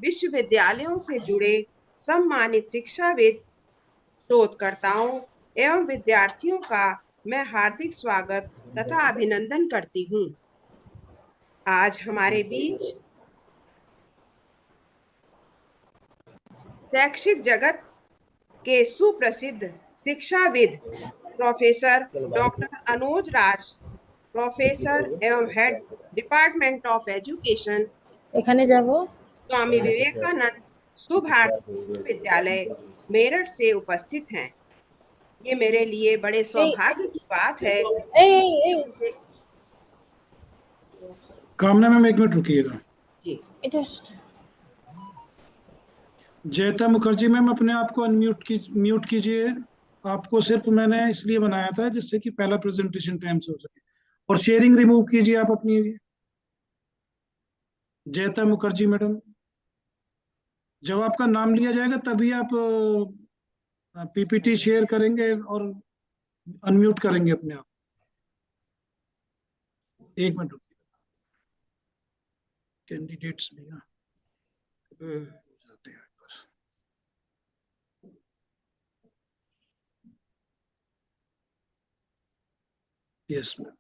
विश्वविद्यालयों से जुड़े सम्मानित शिक्षाविद, शोधकर्ताओं एवं विद्यार्थियों का मैं हार्दिक स्वागत तथा अभिनंदन करती हूँ। आज हमारे बीच शैक्षिक जगत के सुप्रसिद्ध शिक्षाविद प्रोफेसर डॉक्टर अनुज राज, प्रोफेसर एवं हेड डिपार्टमेंट ऑफ एजुकेशन, एखाने जाबो स्वामी विवेकानंद सुभारती विश्वविद्यालय मेरठ से उपस्थित हैं। ये मेरे लिए बड़े सौभाग्य की बात है। कामना मैम, एक मिनट रुकिएगा। जी, जयता मुखर्जी मैम, अपने आप को म्यूट कीजिए। आपको सिर्फ मैंने इसलिए बनाया था जिससे कि पहला प्रेजेंटेशन टाइम से हो सके। और शेयरिंग रिमूव कीजिए आप अपनी। जयता मुखर्जी मैडम, जब आपका नाम लिया जाएगा तभी आप पीपीटी शेयर करेंगे और अनम्यूट करेंगे अपने आप। एक मिनट रुकिए। कैंडिडेट्स भी ना जाते हैं। यस मैम,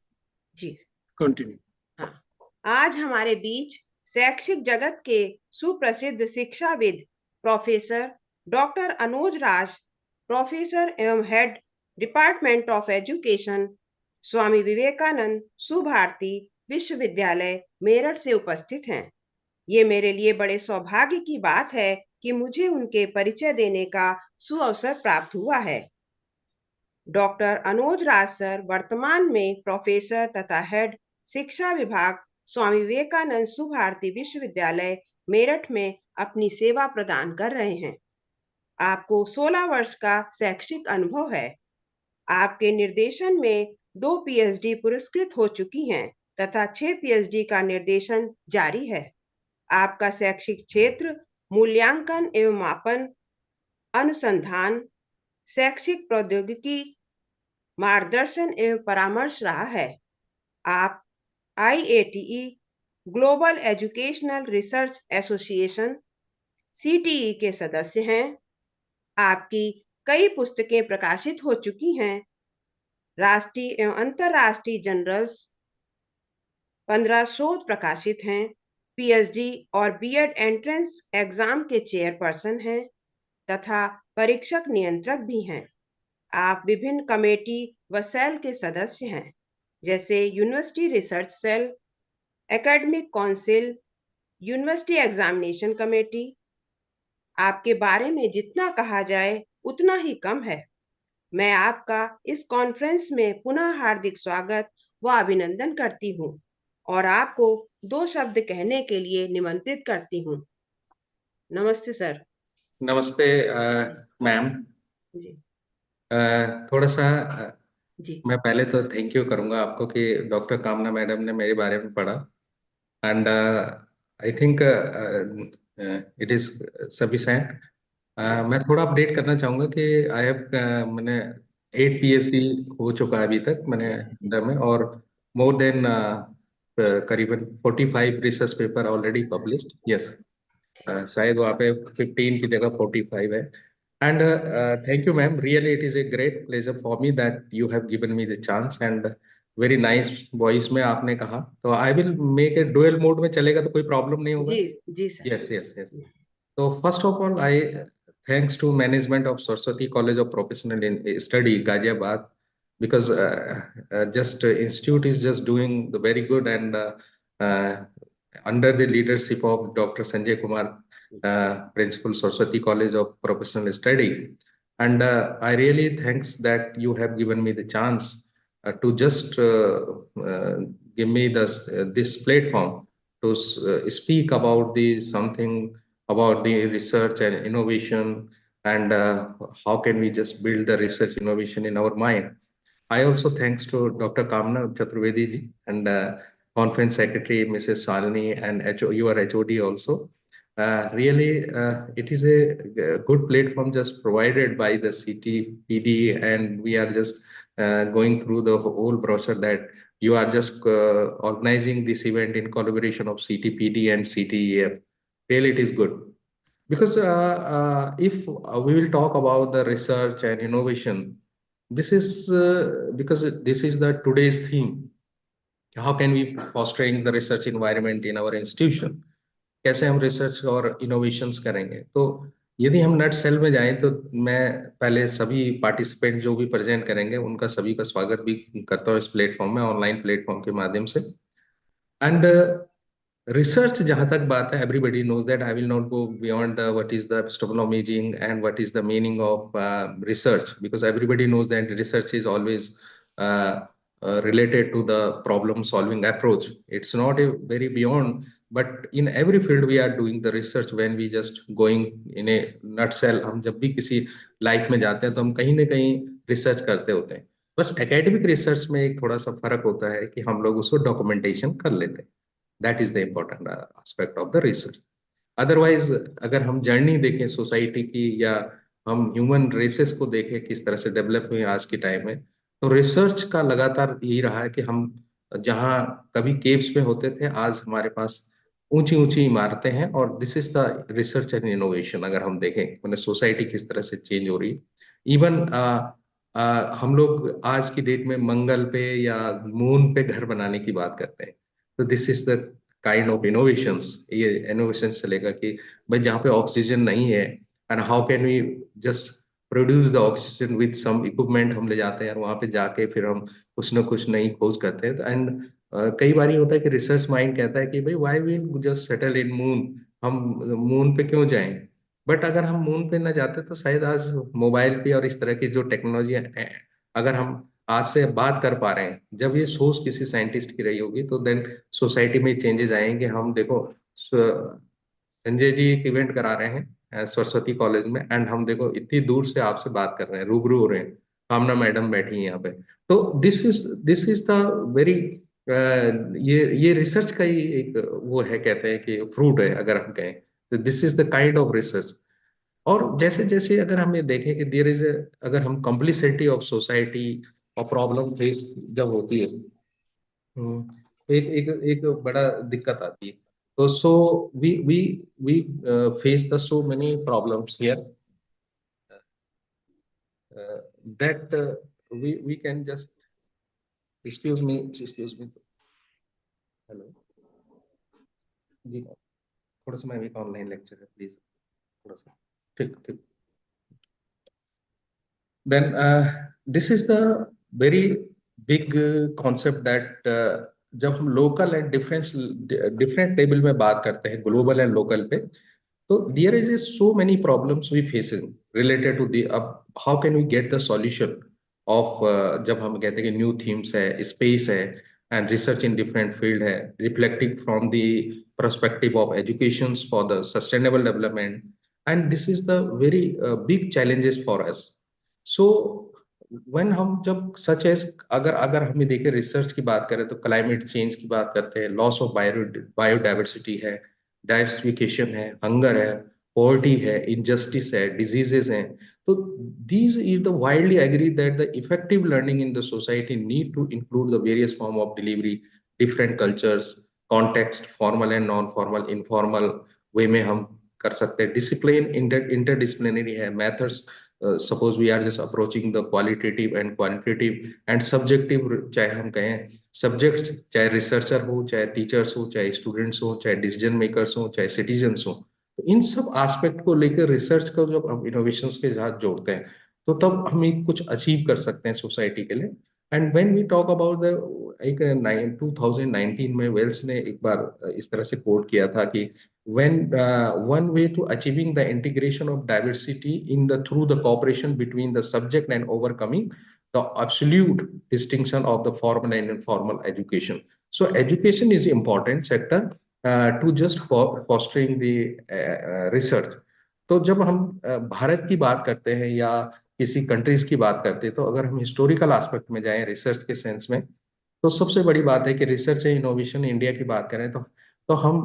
जी, कंटिन्यू। हाँ। आज हमारे बीच शैक्षिक जगत के सुप्रसिद्ध शिक्षाविद प्रोफेसर डॉक्टर अनुज राज, प्रोफेसर एवं head department of education, Swami Vivekananda Subharti विश्वविद्यालय मेरठ से उपस्थित हैं। ये मेरे लिए बड़े सौभाग्य की बात है कि मुझे उनके परिचय देने का सुअवसर प्राप्त हुआ है। डॉक्टर अनुज राज सर वर्तमान में प्रोफेसर तथा हेड शिक्षा विभाग, स्वामी विवेकानंद सुभारती विश्वविद्यालय मेरठ में अपनी सेवा प्रदान कर रहे हैं। आपको 16 वर्ष का शैक्षिक अनुभव है। आपके निर्देशन में 2 पीएचडी पुरस्कृत हो चुकी हैं तथा 6 पीएचडी का निर्देशन जारी है। आपका शैक्षिक क्षेत्र मूल्यांकन एवं मापन, अनुसंधान, शैक्षिक प्रौद्योगिकी, मार्गदर्शन एवं परामर्श रहा है। आप IATE global educational research association CTE के सदस्य हैं। आपकी कई पुस्तकें प्रकाशित हो चुकी हैं। राष्ट्रीय एवं अंतर्राष्ट्रीय जर्नल्स 15 शोध प्रकाशित हैं। पीएचडी और बीएड एंट्रेंस एग्जाम के चेयरपर्सन हैं तथा परीक्षक नियंत्रक भी हैं। आप विभिन्न कमेटी व सेल के सदस्य हैं, जैसे university research cell, academic council, university examination committee. आपके बारे में जितना कहा जाए उतना ही कम है। मैं आपका इस कॉन्फ्रेंस में पुनः हार्दिक स्वागत व अभिनंदन करती हूँ और आपको 2 शब्द कहने के लिए निमंत्रित करती हूँ। नमस्ते सर। नमस्ते मैम जी, थोड़ा सा जी, मैं पहले तो थैंक यू करूंगा आपको कि डॉक्टर कामना मैडम ने मेरे बारे में पढ़ा and I think it is sufficient. मैं थोड़ा अपडेट करना चाहूंगा कि आई हैव मैंने 8 पीएचडी हो चुका है अभी तक मैंने इंडिया में, और मोर देन करीबन 45 research paper already published. Yes, शायद वहाँ पे 15 की जगह 45 है। And thank you, ma'am. Really, it is a great pleasure for me that you have given me the chance and very nice voice में आपने कहा, तो I will make a dual mode में चलेगा तो कोई problem नहीं होगा? जी sir. Yes, yes, yes. So first of all, I thanks to management of Saraswati College of Professional Study, Ghaziabad, because just institute is just doing the very good and under the leadership of Dr. Sanjay Kumar, Principal Saraswati College of Professional Study. And I really thanks that you have given me the chance to just give me this platform to speak about the something about the research and innovation and how can we just build the research innovation in our mind. I also thanks to Dr. Kamna Chaturvedi ji and Conference Secretary Mrs. Shalini and your HOD also. Really, it is a good platform just provided by the CTPD, and we are just going through the whole brochure that you are just organizing this event in collaboration of CTPD and CTEF. Really, it is good. Because if we will talk about the research and innovation, this is because this is the today's theme. How can we fostering the research environment in our institution? कैसे हम research और innovations करेंगे? तो यदि हम नट cell में जाएं तो मैं पहले सभी पार्टिसिपेंट जो भी प्रेजेंट करेंगे उनका सभी का स्वागत भी करता हूँ इस प्लेटफॉर्म में, ऑनलाइन प्लेटफॉर्म के माध्यम से। And research jahan tak baat hai, everybody knows that. I will not go beyond the what is the epistemology and what is the meaning of research, because everybody knows that research is always related to the problem solving approach. It's not a very beyond, but in every field we are doing the research. When we just going in a nutshell, हम जब भी किसी life में जाते हैं तो हम कहीं ना कहीं रिसर्च करते होते हैं। बस एकेडमिक रिसर्च में एक थोड़ा सा फर्क होता है कि हम लोग उसको डॉक्यूमेंटेशन कर लेते हैं। That is the important aspect of the research. Otherwise अगर हम जर्नी देखें सोसाइटी की, या हम ह्यूमन रेसेस को देखें किस तरह से डेवलप हुए आज के टाइम में, तो रिसर्च का लगातार यही रहा है कि हम जहाँ कभी केव्स में होते थे, आज हमारे पास ऊंची ऊंची इमारतें हैं। और this is the research and innovation. अगर हम देखें मैंने सोसाइटी किस तरह से चेंज हो रही है, इवन हम लोग आज की डेट में मंगल पे या मून पे घर बनाने की बात करते हैं। तो this is the kind of innovations. ये इनोवेशन चलेगा कि भाई जहाँ पे ऑक्सीजन नहीं है, and how can we just produce the oxygen with some equipment हम ले जाते हैं, और वहाँ पे जाके फिर हम कुछ ना कुछ नई खोज करते हैं। एंड कई बार ये होता है कि रिसर्च माइंड कहता है कि भाई why will just settle in moon, हम मून पे क्यों जाएं? बट अगर हम मून पे ना जाते तो शायद आज मोबाइल पे और इस तरह की जो टेक्नोलॉजी, अगर हम आज से बात कर पा रहे हैं, जब ये सोच किसी साइंटिस्ट की रही होगी तो देन सोसाइटी में चेंजेस आएंगे। हम देखो संजय जी एक इवेंट करा रहे हैं सरस्वती कॉलेज में, एंड हम देखो इतनी दूर से आपसे बात कर रहे हैं, रूबरू हो रहे हैं, कामना मैडम बैठी हैं यहाँ पे। तो दिस इज द वेरी ये रिसर्च का ही एक वो है, कहते हैं कि फ्रूट है अगर हम कहें, तो this is the kind of research. और जैसे जैसे अगर हम ये देखें कि देयर इज, अगर हम कॉम्प्लिसिटी ऑफ सोसाइटी और प्रॉब्लम फेस जब होती है, एक एक एक बड़ा दिक्कत आती है। तो so we face the so many problems here, that we can just, excuse me, hello जी, थोड़ा सा मैं भी ऑनलाइन लेक्चर है, प्लीज थोड़ा सा, ठीक ठीक। Then this is the very big concept that जब हम लोकल एंड डिफरेंट टेबल में बात करते हैं, ग्लोबल एंड लोकल पे, तो there is so many problems we facing related to the. अब how can we get the solution of, जब हम कहते हैं कि न्यू थीम्स है, स्पेस है, and research in different field है, reflecting from the perspective of education for the sustainable development, and this is the very big challenges for us. So when हम जब सच एज, अगर अगर हमें देखें research की बात करें तो क्लाइमेट चेंज की बात करते हैं, लॉस ऑफ बायोडाइवर्सिटी है, डाइवर्सिफिकेशन है, हंगर है, पॉवर्टी है, इनजस्टिस है, डिजीजेस हैं। तो these is the widely agree that the effective learning in the society need to include the various form of delivery, different cultures, context, formal and non-formal, informal वे में हम कर सकते हैं। डिसिप्लिन इंटरडिसिप्लिनरी है, methods, suppose we are just approaching the qualitative and quantitative and subjective, चाहे हम कहें subjects, चाहे रिसर्चर हो, चाहे टीचर्स हो, चाहे स्टूडेंट्स हो, चाहे डिसीजन मेकर्स हो, चाहे सिटीजन्स हो, तो इन सब एस्पेक्ट को लेकर रिसर्च को जब हम इनोवेशंस के साथ जोड़ते हैं तो तब हम एक कुछ अचीव कर सकते हैं सोसाइटी के लिए। And when we talk about the, एक 2019 में वेल्स ने एक बार इस तरह से कोट किया था कि when one way to achieving the integration of diversity in the through the cooperation between the subject and overcoming the absolute distinction of the formal and informal education. So education is important sector to just fostering the research. तो जब हम भारत की बात करते हैं या किसी countries की बात करते हैं, तो अगर हम हिस्टोरिकल एस्पेक्ट में जाएं रिसर्च के सेंस में, तो सबसे बड़ी बात है कि रिसर्च एंड इनोवेशन इंडिया की बात करें तो हम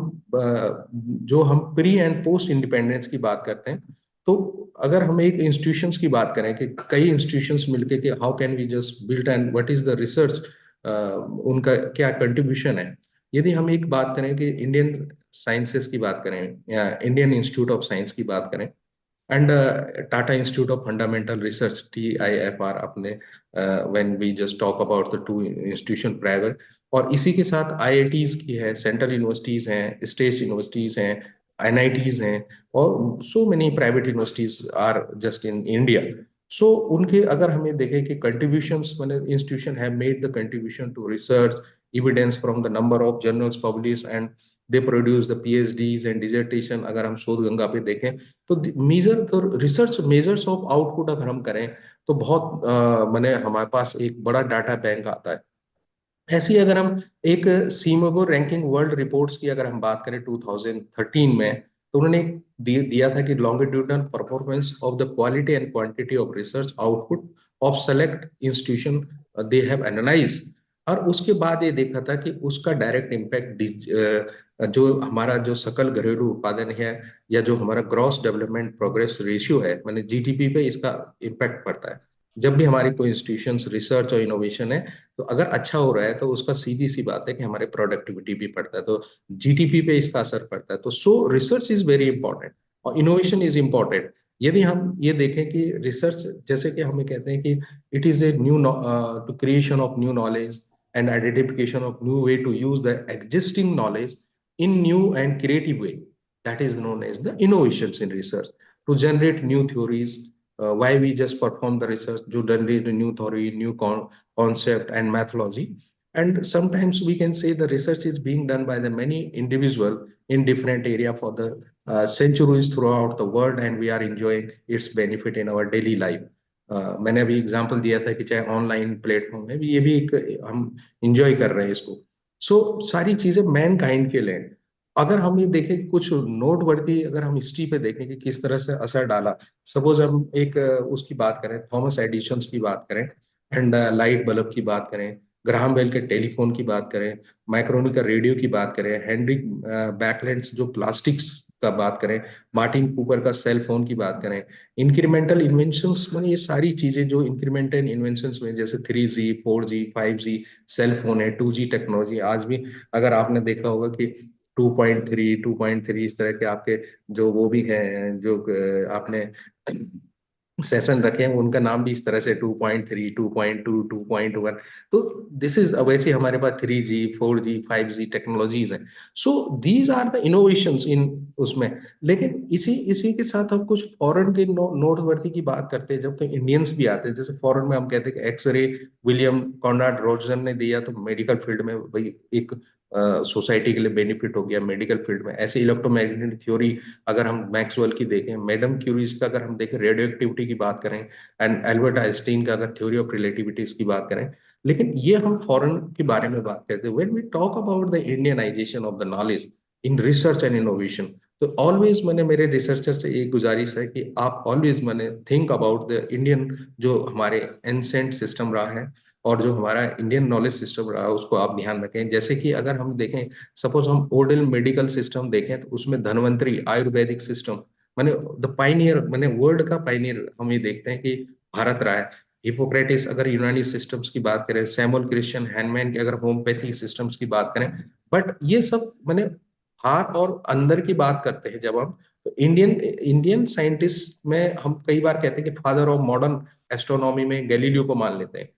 जो हम प्री एंड पोस्ट इंडिपेंडेंस की बात करते हैं, तो अगर हम एक इंस्टीट्यूशंस की बात करें कि कई इंस्टीट्यूशंस मिलके कि how can we just build and what is the research, उनका क्या कंट्रीब्यूशन है। यदि हम एक बात करें कि इंडियन साइंसेस की बात करें या इंडियन इंस्टीट्यूट ऑफ साइंस की बात करें and Tata institute of fundamental research TIFR अपने when we just talk about the two institution private, और इसी के साथ IITs की है, सेंट्रल यूनिवर्सिटीज हैं, स्टेट यूनिवर्सिटीज हैं, NITs हैं, और so many private universities are just in India. So उनके अगर हमें देखें कि contributions many institution have made the contribution to research evidence from the number of journals published and they produce the PhDs and dissertation. अगर हम शोध गंगा पे देखें तो मेजर तो रिसर्च मेजर्स ऑफ आउटपुट अगर हम करें तो बहुत मैंने हमारे पास एक बड़ा डाटा बैंक आता है. ऐसे ही अगर हम एक सीमोगो रैंकिंग वर्ल्ड रिपोर्ट्स की अगर हम बात करें 2013 में, तो उन्होंने एक दिया था कि longitudinal performance of the quality and quantity of research output of select institution they have analyse. और उसके बाद ये देखा था कि उसका डायरेक्ट इम्पैक्ट जो हमारा जो सकल घरेलू उत्पादन है या जो हमारा ग्रॉस डेवलपमेंट प्रोग्रेस रेशियो है, मैंने GDP पे इसका इम्पैक्ट पड़ता है. जब भी हमारी कोई इंस्टीट्यूशन रिसर्च और इनोवेशन है तो अगर अच्छा हो रहा है तो उसका सीधी सी बात है कि हमारे प्रोडक्टिविटी भी पड़ता है, तो GDP पे इसका असर पड़ता है. तो सो रिसर्च इज वेरी इंपॉर्टेंट और इनोवेशन इज इंपॉर्टेंट. यदि हम ये देखें कि रिसर्च जैसे कि हमें कहते हैं कि it is a new to creation of new knowledge and identification of new way to use the existing knowledge in new and creative way, that is known as the innovations in research. To generate new theories, why we just perform the research to generate a new theory, new concept and methodology. And sometimes we can say the research is being done by the many individual in different area for the centuries throughout the world, and we are enjoying its benefit in our daily life. मैंने अभी example दिया था कि चाहे online platform है, ये भी एक हम इंजॉय कर रहे हैं इसको. सो सारी चीजें मैन काइंड के लिए. अगर हम ये देखें कि कुछ नोटवर्दी अगर हम हिस्ट्री पे देखें कि किस तरह से असर डाला, सपोज हम एक उसकी बात करें, थॉमस एडिशन की बात करें एंड लाइट बल्ब की बात करें, ग्राहम बेल के टेलीफोन की बात करें, माइक्रोनी का रेडियो की बात करें, हेनरी बैकलैंड्स जो प्लास्टिक्स का बात करें, मार्टिन कूपर का सेल फोन की बात करें, इंक्रीमेंटल इन्वेंशंस में ये सारी चीजें जो इंक्रीमेंटल इन्वेंशंस में जैसे 3G 4G 5G cell phone है, 2G टेक्नोलॉजी आज भी अगर आपने देखा होगा कि 2.3 इस तरह के आपके जो वो भी हैं जो आपने सेशन रखे हैं उनका नाम भी इस तरह से 2.3 2.2 2.1. तो दिस इज वैसे हमारे पास 3G 4G 5G टेक्नोलॉजीज हैं. So these are the innovations in उसमें. लेकिन इसी इसी के साथ हम कुछ फॉरेन के नोटवर्दी की बात करते हैं जब तो इंडियंस भी आते हैं. जैसे फॉरेन में हम कहते हैं कि एक्सरे विलियम कॉनराड रोजन ने दिया तो मेडिकल फील्ड में भाई एक सोसाइटी के लिए बेनिफिट हो गया मेडिकल फील्ड में. ऐसे इलेक्ट्रोमैग्नेटिक थ्योरी अगर हम मैक्सवेल की देखें, मैडम क्यूरीज का अगर हम देखें रेडियो एक्टिविटी की बात करें, एंड एल्बर्ट आइंस्टीन का अगर थ्योरी ऑफ रिलेटिविटी की बात करें. लेकिन ये हम फॉरेन के बारे में बात करते हैं. When we talk about the Indianization of the knowledge in research and innovation, तो ऑलवेज मैंने मेरे रिसर्चर से एक गुजारिश है कि आप ऑलवेज मैंने थिंक अबाउट द इंडियन जो हमारे एंसेंट सिस्टम रहा है और जो हमारा इंडियन नॉलेज सिस्टम रहा है उसको आप ध्यान रखें. जैसे कि अगर हम देखें, सपोज हम ओल्डन मेडिकल सिस्टम देखें तो उसमें धन्वंतरी आयुर्वेदिक सिस्टम मैंने द पाइनियर मैंने वर्ल्ड का पाइनियर हम ये देखते हैं कि भारत रहा है. हिपोक्रेटिस अगर यूनानी सिस्टम्स की बात करें, सैमुअल क्रिश्चियन हैनमैन की अगर होम्योपैथी सिस्टम्स की बात करें, बट ये सब मैंने बाहर और अंदर की बात करते हैं जब हम, तो इंडियन इंडियन साइंटिस्ट में हम कई बार कहते हैं कि फादर ऑफ मॉडर्न एस्ट्रोनॉमी में गैलीलियो को मान लेते हैं.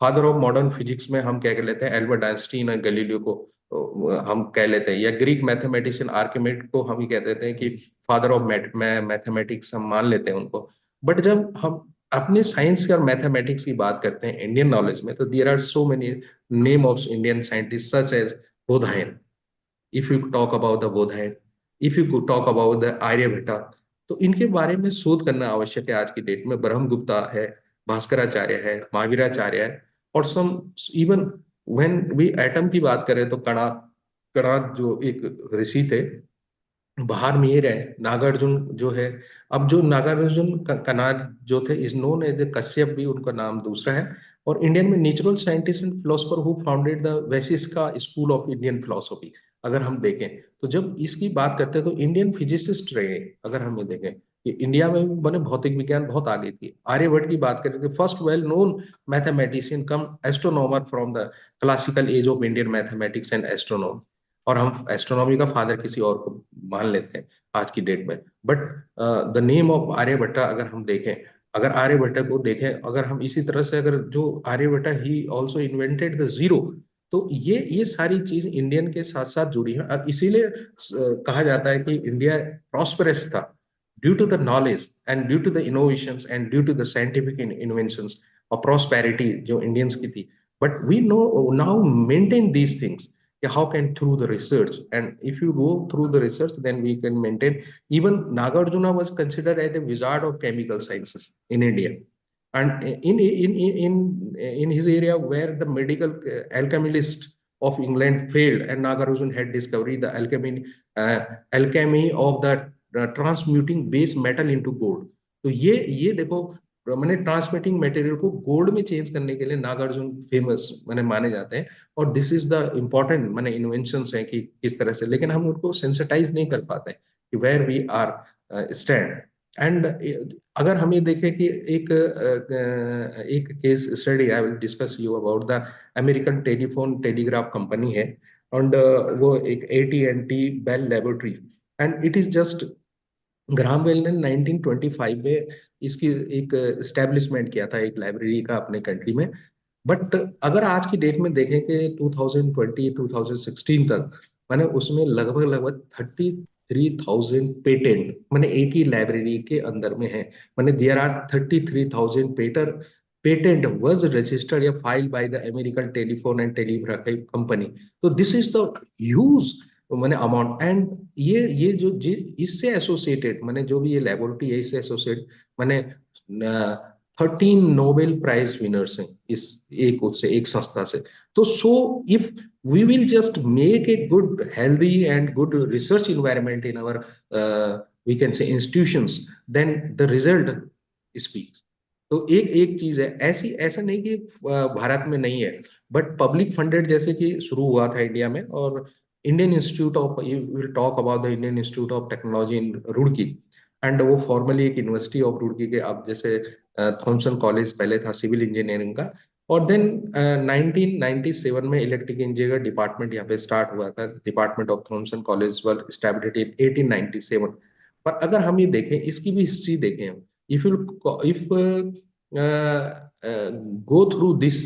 फादर ऑफ मॉडर्न फिजिक्स में हम क्या कह लेते हैं एल्बर्ट आइंस्टीन और गैलीलियो को हम कह लेते हैं. या ग्रीक मैथमेटिशियन आर्किमिड को हम ही कह देते हैं कि फादर ऑफ मैथमेटिक्स हम मान लेते हैं उनको. बट जब हम अपने साइंस और मैथमेटिक्स की बात करते हैं इंडियन नॉलेज में, तो there are so many name of Indian scientist such as Baudhayana. If you talk about the Baudhayana, if you talk about the Aryabhatta, तो इनके बारे में शोध करना आवश्यक है आज की डेट में. ब्रह्मगुप्ता है, भास्कराचार्य है, महावीराचार्य है, और सम इवन व्हेन वी एटम की बात करें तो कणाद कणाद जो एक ऋषि थे बाहर में रहे, नागार्जुन जो है. अब जो नागार्जुन कनाद जो थे इज नोन एज कश्यप, भी उनका नाम दूसरा है. और इंडियन में natural scientist and philosopher who founded the Vaisheshika school of Indian philosophy अगर हम देखें, तो जब इसकी बात करते हैं तो इंडियन फिजिसिस्ट रहे. अगर हम ये देखें कि इंडिया में बने भौतिक विज्ञान बहुत आगे थी. आर्यभट्ट की बात करें तो first well known mathematician come astronomer from the classical as of Indian mathematics and astronomy. और हम एस्ट्रोनॉमी का फादर किसी और को मान लेते हैं आज की डेट में। But the name of Aryabhatta अगर हम देखें, अगर आर्यभट्टा को देखें, अगर हम इसी तरह से अगर जो आर्यभट्टा ही ऑल्सो इन्वेंटेड द जीरो, तो ये सारी चीज इंडियन के साथ साथ जुड़ी है। अब इसीलिए कहा जाता है कि इंडिया प्रॉस्परस था due to the knowledge and due to the innovations and due to the scientific inventions और प्रॉस्पेरिटी जो इंडियंस की थी। But we know now maintain these things, how can through the research, and if you go through the research then we can maintain. Even Nagarjuna was considered as a wizard of chemical sciences in India, and in his area where the medical alchemist of England failed and Nagarjuna had discovered the alchemy of the transmuting base metal into gold. तो ये देखो, मैंने transmitting material को gold में change करने के लिए Nagarjuna famous मैंने माने जाते हैं। और दिस इज द इम्पोर्टेंट मैंने इन्वेंशंस हैं कि किस तरह से, लेकिन हम उनको सेंसिटाइज नहीं कर पाते कि where we are stand. And अगर हम ये देखें कि एक case study I will discuss you about the American telephone telegraph company है, एंड वो एक AT&T Bell laboratory, and it is just Graham Bell ने 1925 में इसकी एक एस्टेब्लिशमेंट किया था, एक लाइब्रेरी का अपने कंट्री में। बट अगर आज की डेट में देखें कि 2020 2016 तक मैंने उसमें लगभग लगभग 33,000 पेटेंट मैंने एक ही लाइब्रेरी के अंदर में है। मैंने there are 33,000 patent was registered या filed by the American telephone and telegraph company. तो this is the huge many amount. And ये जो इससे एसोसिएटेड मैंने जो भी ये लेबोरेटरी है इससे एसोसिएट मैंने 13 नोबेल प्राइज विनर्स हैं इस उससे एक संस्था से। तो so if we will just make a good healthy and good research environment in our we can say institutions, then the result speaks. तो एक चीज है ऐसी, ऐसा नहीं कि भारत में नहीं है, बट पब्लिक फंडेड जैसे कि शुरू हुआ था इंडिया में। और Indian institute of, you will talk about the Indian institute of technology in Roorkee, and वो फॉर्मली एक यूनिवर्सिटी ऑफ रुड़की के, अब जैसे थॉमसन कॉलेज पहले था सिविल इंजीनियरिंग का। और देन 1997 में इलेक्ट्रिकल इंजीनियरिंग डिपार्टमेंट यहाँ पे स्टार्ट हुआ था। Department of Thomson college were established in 1897। पर अगर हम ये देखें, इसकी भी हिस्ट्री देखें हम, if go through this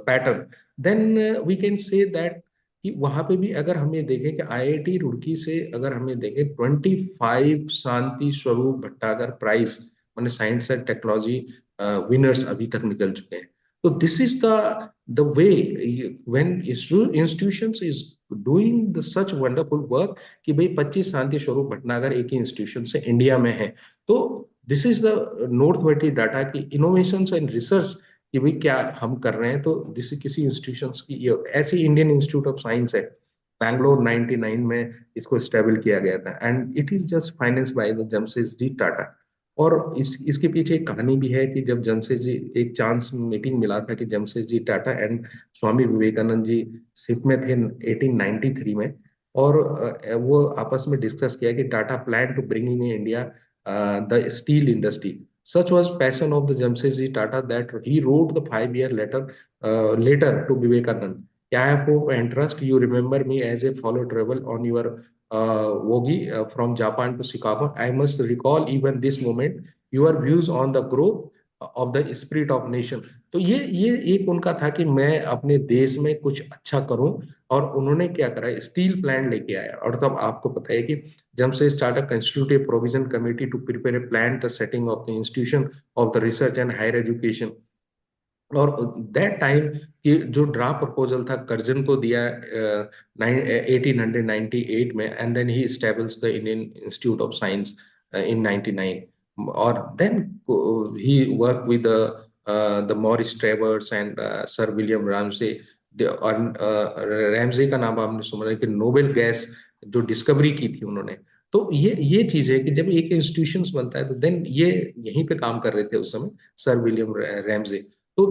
pattern, then we can say that कि वहां पे भी अगर हमें देखें कि IIT रुड़की से अगर हमें देखें 25 शांति स्वरूप भट्टागर प्राइज मैंने साइंस एंड टेक्नोलॉजी विनर्स अभी तक निकल चुके हैं। तो this is the way when institutions is doing the such wonderful work कि भाई 25 शांति स्वरूप भटनागर एक ही इंस्टीट्यूशन से इंडिया में है। तो this is the noteworthy data की इनोवेशन एंड रिसर्च कि भाई क्या हम कर रहे हैं। तो दिस किसी इंस्टीट्यूशंस की ऐसी इंडियन इंस्टीट्यूट ऑफ साइंस है बैंगलोर 99 में इसको स्टेबल किया गया था, and it is just finance by the Jamshedji Tata. और इसके पीछे एक कहानी भी है कि जब जमशेदजी, एक चांस मीटिंग मिला था कि जमशेदजी टाटा एंड स्वामी विवेकानंद जी शिप में थे 1893 में, और वो आपस में डिस्कस किया कि Tata plan to bring in India the steel industry. Such was passion of the Jamshedji Tata that he wrote the 5-year letter to Vivekanand. I have hope and trust you remember me as a follow travel on your Wogi from Japan to Chicago. I must recall even this moment your views on the growth of the spirit of nation. तो ये एक उनका था कि मैं अपने देश में कुछ अच्छा करूं, और उन्होंने क्या करा, स्टील प्लांट लेके आया। और तब आपको पता है कि Jamshedji Tata constituted a provision committee to prepare a plan to setting of the institution of the research and higher education. और दैट टाइम की जो ड्राफ्ट प्रपोजल था कर्जन को दिया 1898 में, and then he establish the Indian institute of science in 99। और then he work with the Morris Travers and sir William Ramsay. और Ramsay का नाम आपने सुना है कि नोबेल गैस जो डिस्कवरी की थी उन्होंने। तो ये चीज है कि जब एक इंस्टीट्यूशन बनता है तो देन ये यहीं पे काम कर रहे थे उस समय sir William Ramsay. So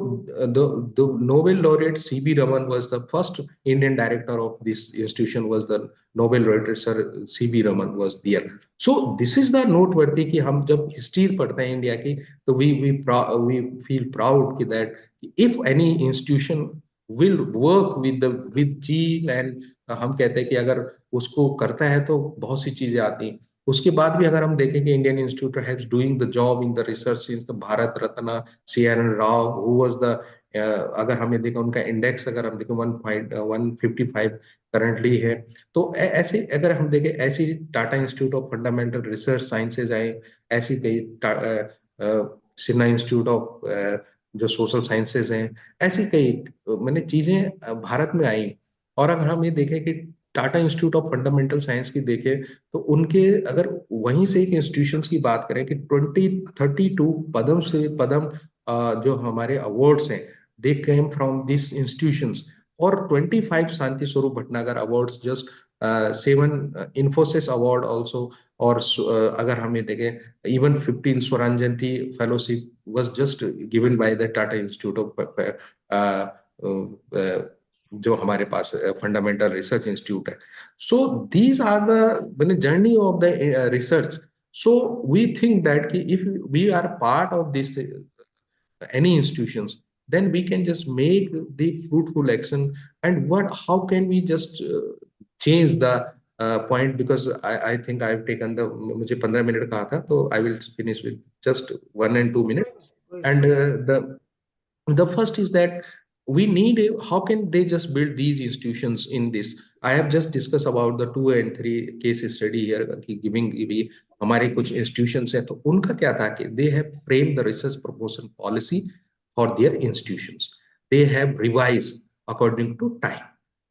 the Nobel laureate C.V. Raman was the first Indian director of this institution. Was the Nobel laureate Sir C.V. Raman was there. So this is the noteworthy कि हम जब history पढ़ते हैं India की, तो we feel proud कि that if any institution will work with gene and हम कहते हैं कि अगर उसको करता है तो बहुत सी चीजें आती हैं। उसके बाद भी अगर हम देखें कि Indian institute has doing the job in the research since the Bharat Ratna CRN Rao who was the, अगर हमें देखा उनका इंडेक्स अगर हम देखें 155 करंटली है। तो ऐसे अगर हम देखें ऐसी Tata institute of fundamental research sciences आए, ऐसी कई सिन्हा इंस्टीट्यूट ऑफ जो सोशल साइंसेज हैं, ऐसी कई मैंने चीजें भारत में आई। और अगर हम ये देखें कि Tata institute of fundamental science की देखें तो उनके अगर वहीं से एक इंस्टीट्यूशंस की बात करें कि 32 पद्म से पद्म जो हमारे अवार्ड्स हैं दे केम फ्रॉम दिस इंस्टीट्यूशंस, और 25 Shanti Swarup Bhatnagar awards, just 7 Infosys award also. और अगर हम ये देखें even 15 Swaraj Jayanti fellowship was just given by the Tata Institute of जो हमारे पास फंडामेंटल रिसर्च इंस्टीट्यूट है। So these are the journey of the research. So we think that कि if we are part of this any institutions, then we can just make the fruitful action. And what how can we just change the point, because I think I've taken the मुझे 15 minute कहा था, तो I will finish with just 1 and 2 minutes. And the first is that we need how can they just build these institutions in this. I have just discussed about the 2 and 3 case study here कि giving भी हमारे कुछ institutions हैं, तो उनका क्या था कि they have framed the research promotion policy for their institutions. They have revised according to time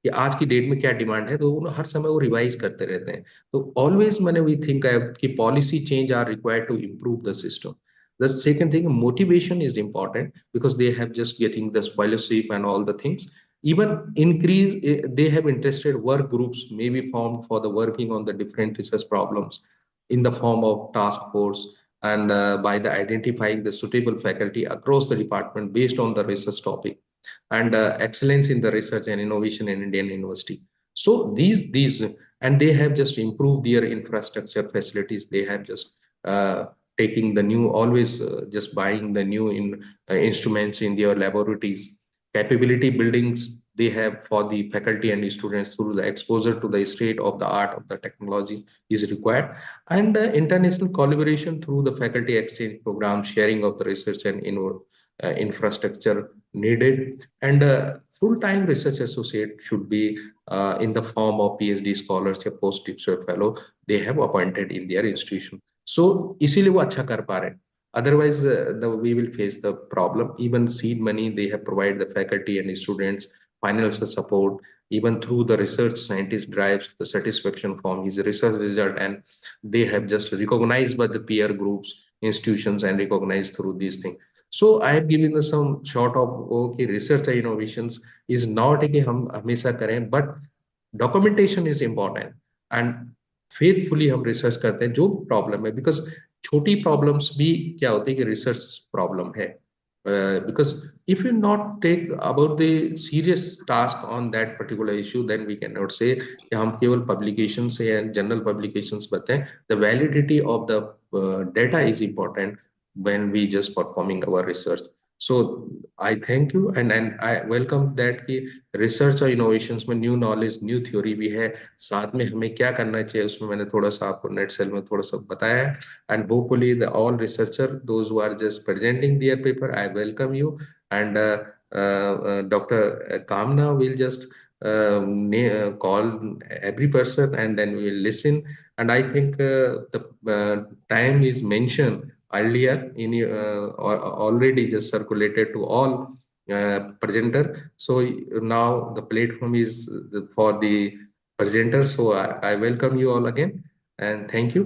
कि आज की डेट में क्या डिमांड है, तो वो हर समय वो रिवाइज करते रहते हैं। तो ऑलवेज मैंने वी थिंक कि policy change are required to improve the system. The second thing, motivation is important because they have just getting the scholarship and all the things. Even increase, they have interested work groups may be formed for the working on the different research problems in the form of task force, and by the identifying the suitable faculty across the department based on the research topic, and excellence in the research and innovation in Indian university. So these and they have just improved their infrastructure facilities. They have just taking the new, always just buying the new instruments in their laboratories. Capability buildings they have for the faculty and the students through the exposure to the state of the art of the technology is required. And international collaboration through the faculty exchange program, sharing of the research and infrastructure needed. And full-time research associate should be in the form of PhD scholars or post-doctoral fellow they have appointed in their institution. So इसीलिए वो अच्छा कर पा रहे हैं. Otherwise, we will face the problem. Even seed money they have provided the faculty and students financial support. Even through the research, scientist drives the satisfaction from his research result, and they have just recognized by the peer groups, institutions, and recognized through these things. So I have given the some short of okay research innovations is not कि हम हमेशा करें, but documentation is important and faithfully हम research करते हैं जो problem है, because छोटी प्रॉब्लम्स भी क्या होती है कि रिसर्च प्रॉब्लम है, because if you not take about the serious task on that particular issue, then we can not say कि हम केवल पब्लिकेशन से या जनरल पब्लिकेशंस बताएं. The validity of the data is important when we just performing our research. So I thank you and I welcome that कि research और innovations में new knowledge new theory भी है, साथ में हमें क्या करना चाहिए उसमें मैंने थोड़ा सा आपको नेट सेल में थोड़ा सा बताया है. And hopefully the all researcher those who are just presenting their paper, I welcome you. And doctor Kamna will just call every person and then we will listen. And I think the time is mentioned earlier in already just circulated to all presenter. So now the platform is for the presenter. So I welcome you all again and thank you.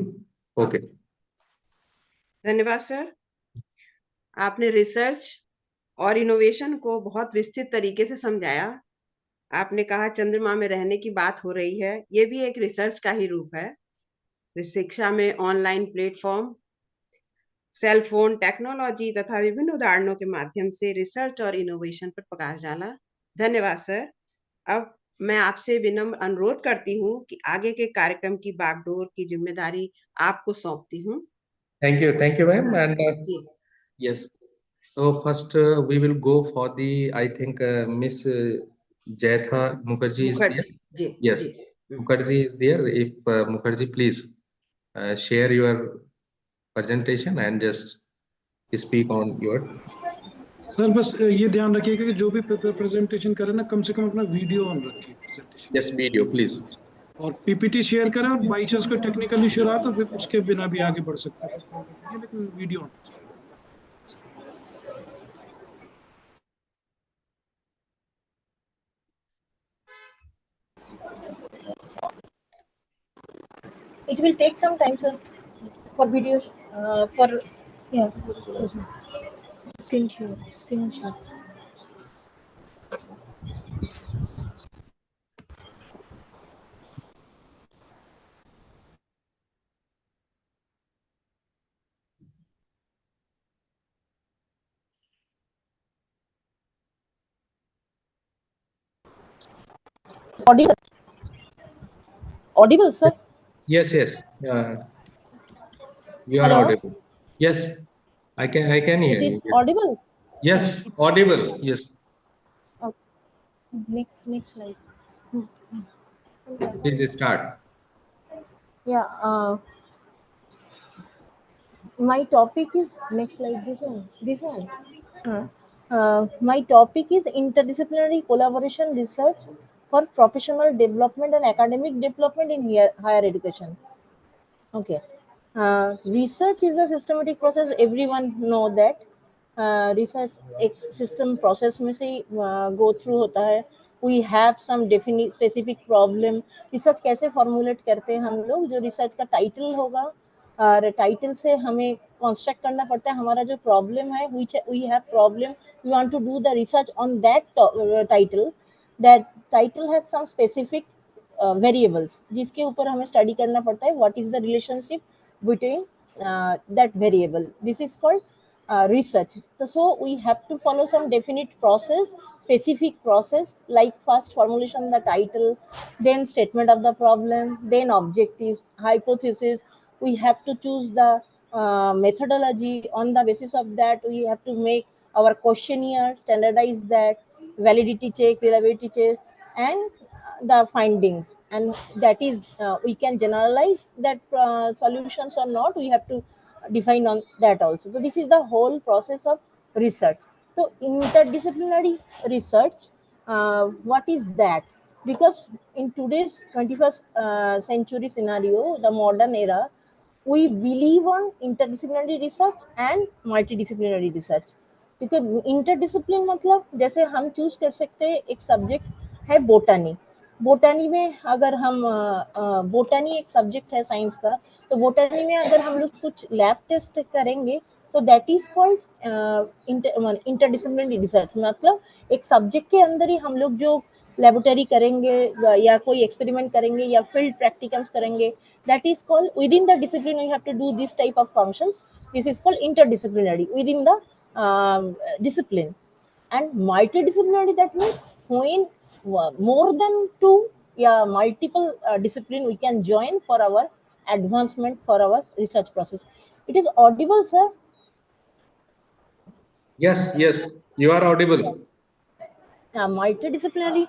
Okay. धन्यवाद sir. आपने research और innovation को बहुत विस्तृत तरीके से समझाया. आपने कहा चंद्रमा में रहने की बात हो रही है, ये भी एक रिसर्च का ही रूप है. शिक्षा में online platform, cell phone technology तथा विभिन्न उदाहरणों के माध्यम से रिसर्च और इनोवेशन पर प्रकाश डाला. धन्यवाद सर. अब मैं आपसे विनम्र अनुरोध करती हूँ कि आगे के कार्यक्रम की बागडोर की जिम्मेदारी आपको सौंपती हूँ. Thank you, ma'am. And जी. yes. So first, we will go for the, I think, Miss Jaitha Mukherjee is there. Mukherjee ji Yes, जी Mukherjee is there. If Mukherjee, please share your presentation and just speak on your. Sir बस ये ध्यान रखिएगा कि जो भी presentation करें ना, कम से कम अपना वीडियो ऑन रखिए प्रेजेंटेशन Yes, video, please. और पीपीटी शेयर करें, और बाई चांस कोई टेक्निकल इशू रहा तो फिर उसके बिना भी आगे बढ़ सकते हैं, कोई प्रॉब्लम नहीं है, लेकिन video on. It will take some time, sir, for videos. For yeah, screen share. Audible, audible, sir. Yes, yes. You are Hello, audible. Yes, I can hear it is you. Yes, audible. yes, audible. Yes, Oh, next slide. please start. Yeah. My topic is next slide. This one. This one. My topic is interdisciplinary collaboration research for professional development and academic development in higher education. Okay. Research is a systematic process. Everyone know that. Research एक system process में से go through होता है. We have some definite specific problem. Research कैसे formulate करते हैं हम लोग? जो research का title होगा, टाइटल से हमें कंस्ट्रक्ट करना पड़ता है हमारा जो प्रॉब्लम है, which we have problem, we want to do the research on that title. That title has some specific variables जिसके ऊपर हमें स्टडी करना पड़ता है, what is the relationship between that variable. This is called research. So we have to follow some definite process, specific process, like first formulation the title, then statement of the problem, then objectives, hypothesis. We have to choose the methodology. On the basis of that, we have to make our questionnaire, standardize that, validity check, reliability check, and the findings. And that is we can generalize that solutions or not, we have to define on that also. So this is the whole process of research. So interdisciplinary research, what is that? Because in today's 21st century scenario, the modern era, we believe on interdisciplinary research and multidisciplinary research. Because interdiscipline मतलब जैसे हम choose कर सकते हैं, एक subject है बोटानी. बोटानी में अगर हम बोटानी एक सब्जेक्ट है साइंस का, तो बोटानी में अगर हम लोग कुछ लैब टेस्ट करेंगे तो that is called interdisciplinary research. मतलब एक सब्जेक्ट के अंदर ही हम लोग जो लेबोरेटरी करेंगे या कोई एक्सपेरिमेंट करेंगे या फील्ड प्रैक्टिकल्स करेंगे, that is called within the discipline we have to do this type of functions. This is called interdisciplinary within the discipline. And multidisciplinary, that means when more than two, yeah, multiple discipline we can join for our advancement, for our research process. It is audible, sir? Yes, yes, you are audible. Multidisciplinary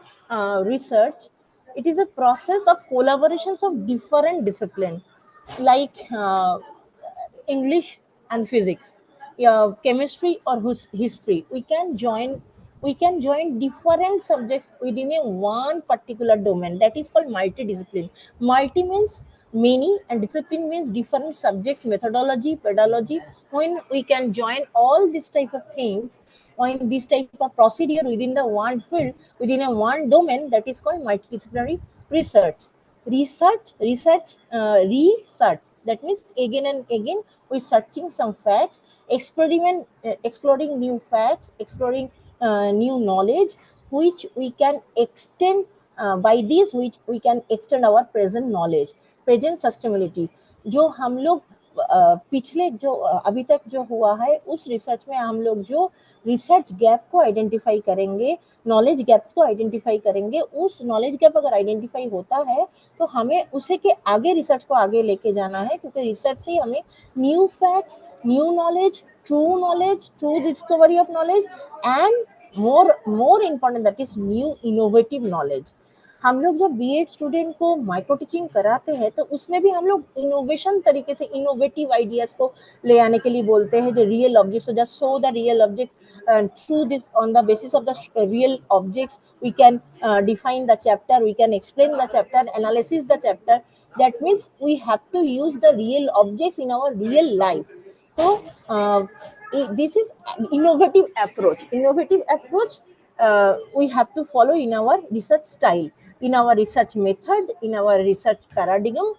research, it is a process of collaborations of different discipline, like English and physics, yeah, chemistry or history. We can join different subjects within a one particular domain. That is called multidiscipline. Multi means many and discipline means different subjects, methodology, pedagogy. When we can join all these type of things on this type of procedure within the one field, within a one domain, that is called multidisciplinary research. Research, that means again and again we're searching some facts, exploring new facts, exploring new knowledge, which we can extend by this, which we can extend our present knowledge, present sustainability. जो हम लोग पिछले जो अभी तक जो हुआ है उस रिसर्च में हम लोग जो रिसर्च गैप को आइडेंटिफाई करेंगे, नॉलेज गैप को आइडेंटिफाई करेंगे. उस नॉलेज गैप अगर आइडेंटिफाई होता है तो हमें उसे के आगे रिसर्च को आगे लेके जाना है, क्योंकि रिसर्च से हमें new facts, new knowledge true knowledge, true discovery of knowledge, and more important, that is new innovative knowledge. हम लोग जब बीएड स्टूडेंट को माइक्रो टीचिंग कराते हैं तो उसमें भी हम लोग इनोवेशन तरीके से इनोवेटिव आइडियाज को ले आने के लिए बोलते हैं, जो real objects, just show the real object, and through this, on the basis of the real objects, we can define the chapter, we can explain the chapter, analysis the chapter. That means we have to use the real objects in our real life. So this is an innovative approach we have to follow in our research style, in our research method, in our research paradigm.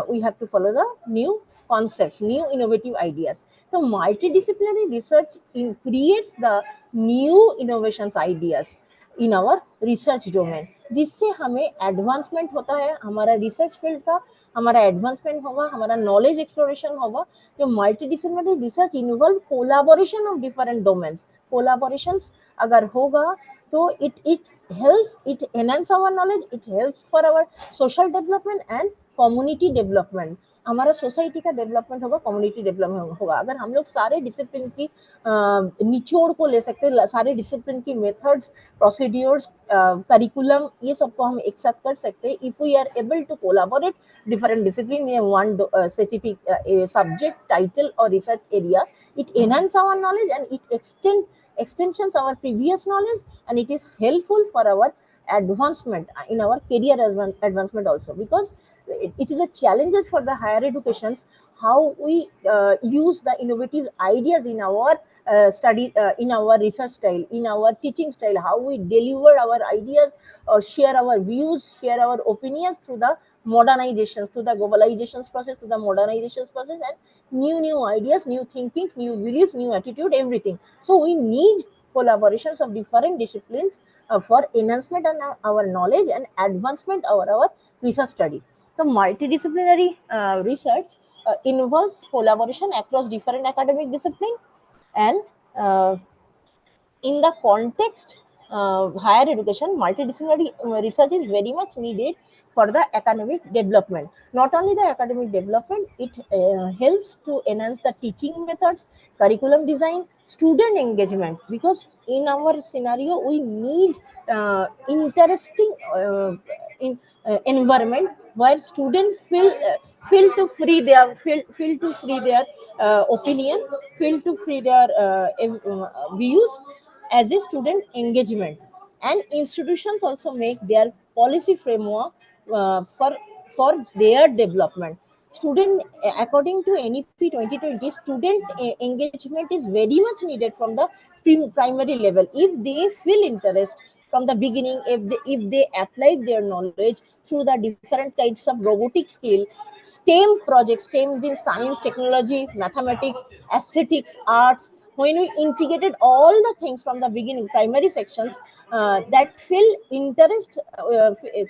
We have to follow the new concepts, new innovative ideas. So multidisciplinary research creates the new innovations ideas in our research domain, जिससे हमें advancement होता है हमारा research field का, हमारा advancement होगा, हमारा knowledge exploration होगा. जो multidisciplinary research involve collaboration of different domains, collaborations अगर होगा तो it helps, it enhance our knowledge, it helps for our social development and community development. हमारा सोसाइटी का डेवलपमेंट होगा, कम्युनिटी डेवलपमेंट होगा. अगर हम लोग सारे डिसिप्लिन की निचोड़ को ले सकते हैं, सारे डिसिप्लिन की मेथड्स, प्रोसीड्योर्स, करिकुलम, ये सबको हम एक साथ कर सकते हैं. If we are able to collaborate different discipline in one specific subject, title और research area, it enhance our knowledge and it extensions our previous knowledge, and it is helpful for our advancement in our career advancement also, because it is a challenges for the higher educations how we use the innovative ideas in our study, in our research style, in our teaching style, how we deliver our ideas, share our views, share our opinions through the modernizations, through the globalizations process, through the modernizations process, and new ideas, new thinkings, new beliefs, new attitude, everything. So we need collaborations of different disciplines for enhancement on our knowledge and advancement of our research study. So multidisciplinary research involves collaboration across different academic disciplines, and in the context higher education, multidisciplinary research is very much needed for the academic development. Not only the academic development, it helps to enhance the teaching methods, curriculum design, student engagement, because in our scenario we need interesting environment where students feel to free their opinion, feel to free their views as a student engagement. And institutions also make their policy framework for their development. Student, according to NEP 2020, student engagement is very much needed from the primary level. If they feel interest from the beginning, if they applied their knowledge through the different kinds of robotic skill, STEM projects, STEM means science, technology, mathematics, aesthetics, arts. When we integrated all the things from the beginning, primary sections, that feel interest,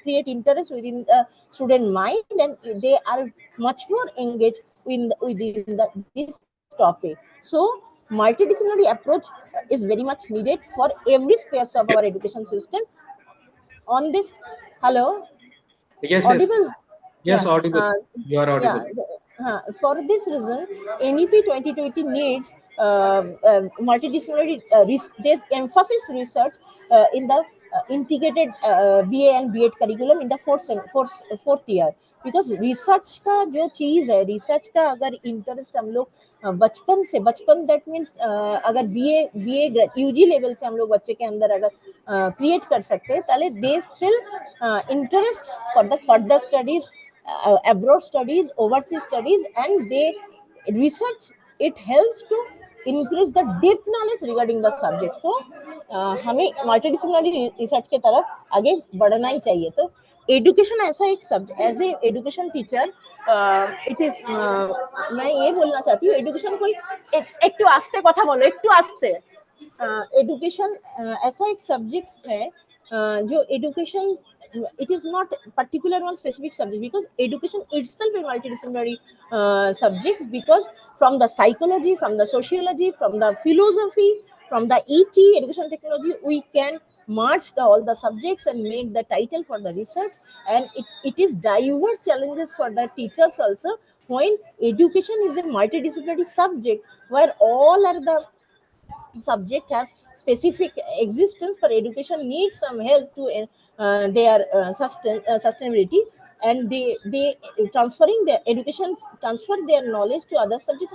create interest within the student mind, and they are much more engaged within this topic. So multidisciplinary approach is very much needed for every space of our education system. On this, hello, Yes, audible? yes, Yeah. audible. You are audible. For this reason, NEP 2020 needs multidisciplinary there's emphasis research in the integrated BA and B.Ed curriculum in the fourth year, because research का जो चीज है, research का अगर interest हम लोग बचपन that means अगर BA UG level से हम लोग बच्चे के अंदर अगर create कर सकते हैं, ताले they feel interest for the further studies, abroad studies, overseas studies, and they research. It helps to increase the deep knowledge regarding the subject. So हमें मल्टीडिसिप्लिनरी रिसर्च के तरफ आगे बढ़ना ही चाहिए. तो एजुकेशन ऐसा एक subject, as a education teacher it is, मैं ये बोलना चाहती हूँ, एजुकेशन कोई একটু আস্তে কথা বলো, একটু আস্তে. एजुकेशन ऐसा एक सब्जेक्ट है जो education, it is not particular one specific subject, because education itself is multidisciplinary subject, because from the psychology, from the sociology, from the philosophy, from the education technology, we can merge all the subjects and make the title for the research. And it is diverse challenges for the teachers also when education is a multidisciplinary subject where all are the subject have specific existence, but education needs some help to their sustainability, and they transferring their education, transfer their knowledge to other subjects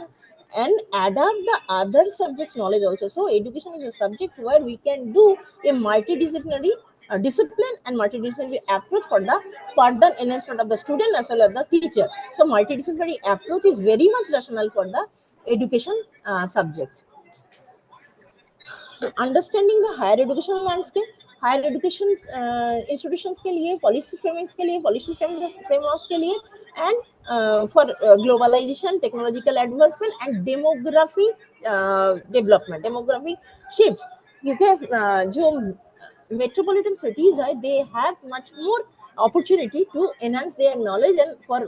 and adapt the other subjects knowledge also. So education is a subject where we can do a multidisciplinary discipline and multidisciplinary approach for the further enhancement of the student as well as the teacher. So multidisciplinary approach is very much rational for the education subject. Understanding the higher education landscape, higher education institutions के लिए, policy frameworks के लिए, policy frameworks के लिए, and for globalization, technological advancement and demography development, demography shifts, क्योंकि जो metropolitan cities are, they have much more opportunity to enhance their knowledge and for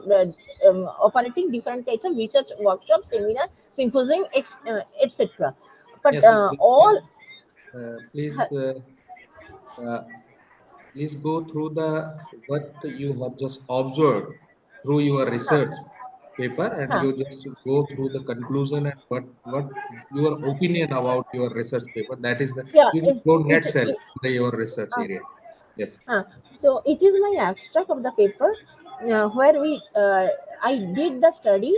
operating different types of research workshops, seminar, symposium, etc. But Yes, all please please go through the what you have just observed through your research paper, and हाँ, you just go through the conclusion and what your opinion about your research paper. That is the yeah, you just go net cell your research uh, area. Yes. so it is my abstract of the paper where we I did the study.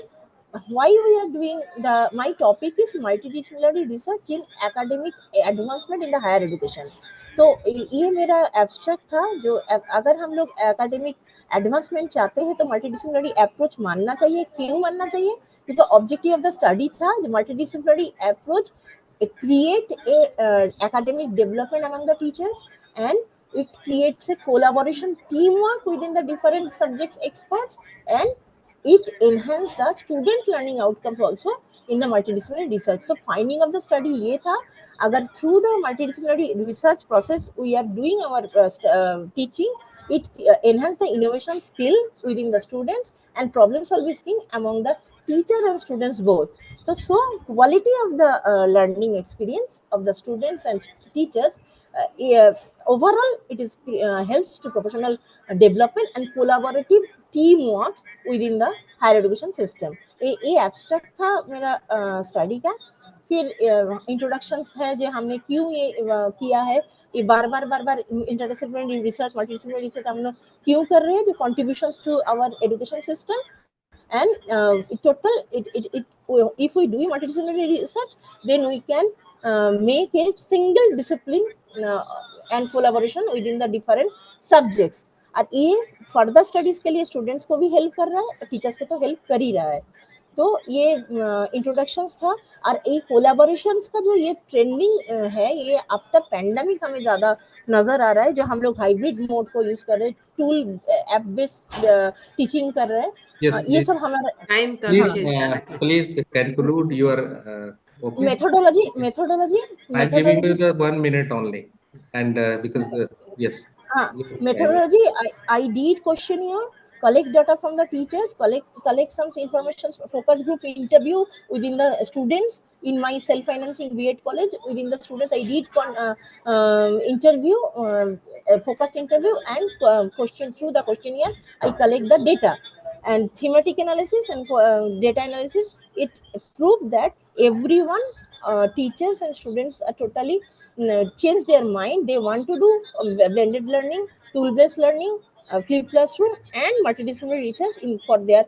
Why we are doing the, my topic is multidisciplinary research in academic advancement in the higher education. तो ये मेरा abstract था, जो अगर हम लोग academic advancement चाहते हैं तो मल्टीडिसिप्लिनरी अप्रोच मानना चाहिए। क्यों मानना चाहिए? क्योंकि ऑब्जेक्टिव ऑफ द स्टडी था multidisciplinary approach create a academic development among the teachers, and it creates a collaboration teamwork within the different subjects experts, and it enhance the student learning outcomes also in the multidisciplinary research. So finding of the study ये था, अगर through the multidisciplinary research process we are doing our teaching, it enhance the innovation skill within the students and problem solving skill among the teacher and students both. So quality of the learning experience of the students and teachers, overall it is helps to professional development and collaborative teamwork within the higher education system. ये abstract था मेरा study का। फिर introductions है जो हमने क्यों ये किया है, ये बार बार इंटरडिसिप्लिनरी रिसर्च, मल्टीडिसिप्लिनरी रिसर्च हम लोग क्यों कर रहे हैं, जो contributions to our education system, and if we do multidisciplinary research, then we can make a single discipline and collaboration within the different subjects. और ये फर्दर स्टडीज के लिए स्टूडेंट्स को भी हेल्प कर रहा है, टीचर्स को तो हेल्प कर ही रहा है। तो ये इंट्रोडक्शंस था। और ये कोलैबोरेशंस का जो ये ट्रेंडिंग है, ये आफ्टर पैंडेमिक हमें ज़्यादा नज़र आ रहा है, जो हम लोग हाइब्रिड मोड को यूज़ कर रहे हैं, टूल ऐप बेस्ड टीचिंग कर रहे हैं। Yes, ये सब हमारा टाइम का please विशेष ध्यान रखें। please conclude your opinion. methodology I'm giving you the 1 minute only, and because the yes. your- methodology, I did questionnaire, collect data from the teachers, collect some information, focus group interview within the students in my self-financing B.Ed college. Within the students I did interview, focused interview, and question through the questionnaire I collect the data, and thematic analysis and data analysis. It proved that everyone, teachers and students are totally change their mind. They want to do blended learning, tool-based learning, flipped classroom, and multidisciplinary research in for their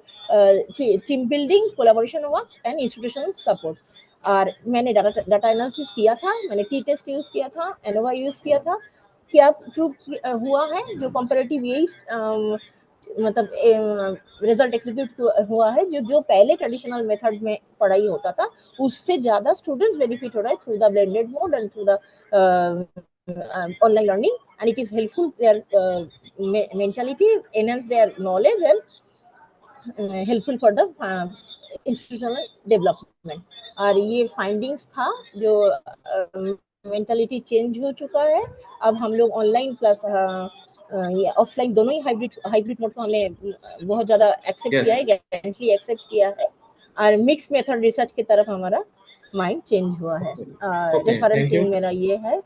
team building, collaboration work, and institutional support. और मैंने data analysis किया था, मैंने T test use किया था, ANOVA use किया था। क्या प्रूव हुआ है, जो कंपैरेटिव यही मतलब रिजल्ट एग्जीक्यूट हुआ है, जो पहले ट्रेडिशनल मेथड में पढ़ाई होता था उससे ज़्यादा स्टूडेंट्स बेनिफिट हो रहा है through the blended mode and through the online learning, and it is helpful their mentality, enhance their knowledge, and helpful for the institutional development. और ये फाइंडिंग्स था जो मेंटालिटी चेंज हो चुका है। अब हम लोग ऑनलाइन प्लस ये ऑफलाइन दोनों ही हाइब्रिड मोड को हमने बहुत ज़्यादा एक्सेप्ट किया है, गैरेंटली एक्सेप्ट किया है, और मिक्स मेथड रिसर्च की तरफ हमारा माइंड चेंज हुआ है। रेफरेंसिंग मेरा ये है।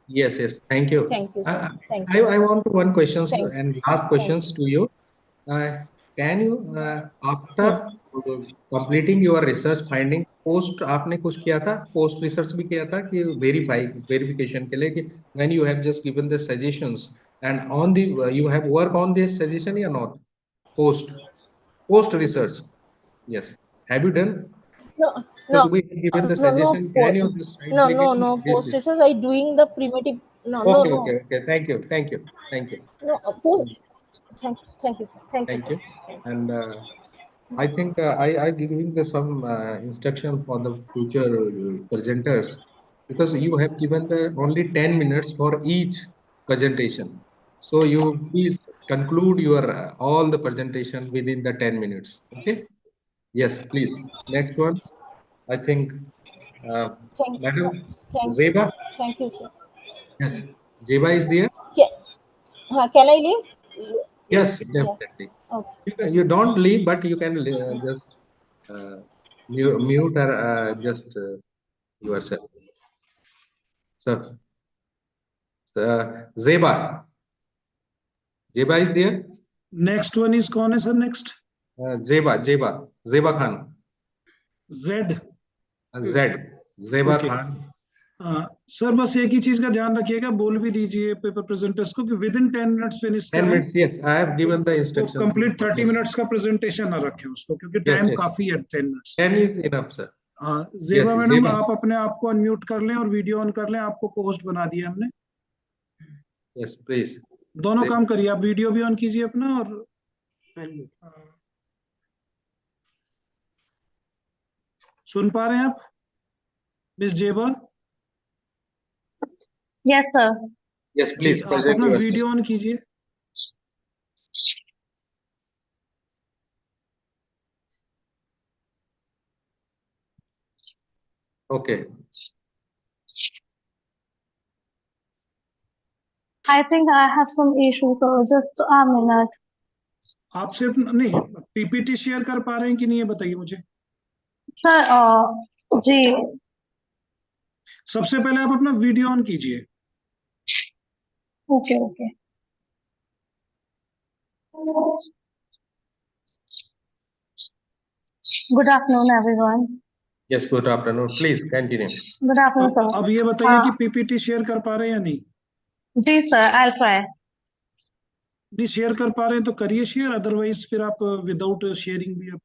Yes, thank you. Thank you, sir. Thank you. I want one questions Thank and last questions to you. can you after completing your research finding post आपने कुछ किया था post research भी किया था कि verification के लिए कि when you have just given the suggestions and on the you have work on this suggestion or not post research? Yes, have you done? No, Because no, we have given the no, no, suggestion, can you just right no, click no, and no. paste Post it? research, I doing the primitive. No, no, Okay, no, okay, okay. Thank you, thank you, thank you, no. Thank you, sir. Thank you, thank sir. you. And I think I giving the some instruction for the future presenters, because you have given the only 10 minutes for each presentation. So you please conclude your all the presentation within the 10 minutes. Okay. Yes, please. Next one. I think No, Madam thank, Zeba. thank you, sir. Yes, Zeba is there. Can I leave? Yes, Yeah. definitely. Okay. You don't leave, but you can just uh, mute or just yourself. So, Zeba. Zeba is there? Next one is कौन है sir next? Zeba Khan. Z. Zeba okay. Khan. Sir बस एक ही चीज का ध्यान रखिएगा, बोल भी दीजिए पेपर प्रेजेंटर्स को कि विद इन 10 मिनट्स फिनिश 10 करें. minutes. Yes, I have given the वो instruction. Complete 30 Yes. मिनट्स का प्रेजेंटेशन ना रखें उसको, क्योंकि Yes, टाइम yes. काफी है 10 मिनट्स. 10 is enough, sir. हाँ जेबा Yes, मैडम, Zeba. आप अपने आप को अनम्यूट कर लें और वीडियो ऑन कर लें. आपको पोस्ट बना दिया हमने. Yes, please. दोनों Zeba. काम करिए, आप वीडियो भी ऑन कीजिए अपना और सुन पा रहे हैं आप मिस जेबा? Yes, sir. Yes, जी, please. आप Present अपना yourself. वीडियो ऑन कीजिए. Okay. I think I have some issues, so just a minute. आप सिर्फ नहीं पीपीटी शेयर कर पा रहे हैं कि नहीं, ये बताइए मुझे. Sir, जी. सबसे पहले आप अपना वीडियो ऑन कीजिए. Okay, okay. Good afternoon, everyone. Yes, good afternoon. Please continue. Good afternoon, sir. अब ये बताइए कि पीपीटी शेयर कर पा रहे हैं या नहीं. जी sir, I'll try. नहीं शेयर कर पा रहे हैं तो करिए शेयर, अदरवाइज फिर आप विदाउट शेयरिंग भी आप.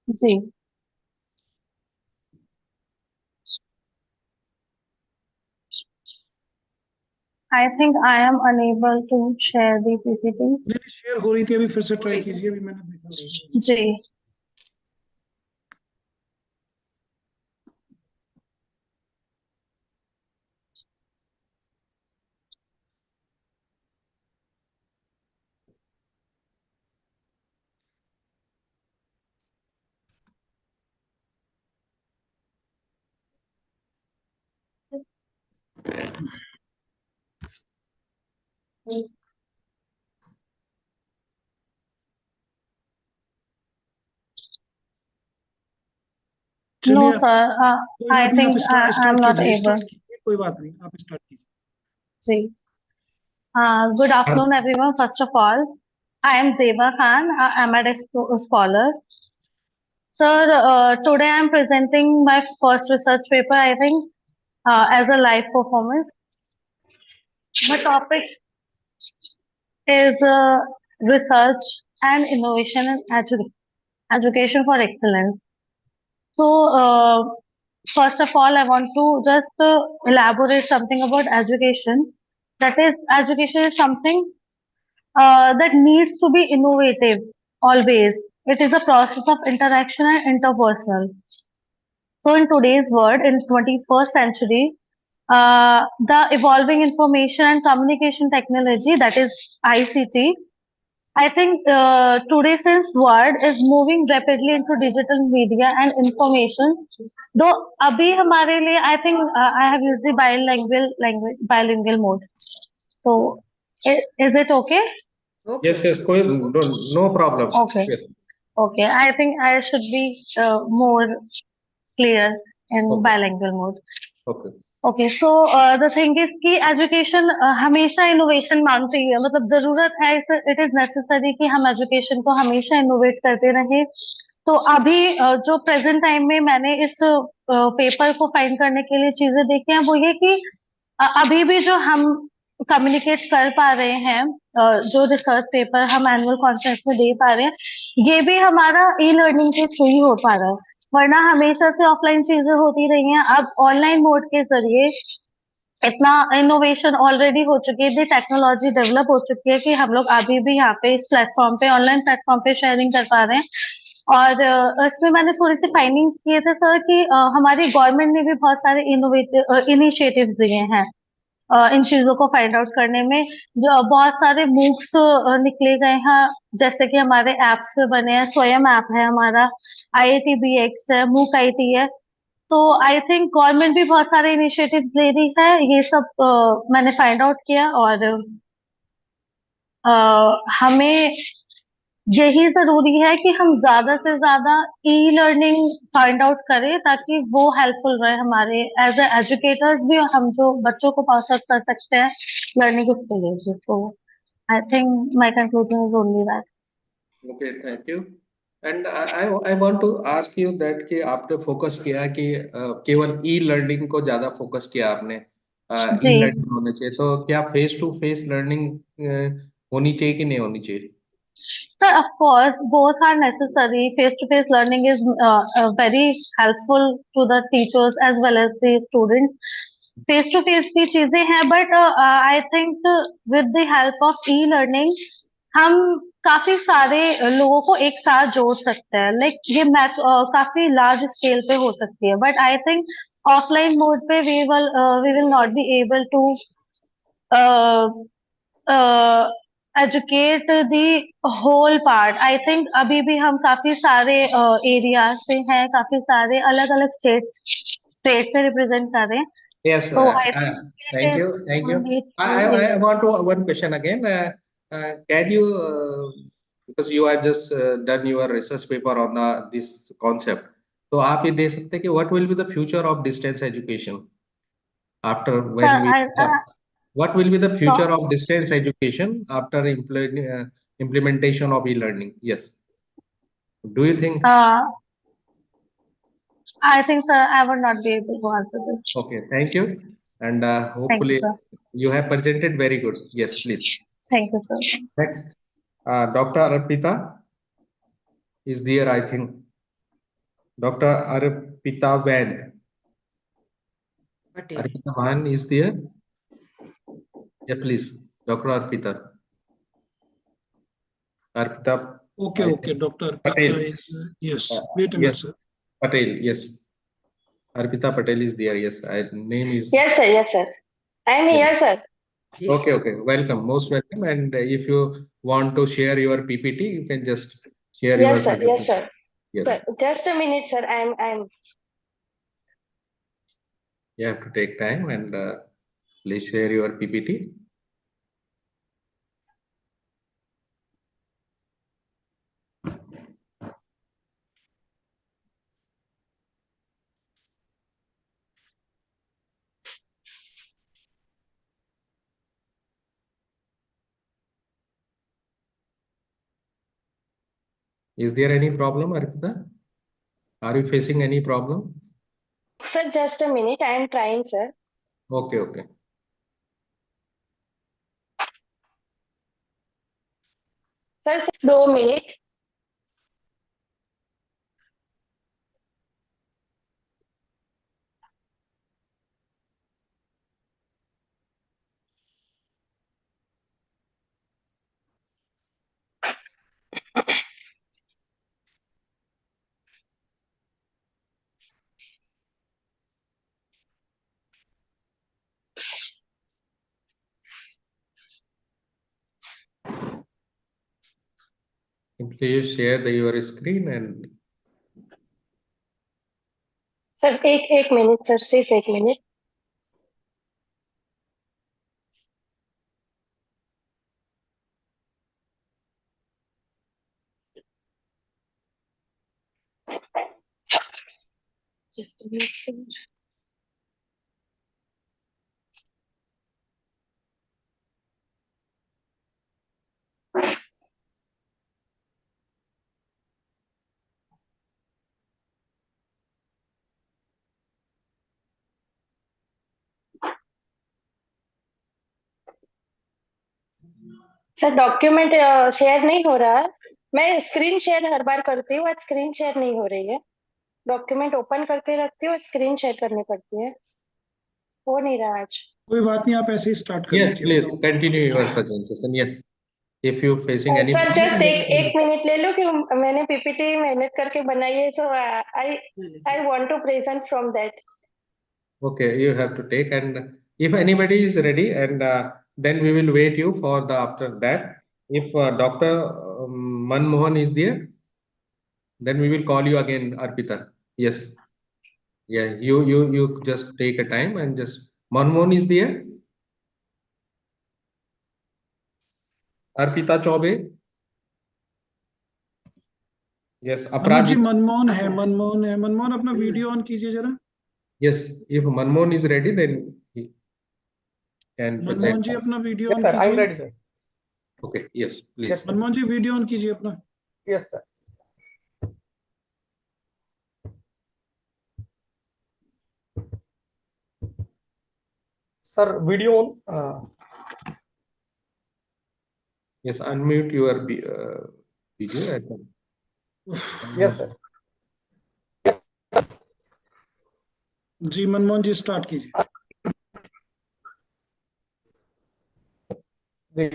जी. I think I am unable to share the PPT. नहीं शेयर हो रही थी, अभी फिर से ट्राई कीजिए, अभी मैंने देखा. जी. No, चलिए sir. कोई I बात नहीं, आप think स्टार्ट I'm not कीजिए. able. स्टार्ट कीजिए, कोई बात नहीं, आप स्टार्ट कीजिए. जी. Good afternoon, everyone. First of all, I am Zeba Khan. I'm a scholar. Sir, today I'm presenting my first research paper, I think, as a live performance. My topic is research and innovation in education for excellence. So, first of all, I want to just elaborate something about education. That is, education is something that needs to be innovative always. It is a process of interaction and interpersonal. So in today's world, in 21st century, the evolving information and communication technology, that is ICT, I think today's world is moving rapidly into digital media and information. Though abhi hamare liye, I think I have used the bilingual mode. So is it okay? Yes, yes, no problem. Okay. Yes. Okay, I think I should be more clear in Okay. bilingual mode. Okay. Okay so the thing is कि education हमेशा innovation मांगती है, मतलब जरूरत है, it is necessary कि हम education को हमेशा इनोवेट करते रहें। तो अभी जो प्रेजेंट टाइम में मैंने इस पेपर को फाइंड करने के लिए चीजें देखी हैं वो ये कि अभी भी जो हम कम्युनिकेट कर पा रहे हैं, जो रिसर्च पेपर हम एनुअल कॉन्फ्रेंस में दे पा रहे हैं, ये भी हमारा ई लर्निंग के थ्रू ही हो पा रहा है। वरना हमेशा से ऑफलाइन चीजें होती रही हैं, अब ऑनलाइन मोड के जरिए इतना इनोवेशन ऑलरेडी हो चुकी है, इतनी टेक्नोलॉजी डेवलप हो चुकी है कि हम लोग अभी भी यहाँ पे इस प्लेटफॉर्म पे, ऑनलाइन प्लेटफॉर्म पे शेयरिंग कर पा रहे हैं। और इसमें मैंने थोड़ी सी फाइंडिंग्स किए थे सर कि हमारी गवर्नमेंट ने भी बहुत सारे इनोवेटिव इनिशिएटिव्स दिए हैं इन चीजों को फाइंड आउट करने में। जो बहुत सारे मूव्स निकले गए हैं, जैसे कि हमारे ऐप्स बने हैं, स्वयं ऐप है हमारा, IITBX है, मूक IT है। तो आई थिंक गवर्नमेंट भी बहुत सारे इनिशिएटिव ले रही है, ये सब मैंने फाइंड आउट किया। और हमें यही जरूरी है कि हम ज्यादा से ज्यादा ई लर्निंग फाइंड आउट करें ताकि वो हेल्पफुल रहे हमारे एज ए एजुकेटर्स भी, और हम जो बच्चों को पास आउट कर सकते हैं लर्निंग उसके लिए भी। तो I think my conclusion is only that. Okay, thank you. And I want to ask you that कि आपने फोकस किया कि केवल ई लर्निंग को ज्यादा फोकस किया आपने, ई जी लर्निंग होने चाहिए, तो क्या फेस टू फेस लर्निंग होनी चाहिए कि नहीं होनी चाहिए? Sir, of course both are necessary. Face to face learning is very helpful to the teachers as well as the students. Face to face की चीजें हैं, but I think with the help of e learning हम काफी सारे लोगों को एक साथ जोड़ सकते हैं। लाइक ये मैथ काफी लार्ज स्केल पे हो सकती है, but I think offline mode पे we will not be able to educate the whole part. I think अभी भी हम काफी सारे एरिया से हैं, काफी सारे अलग अलग स्टेट से रिप्रेजेंट कर रहे हैं। Yes, So I thank think you, thank you. need I want to one question again. Can you, because you are just done your research paper on this concept, तो आप ये दे सकते हैं कि what will be the future of distance education after when we, what will be the future of distance education after implementation of e-learning? Yes. Do you think? I think sir, I would not be able to answer this. Okay, thank you. And Thank you, hopefully sir. you have presented very good. Yes, please. Thank you, sir. Next, Dr. Arpita is there, I think. Dr. Arpita Van. Patel. Arpita Van is there? Yeah, please. Dr. Arpita. Arpita. Okay, okay. Dr. Patel. Arpita is, yes. Wait a minute, Yes, sir. Patel, yes. Arpita Patel is there, yes. Name is. Yes, sir. Yes, sir. I am here, sir. Okay, okay. Welcome, most welcome. And if you want to share your PPT, you can just share your Yes, sir. PPT. Yes, sir. Yes. Sir, just a minute, sir. I'm. You have to take time and please share your PPT. Is there any problem, Arpita? Are you facing any problem? Sir, just a minute. I am trying, sir. Okay, okay. Sir, 2 minutes. Please share your screen and Sir, एक minute, sir. सिर्फ 1 minute. Just a minute, sir. Sir document share नहीं हो रहा है। मैं screen share हर बार करती हूँ, आज स्क्रीन शेयर नहीं हो रही है। डॉक्यूमेंट ओपन करके रखती हूँ, स्क्रीन शेयर करनी पड़ती है, हो नहीं रहा आज। कोई बात नहीं, आप ऐसे ही स्टार्ट कर Yes, लीजिए, please बताओ। continue your presentation. Yes, if you facing any sir problem, just एक then मिनट ले लो कि मैंने पीपीटी मेहनत करके बनाई है, so I I want to present from that. okay, you have to take, and if anybody is ready, and then we will wait you for the after that. If Dr. Manmohan is there, then we will call you again, Arpita. Yes, yeah, you just take a time and just Manmohan is there. Arpita Chaube. Yes, Anuj Aparaj. जी, मनमोहन है, मनमोहन है, मनमोहन अपना video on कीजिए जरा। Yes, if Manmohan is ready, then he can present. Manmohan जी अपना video Yes, on sir. I'm कीजिए। ready, sir. Okay, yes, please. Yes, sir. Manmohan ji video on कीजिए अपना। Yes, sir. Sir, video on. Yes, unmute your video. Yes, sir. जी Manmohan ji start कीजिए। The,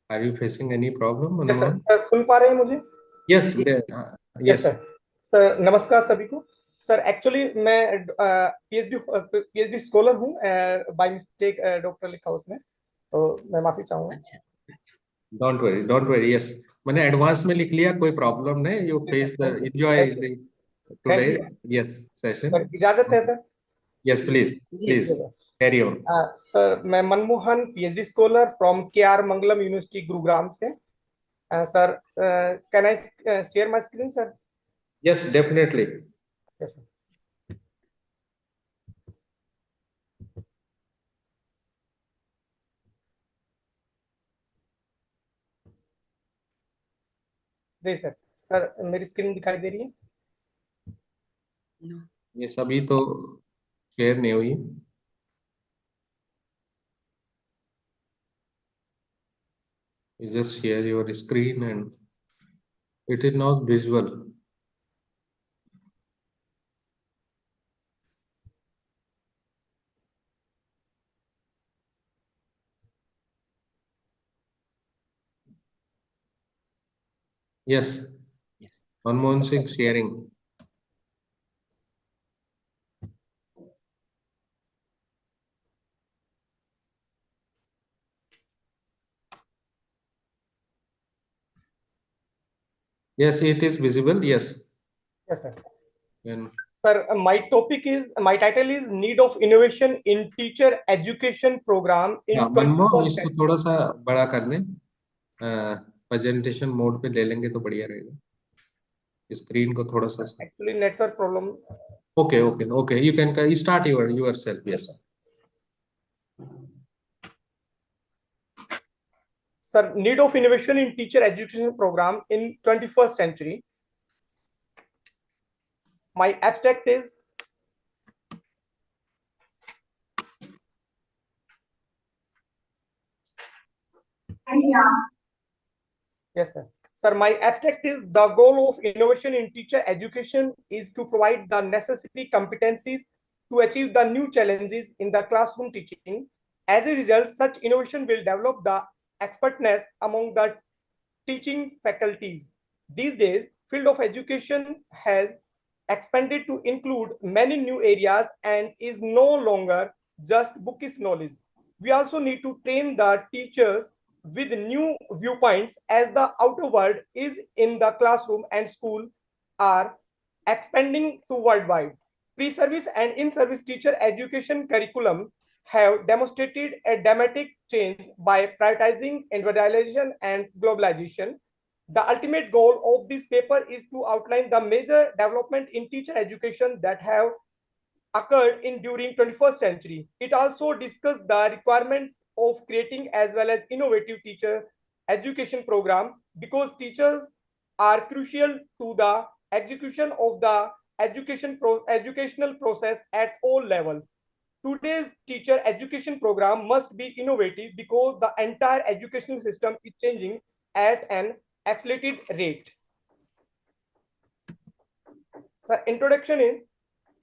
Are you facing any problem, yes, sir. Manmohan? Sir, सुन पा रहे हैं मुझे? Yes, Yes, yes. sir. Sir नमस्कार सभी को। सर एक्चुअली मैं पीएचडी स्कॉलर हूँ, बाय मिस्टेक डॉक्टर लिखा उसमें, तो मैं माफी चाहूंगा। Don't worry. Yes, मैंने एडवांस में लिख लिया, कोई प्रॉब्लम नहीं। You face the enjoy the today yes session. Sir इजाजत है sir? Yes, please carry on. Sir मैं Manmohan, PhD scholar from KR Mangalam university Gurugram से। Sir can I share my screen sir? Yes, definitely. Yes, sir. जी sir. Sir मेरी screen दिखाई दे रही है? ये सभी तो शेयर नहीं हुई। You just share your screen and it is not visual. Yes, Manmohan Singh sharing. Yes, it is visible. Yes. Yes, sir. And Sir, my title is Need of Innovation in Teacher Education Program in Manmohan 21st इसको century. थोड़ा सा बड़ा कर लें, presentation mode पे ले लेंगे तो बढ़िया रहेगा। स्क्रीन को थोड़ा सा Actually, network problem. Okay. You can start yourself. Yes. Sir, need of innovation in teacher education program in 21st century. My abstract is yes, sir. Sir, my abstract is the goal of innovation in teacher education is to provide the necessary competencies to achieve the new challenges in the classroom teaching. As a result, such innovation will develop the expertness among the teaching faculties. These days, field of education has expanded to include many new areas and is no longer just bookish knowledge. We also need to train the teachers with new viewpoints as the outer world is in the classroom and school are expanding to worldwide. Pre-service and in-service teacher education curriculum have demonstrated a dramatic change by prioritizing individualization and globalization. The ultimate goal of this paper is to outline the major development in teacher education that have occurred in during 21st century. It also discussed the requirement of creating as well as innovative teacher education program because teachers are crucial to the execution of the educational process at all levels. Today's teacher education program must be innovative because the entire educational system is changing at an accelerated rate. So introduction is,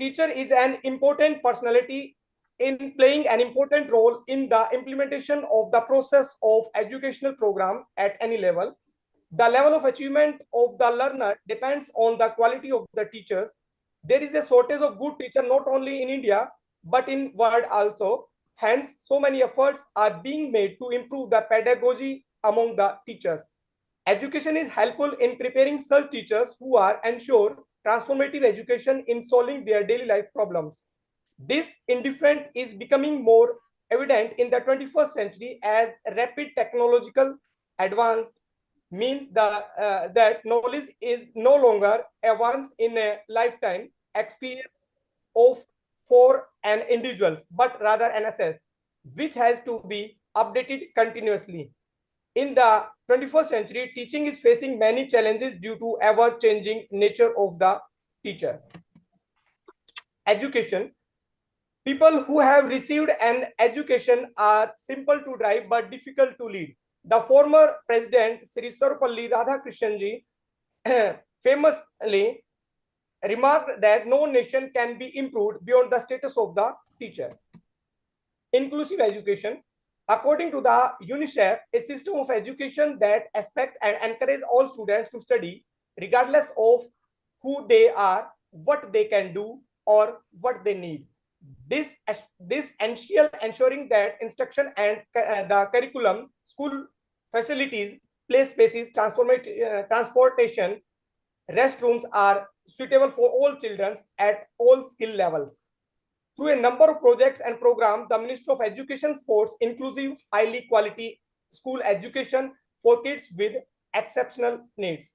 teacher is an important personality in playing an important role in the implementation of the process of educational program at any level. The level of achievement of the learner depends on the quality of the teachers. There is a shortage of good teachers not only in India but in world also. Hence, so many efforts are being made to improve the pedagogy among the teachers. Education is helpful in preparing such teachers who are ensure transformative education in solving their daily life problems. This indifference is becoming more evident in the 21st century as rapid technological advance means that knowledge is no longer a once in a lifetime experience of for an individuals, but rather an asset which has to be updated continuously. In the 21st century, teaching is facing many challenges due to ever-changing nature of the teacher. Education. People who have received an education are simple to drive but difficult to lead. The former president, Sri Sarvapalli Radhakrishnanji, famously remarked that no nation can be improved beyond the status of the teacher. Inclusive education. According to the UNICEF, a system of education that expects and encourages all students to study regardless of who they are, what they can do, or what they need. This ensuring that instruction and the curriculum, school facilities, play spaces, transportation, restrooms are suitable for all children at all skill levels. Through a number of projects and programs, the Ministry of Education supports inclusive, highly quality school education for kids with exceptional needs.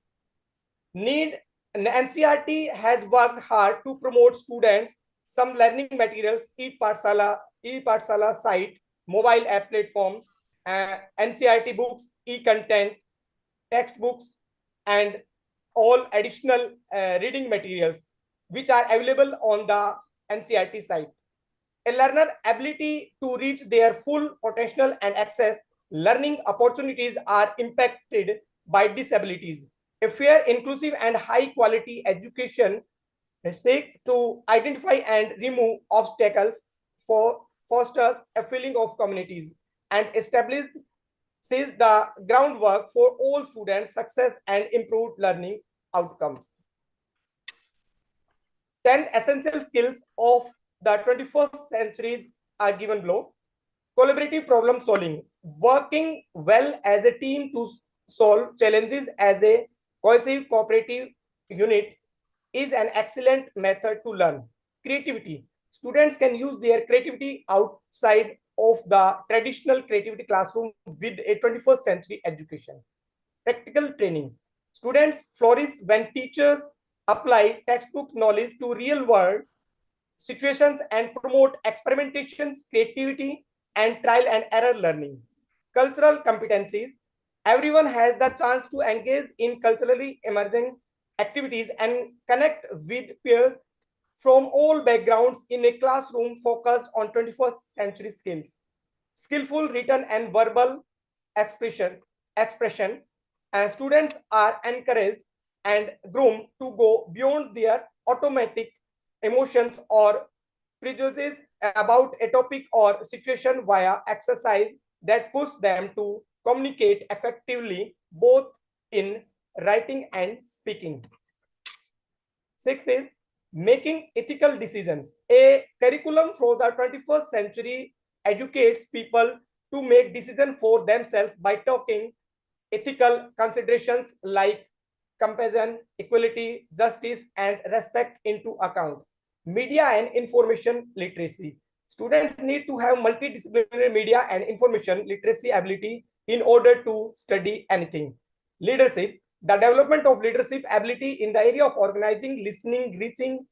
NCERT has worked hard to promote students some learning materials, e-Pathshala site, mobile app platform, NCERT books, e-content, textbooks, and all additional reading materials which are available on the NCERT site. A learner ability to reach their full potential and access learning opportunities are impacted by disabilities. A fair, inclusive, and high-quality education seeks to identify and remove obstacles, fosters a feeling of communities, and establishes the groundwork for all students' success and improved learning outcomes. 10 essential skills of the 21st centuries are given below. Collaborative problem solving. Working well as a team to solve challenges as a cohesive cooperative unit is an excellent method to learn. Creativity. Students can use their creativity outside of the traditional creativity classroom with a 21st century education. Practical training. Students flourish when teachers apply textbook knowledge to real world situations and promote experimentations, creativity, and trial and error learning. Cultural competencies. Everyone has the chance to engage in culturally emerging activities and connect with peers from all backgrounds in a classroom focused on 21st century skills. Skillful written and verbal expression, and students are encouraged and groomed to go beyond their automatic emotions or prejudices about a topic or situation via exercise that push them to communicate effectively both in writing and speaking. Sixth is making ethical decisions. A curriculum for the 21st century educates people to make decisions for themselves by taking ethical considerations like compassion, equality, justice, and respect into account. Media and information literacy. Students need to have multidisciplinary media and information literacy ability in order to study anything. Leadership. The development of leadership ability in the area of organizing, listening, reaching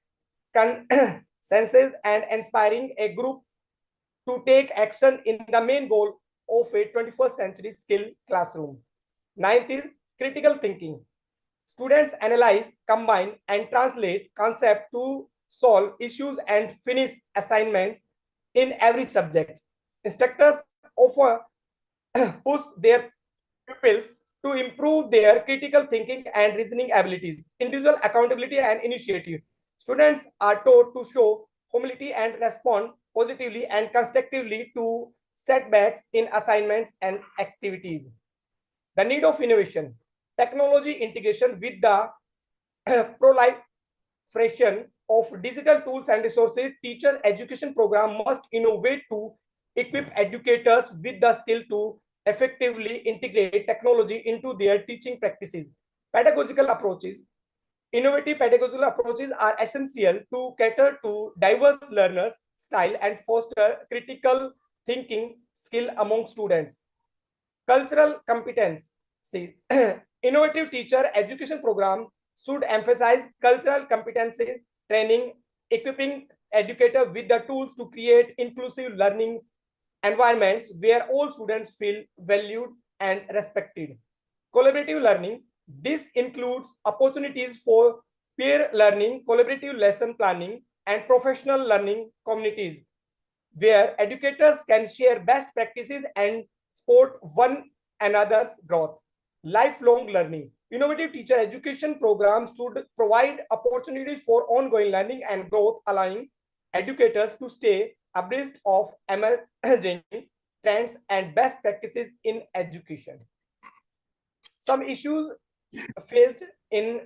consensus, and inspiring a group to take action in the main goal of a 21st century skill classroom. Ninth is critical thinking. Students analyze, combine, and translate concepts to solve issues and finish assignments in every subject. Instructors often push their pupils to improve their critical thinking and reasoning abilities, individual accountability and initiative. Students are taught to show humility and respond positively and constructively to setbacks in assignments and activities. The need of innovation, technology integration with the proliferation of digital tools and resources. Teacher education program must innovate to equip educators with the skill to effectively integrate technology into their teaching practices. Pedagogical approaches. Innovative pedagogical approaches are essential to cater to diverse learners' style and foster critical thinking skill among students. Cultural competence. See, innovative teacher education program should emphasize cultural competency training, equipping educators with the tools to create inclusive learning environments where all students feel valued and respected. Collaborative learning. This includes opportunities for peer learning, collaborative lesson planning, and professional learning communities where educators can share best practices and support one another's growth. Lifelong learning. Innovative teacher education programs should provide opportunities for ongoing learning and growth, allowing educators to stay abreast of emerging trends and best practices in education. Some issues faced in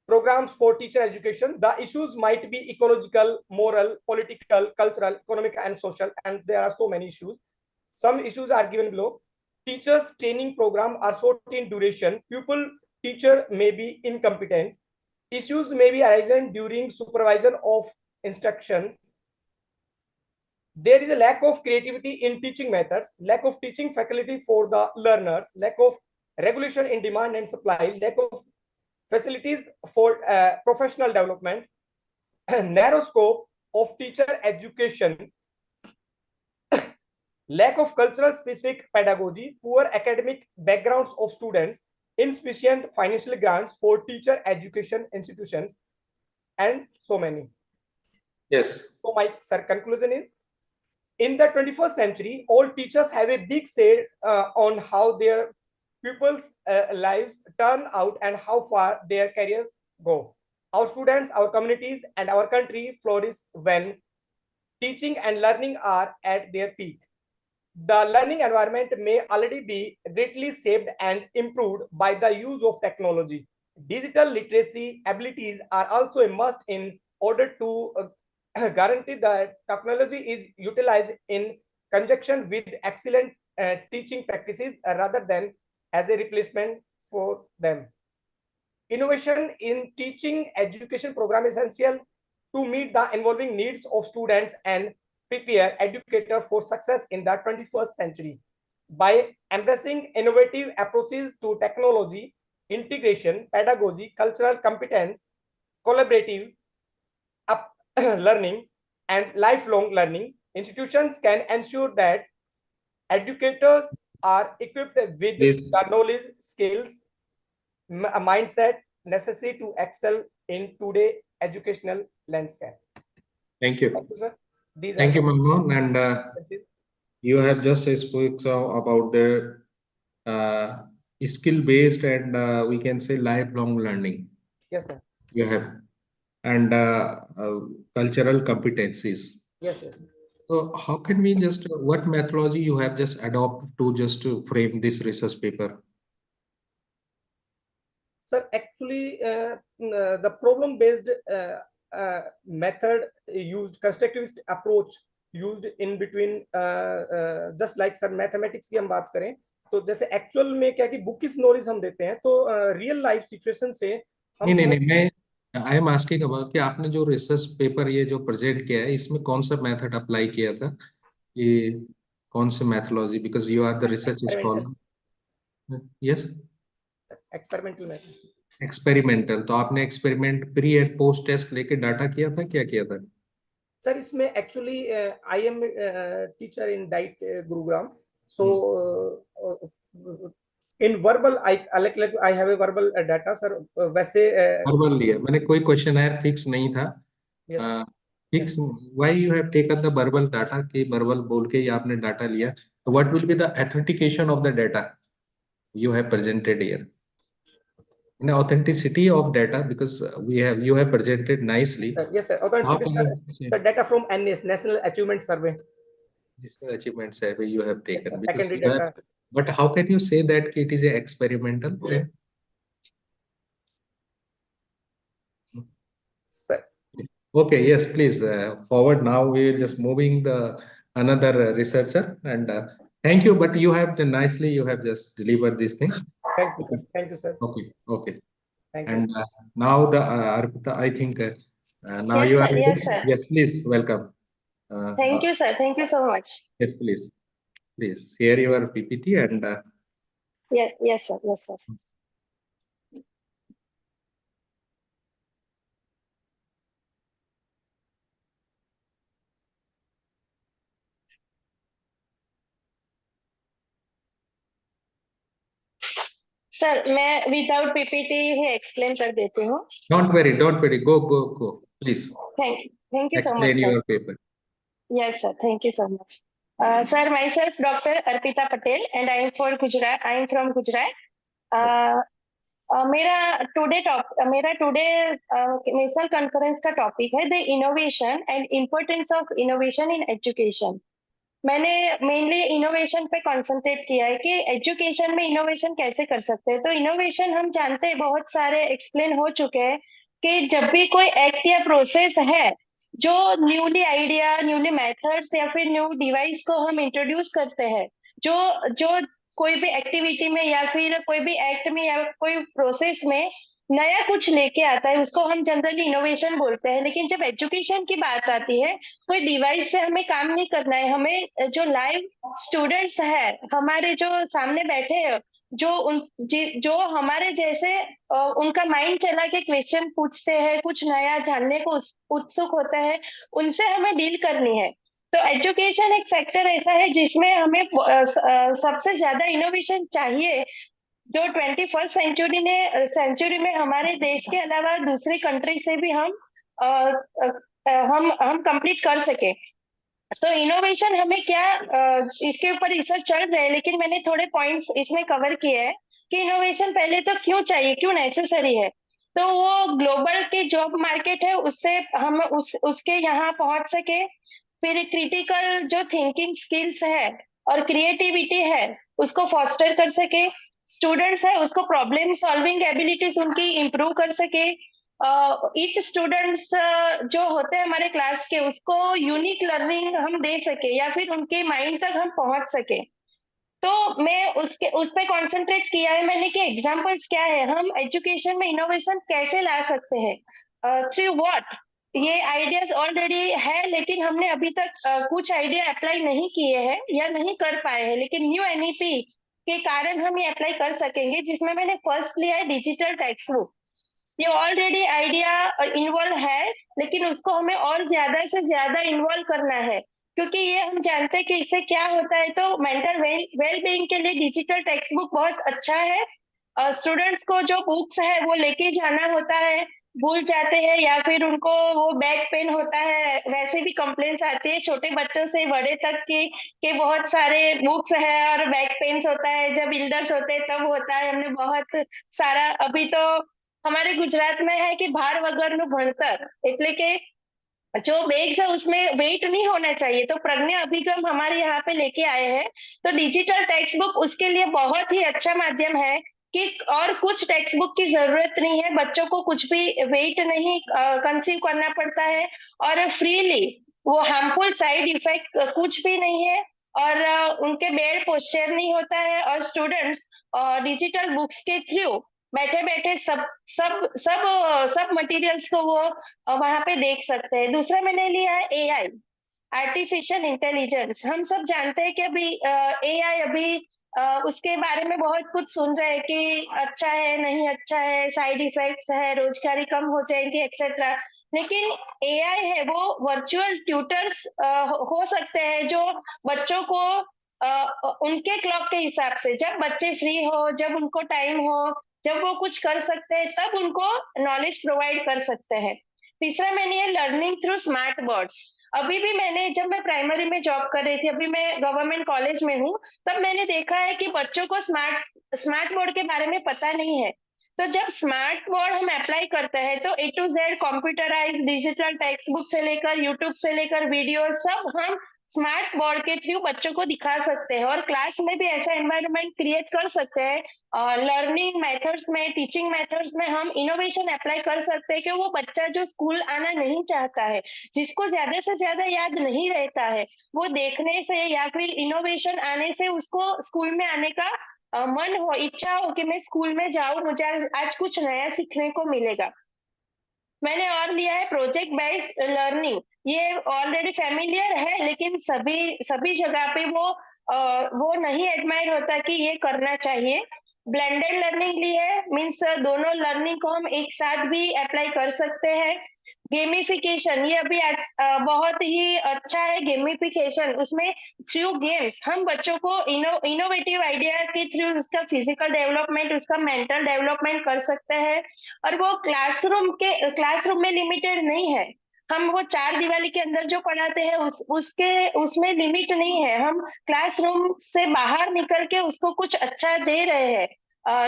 programs for teacher education. The issues might be ecological, moral, political, cultural, economic, and social, and there are so many issues. Some issues are given below. Teachers training program are short in duration. Pupil teacher may be incompetent. Issues may be arisen during supervision of instructions. There is a lack of creativity in teaching methods, lack of teaching faculty for the learners, lack of regulation in demand and supply, lack of facilities for professional development, narrow scope of teacher education, lack of cultural specific pedagogy, poor academic backgrounds of students, insufficient financial grants for teacher education institutions, and so many. Yes. So my conclusion is, in the 21st century, all teachers have a big say on how their pupils' lives turn out and how far their careers go. Our students, our communities, and our country flourish when teaching and learning are at their peak. The learning environment may already be greatly shaped and improved by the use of technology. Digital literacy abilities are also a must in order to guarantee that technology is utilized in conjunction with excellent teaching practices rather than as a replacement for them. Innovation in teaching education program is essential to meet the evolving needs of students and prepare educators for success in the 21st century. By embracing innovative approaches to technology, integration, pedagogy, cultural competence, collaborative learning, and lifelong learning, institutions can ensure that educators are equipped with Yes. the knowledge, skills, mindset necessary to excel in today's educational landscape. Thank you. Thank you, sir. These Thank are you, Manmohan. And the you have just spoke about the skill-based and we can say lifelong learning. Yes, sir. You have and cultural competencies. Yes, yes. So how can we just what methodology you have just adopt to just to frame this research paper? Sir, actually, the problem-based method used, constructivist approach used in between, just like sir mathematics की हम बात करें तो जैसे actual में क्या कि book किस नॉलेज हम देते हैं तो रियल लाइफ सिचुएशन से हम नहीं मैं आई एम आस्किंग अबाउट कि आपने जो रिसर्च पेपर ये जो प्रेजेंट किया है इसमें कौन सा मेथड अप्लाई किया था, ये कौन से methodology, because you are the research scholar. Yes, experimental method. Experimental, तो आपने experiment pre and post test लेके डाटा किया था, क्या किया था? सर इसमें actually I am teacher in DIET Gurugram, so In verbal, I have a verbal data, sir. वैसे वर्बल लिया मैंने, कोई क्वेश्चन फिक्स नहीं था। yes, fix why you have taken the verbal data, कि वर्बल बोल के ही आपने डाटा लिया, तो what will be the authentication of the data you have presented here? In authenticity of data, because you have presented nicely. sir. Yes, sir. How Authenticity, can sir. you say Sir, data from NS, National Achievement Survey. this is achievement survey you have Yes, taken, sir. because Secondary you have, data. but how can you say that it is a experimental then? Sir. Okay, yes, please forward. Now we are just moving the another researcher, and thank you, but you have nicely, you have just delivered this thing. Thank you, sir. Thank you, sir. Okay, okay. Thank you. And now the Arpita, I think now Yes, you sir. are Yes, ready. sir. Yes, please welcome. Thank you, sir. Thank you so much. Yes, please. Please share your PPT and Yes, yes, sir. Yes, sir. Sir मैं without PPT ही explain कर देती हूँ। don't worry, go, please thank you so much explain sir. your paper. Yes, sir. Thank you so much. Sir, myself, Dr. Arpita Patel, and I am for Gujarat. I am from Gujarat. मेरा today national conference का topic है the innovation and importance of innovation in education. मैंने mainly innovation पे concentrate किया है कि education में innovation कैसे कर सकते हैं। तो इनोवेशन हम जानते हैं, बहुत सारे एक्सप्लेन हो चुके हैं कि जब भी कोई एक्ट या प्रोसेस है जो न्यूली आइडिया, न्यूली मेथड्स या फिर न्यू डिवाइस को हम इंट्रोड्यूस करते हैं, जो जो कोई भी एक्टिविटी में या फिर कोई भी एक्ट में या कोई प्रोसेस में नया कुछ लेके आता है, उसको हम जनरली इनोवेशन बोलते हैं। लेकिन जब एजुकेशन की बात आती है, कोई डिवाइस से हमें काम नहीं करना है, हमें जो लाइव स्टूडेंट्स है हमारे जो सामने बैठे हैं, जो हमारे जैसे उनका माइंड चला के क्वेश्चन पूछते हैं, कुछ नया जानने को उत्सुक होता है, उनसे हमें डील करनी है। तो एजुकेशन एक सेक्टर ऐसा है जिसमें हमें सबसे ज्यादा इनोवेशन चाहिए, जो 21st सेंचुरी में हमारे देश के अलावा दूसरी कंट्री से भी हम कंप्लीट कर सके। तो इनोवेशन हमें क्या, इसके ऊपर रिसर्च चल रहा है, लेकिन मैंने थोड़े पॉइंट्स इसमें कवर किए हैं कि इनोवेशन पहले तो क्यों चाहिए, क्यों नेसेसरी है। तो वो ग्लोबल के जॉब मार्केट है, उससे हम उसके यहाँ पहुंच सके, फिर क्रिटिकल जो थिंकिंग स्किल्स है और क्रिएटिविटी है उसको फॉस्टर कर सके, स्टूडेंट्स है उसको प्रॉब्लम सॉल्विंग एबिलिटीज उनकी इम्प्रूव कर सके, ईच स्टूडेंट्स जो होते हैं हमारे क्लास के उसको यूनिक लर्निंग हम दे सके या फिर उनके माइंड तक हम पहुंच सके। तो मैं उस पे कंसंट्रेट किया है मैंने कि एग्जांपल्स क्या है, हम एजुकेशन में इनोवेशन कैसे ला सकते हैं, थ्रू व्हाट। ये आइडियाज ऑलरेडी है लेकिन हमने अभी तक कुछ आइडिया अप्लाई नहीं किए हैं या नहीं कर पाए हैं, लेकिन न्यू एनईपी के कारण हम ये अप्लाई कर सकेंगे, जिसमें मैंने फर्स्ट लिया है डिजिटल टेक्स्ट बुक। ये ऑलरेडी आइडिया इन्वॉल्व है लेकिन उसको हमें और ज्यादा से ज्यादा इन्वॉल्व करना है, क्योंकि ये हम जानते हैं कि इससे क्या होता है। तो मेंटल वेल बीइंग के लिए डिजिटल टेक्स्ट बुक बहुत अच्छा है। स्टूडेंट्स को जो बुक्स है वो लेके जाना होता है, भूल जाते हैं या फिर उनको वो बैक पेन होता है, वैसे भी कंप्लेंट्स आती है छोटे बच्चों से बड़े तक के बहुत सारे बुक्स है और बैक पेन्स होता है, जब इल्डर्स होते हैं तब होता है। हमने बहुत सारा, अभी तो हमारे गुजरात में है कि भार वगरનું ભણતર, એટલે કે जो बैग्स है उसमें वेट नहीं होना चाहिए, तो प्रज्ञा अभिगम हमारे यहाँ पे लेके आए हैं। तो डिजिटल टेक्स्ट बुक उसके लिए बहुत ही अच्छा माध्यम है कि और कुछ टेक्स्ट बुक की जरूरत नहीं है, बच्चों को कुछ भी वेट नहीं कंसीव करना पड़ता है और फ्रीली, वो हार्मफुल साइड इफेक्ट कुछ भी नहीं है और उनके बेड पोस्चर नहीं होता है और स्टूडेंट्स डिजिटल बुक्स के थ्रू बैठे बैठे सब मटेरियल्स को वो वहां पे देख सकते हैं। दूसरा मैंने लिया है एआई, आर्टिफिशियल इंटेलिजेंस। हम सब जानते हैं कि अभी एआई अभी उसके बारे में बहुत कुछ सुन रहे हैं कि अच्छा है नहीं अच्छा है, साइड इफेक्ट्स है, रोजगारी कम हो जाएंगी एक्सेट्रा। लेकिन एआई है वो वर्चुअल ट्यूटर्स हो सकते हैं जो बच्चों को उनके क्लॉक के हिसाब से, जब बच्चे फ्री हो, जब उनको टाइम हो, जब वो कुछ कर सकते हैं, तब उनको नॉलेज प्रोवाइड कर सकते हैं। तीसरा मैंने ये लर्निंग थ्रू स्मार्ट बोर्ड्स, अभी भी मैंने, जब मैं प्राइमरी में जॉब कर रही थी, अभी मैं गवर्नमेंट कॉलेज में हूँ, तब मैंने देखा है कि बच्चों को स्मार्ट बोर्ड के बारे में पता नहीं है। तो जब स्मार्ट बोर्ड हम अप्लाई करते हैं तो A to Z computerize digital text book से लेकर यूट्यूब से लेकर वीडियो सब हम स्मार्ट बोर्ड के थ्रू बच्चों को दिखा सकते हैं, और क्लास में भी ऐसा एनवायरनमेंट क्रिएट कर सकते हैं। लर्निंग मेथड्स में, टीचिंग मेथड्स में हम इनोवेशन अप्लाई कर सकते हैं कि वो बच्चा जो स्कूल आना नहीं चाहता है, जिसको ज्यादा से ज्यादा याद नहीं रहता है, वो देखने से या फिर इनोवेशन आने से उसको स्कूल में आने का मन हो, इच्छा हो कि मैं स्कूल में जाऊं, मुझे आज कुछ नया सीखने को मिलेगा। मैंने और लिया है प्रोजेक्ट बेस्ड लर्निंग, ये ऑलरेडी फेमिलियर है, लेकिन सभी सभी जगह पे वो नहीं एडमायर होता कि ये करना चाहिए। ब्लेंडेड लर्निंग ली है, मीन्स दोनों लर्निंग को हम एक साथ भी अप्लाई कर सकते हैं। गेमिफिकेशन, ये अभी बहुत ही अच्छा है गेमिफिकेशन, उसमें थ्रू गेम्स हम बच्चों को इनोवेटिव आइडिया के थ्रू उसका फिजिकल डेवलपमेंट, उसका मेंटल डेवलपमेंट कर सकते हैं। और वो क्लासरूम में लिमिटेड नहीं है, हम वो चार दीवारी के अंदर जो पढ़ाते हैं उसमें लिमिट नहीं है, हम क्लासरूम से बाहर निकल के उसको कुछ अच्छा दे रहे हैं,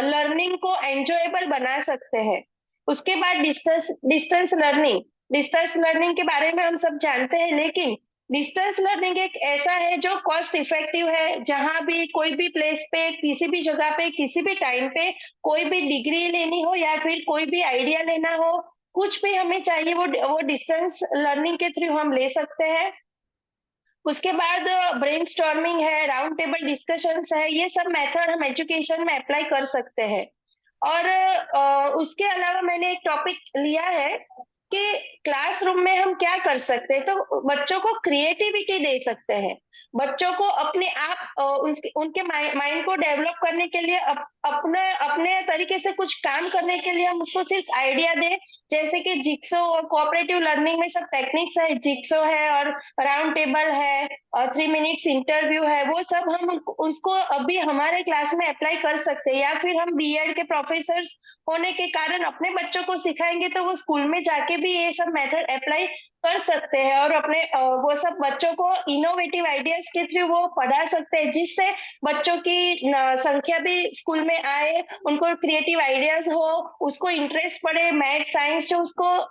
लर्निंग को एंजॉयबल बना सकते हैं। उसके बाद डिस्टेंस लर्निंग के बारे में हम सब जानते हैं, लेकिन डिस्टेंस लर्निंग एक ऐसा है जो कॉस्ट इफेक्टिव है, जहां भी कोई भी प्लेस पे, किसी भी जगह पे, किसी भी टाइम पे कोई भी डिग्री लेनी हो या फिर कोई भी आइडिया लेना हो, कुछ भी हमें चाहिए, वो डिस्टेंस लर्निंग के थ्रू हम ले सकते हैं। उसके बाद ब्रेनस्टॉर्मिंग है, राउंड टेबल डिस्कशंस है, ये सब मेथड हम एजुकेशन में अप्लाई कर सकते हैं। और उसके अलावा मैंने एक टॉपिक लिया है कि क्लासरूम में हम क्या कर सकते हैं, तो बच्चों को क्रिएटिविटी दे सकते हैं, बच्चों को अपने आप उनके माइंड को डेवलप करने के लिए अपने अपने तरीके से कुछ काम करने के लिए हम उसको सिर्फ आइडिया दे, जैसे कि जिक्सो और कोऑपरेटिव लर्निंग में सब टेक्निक्स है, जिक्सो है और राउंड टेबल है और 3 मिनट्स इंटरव्यू है, वो सब हम उसको अभी हमारे क्लास में अप्लाई कर सकते हैं। या फिर हम बीएड के प्रोफेसर्स होने के कारण अपने बच्चों को सिखाएंगे तो वो स्कूल में जाके भी ये सब मेथड अप्लाई कर सकते हैं, और अपने वो सब बच्चों को इनोवेटिव आइडियाज के थ्रू वो पढ़ा सकते हैं, जिससे बच्चों की संख्या भी स्कूल में आए, उनको क्रिएटिव आइडियाज हो, उसको इंटरेस्ट पड़े। मैथ साइंस जो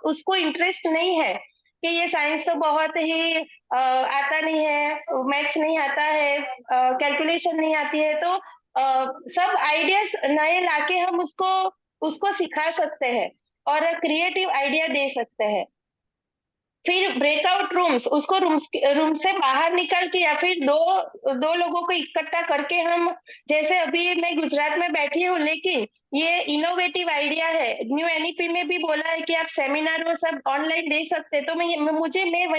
उसको इंटरेस्ट नहीं है कि ये साइंस तो बहुत ही आता नहीं है, मैथ्स नहीं आता है, कैलकुलेशन नहीं आती है, तो सब आइडियाज नए लाके हम उसको सिखा सकते हैं और क्रिएटिव आइडिया दे सकते हैं। फिर ब्रेकआउट रूम्स, उसको रूम से बाहर निकल के या फिर दो लोगों को इकट्ठा करके हम, जैसे अभी मैं गुजरात में बैठी हूँ, लेकिन ये इनोवेटिव आइडिया है, न्यू एनईपी में भी बोला है कि आप सेमिनार वो सब ऑनलाइन दे सकते, तो मैं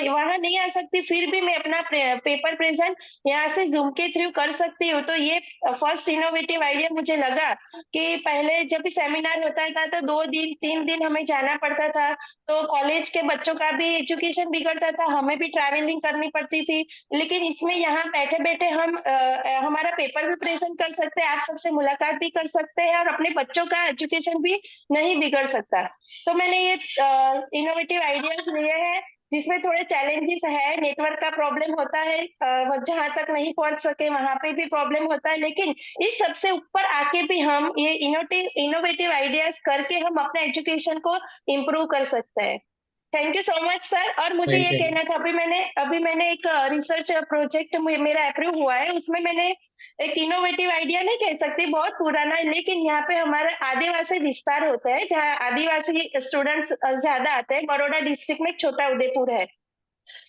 वहां नहीं आ सकती, फिर भी मैं अपना पेपर प्रेजेंट यहाँ से जूम के थ्रू कर सकती हूँ। तो ये फर्स्ट इनोवेटिव आइडिया मुझे लगा कि पहले जब भी सेमिनार होता था तो 2 दिन 3 दिन हमें जाना पड़ता था, तो कॉलेज के बच्चों का भी एजुकेशन बिगड़ता था, हमें भी ट्रैवलिंग करनी पड़ती थी। लेकिन इसमें यहाँ बैठे बैठे हम हमारा पेपर भी प्रेजेंट कर सकते हैं, आप सबसे मुलाकात भी कर सकते हैं, और अपने बच्चों का एजुकेशन भी नहीं बिगड़ सकता। तो मैंने ये इनोवेटिव आइडियाज लिए हैं, जिसमें थोड़े चैलेंजेस है, नेटवर्क का प्रॉब्लम होता है, जहां तक नहीं पहुंच सके वहां पे भी प्रॉब्लम होता है, लेकिन इस सबसे ऊपर आके भी हम ये इनोवेटिव आइडियाज करके हम अपने एजुकेशन को इम्प्रूव कर सकते हैं। Thank you so much sir. और मुझे ये Thank you. कहना था, अभी मैंने एक रिसर्च प्रोजेक्ट मेरा अप्रूव हुआ है, उसमें मैंने एक इनोवेटिव आइडिया नहीं कह सकती, बहुत पुराना है, लेकिन यहाँ पे हमारा आदिवासी विस्तार होता है जहाँ आदिवासी स्टूडेंट्स ज्यादा आते हैं, बड़ौदा डिस्ट्रिक्ट में छोटा उदयपुर है,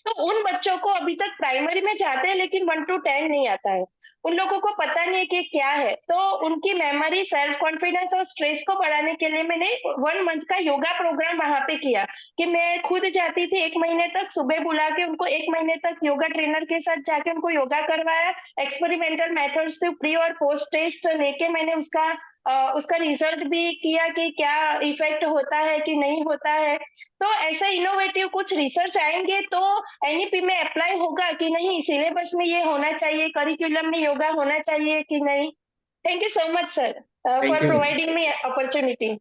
तो उन बच्चों को अभी तक प्राइमरी में जाते हैं लेकिन 1 to 10 नहीं आता है, उन लोगों को पता नहीं है कि क्या है, तो उनकी मेमोरी, सेल्फ कॉन्फिडेंस और स्ट्रेस को बढ़ाने के लिए मैंने 1 मंथ का योगा प्रोग्राम वहां पे किया, कि मैं खुद जाती थी 1 महीने तक, सुबह बुला के उनको 1 महीने तक योगा ट्रेनर के साथ जाके उनको योगा करवाया, एक्सपेरिमेंटल मेथड से प्री और पोस्ट टेस्ट लेके मैंने उसका उसका रिसर्च भी किया कि क्या इफेक्ट होता है कि नहीं होता है। तो ऐसे इनोवेटिव कुछ रिसर्च आएंगे तो एनईपी में अप्लाई होगा कि नहीं, सिलेबस में ये होना चाहिए, करिकुलम में योगा होना चाहिए कि नहीं। Thank you so much sir Thank for you. Providing me opportunity.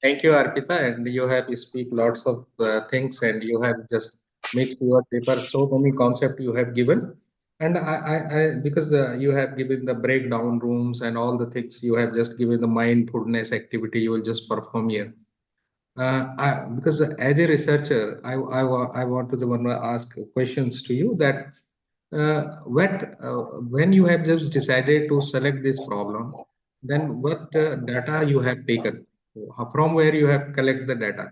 Thank you, Arpita, and you have speak lots of things, and you have just mixed your paper. So many concept you have given, and because you have given the breakdown rooms and all the things, you have just given the mindfulness activity you will just perform here. Because as a researcher, I want to want to ask questions to you that when you have just decided to select this problem, then what data you have taken, from where you have collect the data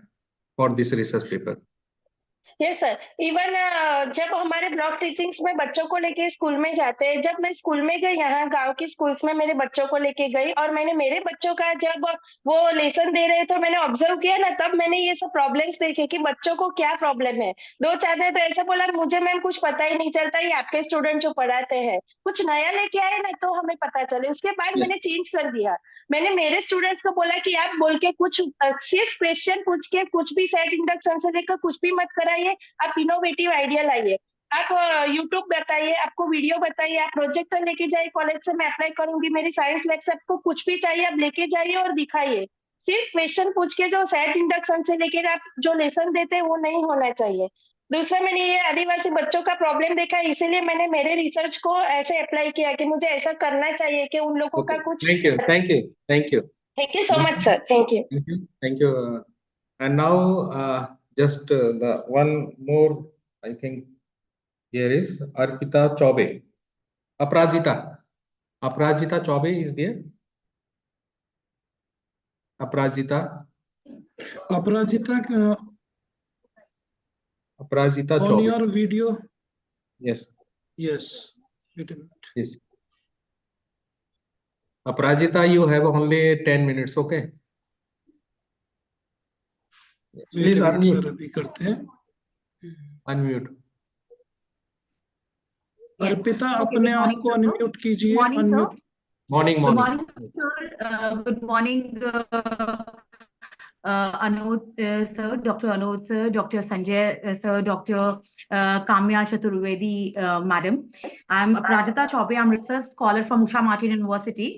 for this research paper? Yes sir, even जब हमारे block teachings में बच्चों को लेके school में जाते हैं, जब मैं स्कूल में गई, यहाँ गांव की स्कूल्स में मेरे बच्चों को लेके गई और मैंने मेरे बच्चों का जब वो लेसन दे रहे थे मैंने ऑब्जर्व किया ना, तब मैंने ये सब प्रॉब्लम्स देखे कि बच्चों को क्या प्रॉब्लम है। दो चार ने तो ऐसा बोला, मुझे मैम कुछ पता ही नहीं चलता, ये आपके स्टूडेंट जो पढ़ाते हैं कुछ नया लेके आए ना तो हमें पता चले। उसके बाद Yes. मैंने चेंज कर दिया। मैंने मेरे स्टूडेंट्स को बोला कि आप बोल के कुछ सिर्फ क्वेश्चन पूछ के कुछ भी सेट इंडक्शन से लेकर कुछ भी मत कराइए, आप इनोवेटिव आइडिया लाइए, आप यूट्यूब बताइए, आपको वीडियो बताइए, आप प्रोजेक्टर लेके जाइए, कॉलेज से मैं अप्लाई करूंगी, मेरी साइंस लैब से आपको कुछ भी चाहिए आप लेके जाइए और दिखाइए। सिर्फ क्वेश्चन पूछ के जो सेट इंडक्शन से लेकर आप जो लेसन देते हैं वो नहीं होना चाहिए। दूसरा, मैंने ये आदिवासी बच्चों का प्रॉब्लम देखा, इसीलिए मैंने मेरे रिसर्च को ऐसे अप्लाई किया कि मुझे ऐसा करना चाहिए कि उन लोगों का Okay. कुछ। Thank you. Thank you. Thank you. Thank you so much sir, thank you. Thank you. Thank you. And now, just the one more, I think here is Arpita Chaube. Aprajita. Aprajita Chaube is there. Aprajita. Aparajita Aprajita on Chaube. your video. Yes. Yes. Wait a minute. Yes. Aprajita, you have only 10 minutes. Okay. Please Wait a minute, unmute. sir, अभी करते हैं। Unmute. Arpita Okay, अपने good आप morning, को sir. Unmute कीजिए। Morning, sir. Unmute. Morning, Good morning. morning, sir. Good morning, Anuj sir, Dr. Anuj sir, Dr. Sanjay sir, Dr. Kamya Chaturvedi madam. I'm Prajita Chaube. I'm a research scholar from Usha Martin University,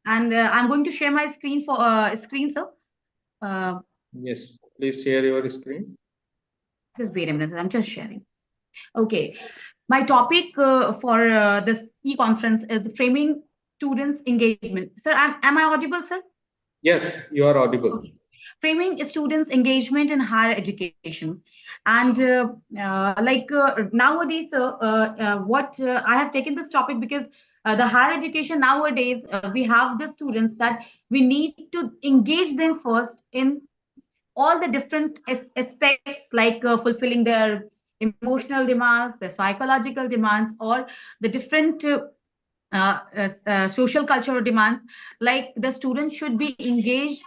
and I'm going to share my screen for screen, sir. Yes, please share your screen. Just wait a minute, I'm just sharing. Okay, my topic for this e-conference is framing students' engagement. Sir, am I audible, sir? Yes, you are audible. Okay. Framing students' engagement in higher education. And nowadays, what I have taken this topic because the higher education nowadays, we have the students that we need to engage them first in all the different aspects, like fulfilling their emotional demands, their psychological demands, or the different social cultural demands. Like the students should be engaged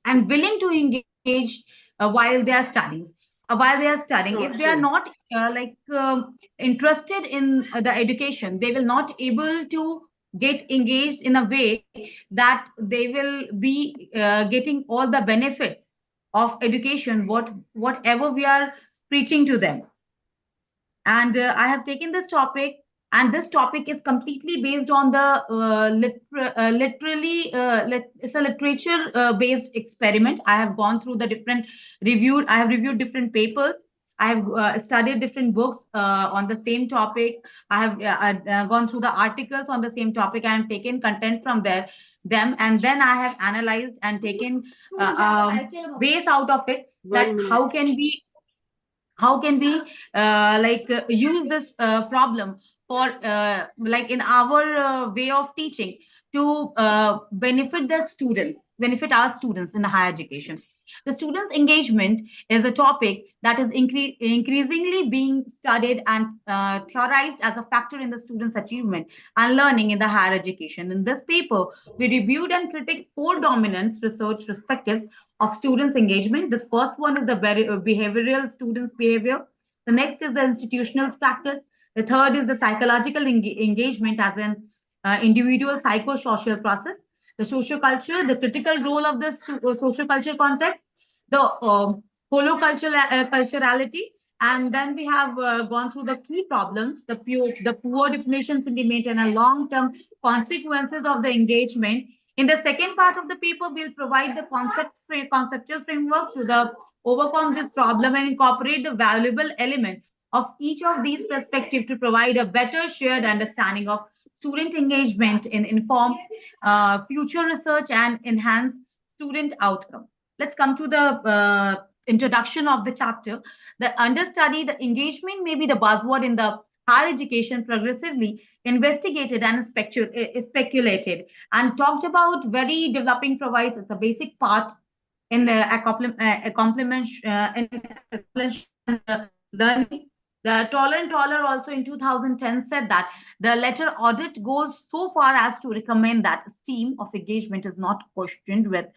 and willing to engage while they are studying. While they are studying, if they are not interested in the education, they will not able to get engaged in a way that they will be getting all the benefits of education, whatever we are preaching to them. And I have taken this topic, and this topic is completely based on the it's a literature based experiment. I have gone through the different I have reviewed different papers. I have studied different books on the same topic. I have gone through the articles on the same topic. I have taken content from them, and then I have analyzed and taken base out of it, that how can we use this problem for like in our way of teaching to benefit our students in the higher education. The students engagement is a topic that is increasingly being studied and theorized as a factor in the students achievement and learning in the higher education. In this paper, we reviewed and critiqued 4 dominant research perspectives of students engagement. The first one is the behavioral students behavior. The next is the institutional practice. The third is the psychological engagement as an individual psychosocial process. the social culture, the critical role of the social culture context, the culturality, and then we have gone through the key problems, the poor definition, sentiment, and a long-term consequences of the engagement. In the second part of the paper, we'll provide the conceptual framework to the overcome this problem and incorporate the valuable element of each of these perspectives to provide a better shared understanding of student engagement in inform future research and enhance student outcome. Let's come to the introduction of the chapter. The understudy, the engagement may be the buzzword in the higher education, progressively investigated and speculated and talked about. Very developing provides as a basic part in the learning. The Toller also in 2010 said that the letter audit goes so far as to recommend that esteem of engagement is not questioned with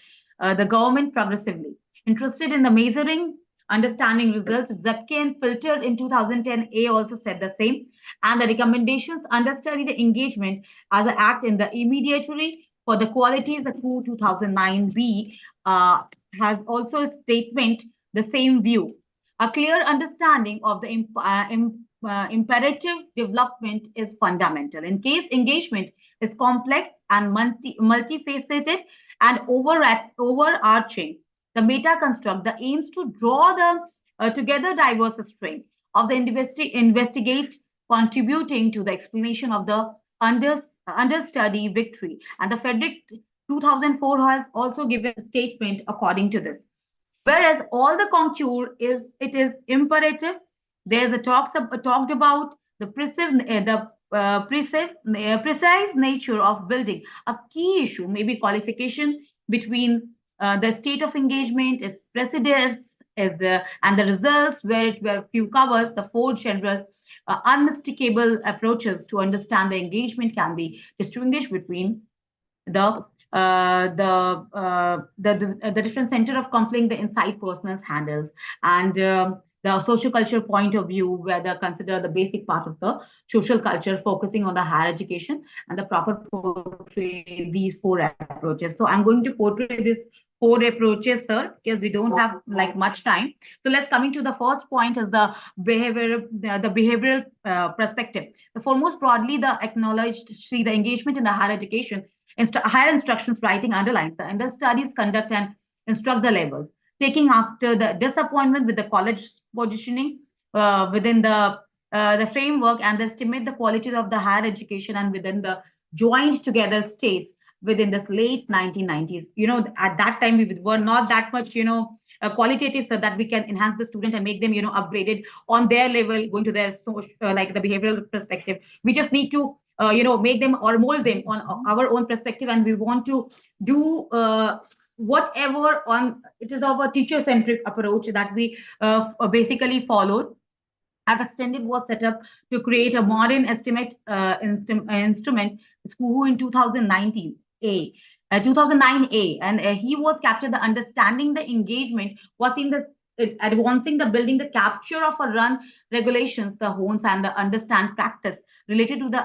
the government progressively. Interested in the measuring, understanding results, Zepke and Filter in 2010A also said the same. And the recommendations understudy the engagement as an act in the immediately for the qualities of 2009B has also a statement the same view. A clear understanding of the imperative development is fundamental. In case engagement is complex and multifaceted and overarching, the meta construct the aims to draw the together diverse string of the investigate contributing to the explanation of the understudy victory. And the Frederick 2004 has also given a statement according to this. Whereas all the contour is imperative. There's a talked about the precise nature of building. A key issue may be qualification between the state of engagement, its precedence, and the results, where it were few covers the four general unmistakable approaches to understand the engagement can be distinguished between the different center of conflict the inside personals handles, and the social culture point of view, where they consider the basic part of the social culture, focusing on the higher education and the proper portray these four approaches. So I'm going to portray these four approaches, sir, because we don't have like much time. So let's come into the first point as the behavioral perspective. The foremost broadly, the acknowledged see the engagement in the higher education. Higher instructions writing underlines the understudies conduct and instruct the levels, taking after the disappointment with the college positioning within the framework and estimate the quality of the higher education and within the joined together states within this late 1990s. At that time we were not that much qualitative, so that we can enhance the student and make them upgraded on their level, going to their social like the behavioral perspective. We just need to make them or mold them on our own perspective, and we want to do whatever on it is of a teacher-centric approach that we basically followed. As extended was set up to create a modern estimate instrument, SCPS in 2009A, and he was captured the understanding the engagement was in the advancing the building the capture of a run regulations, the hones and the understand practice related to the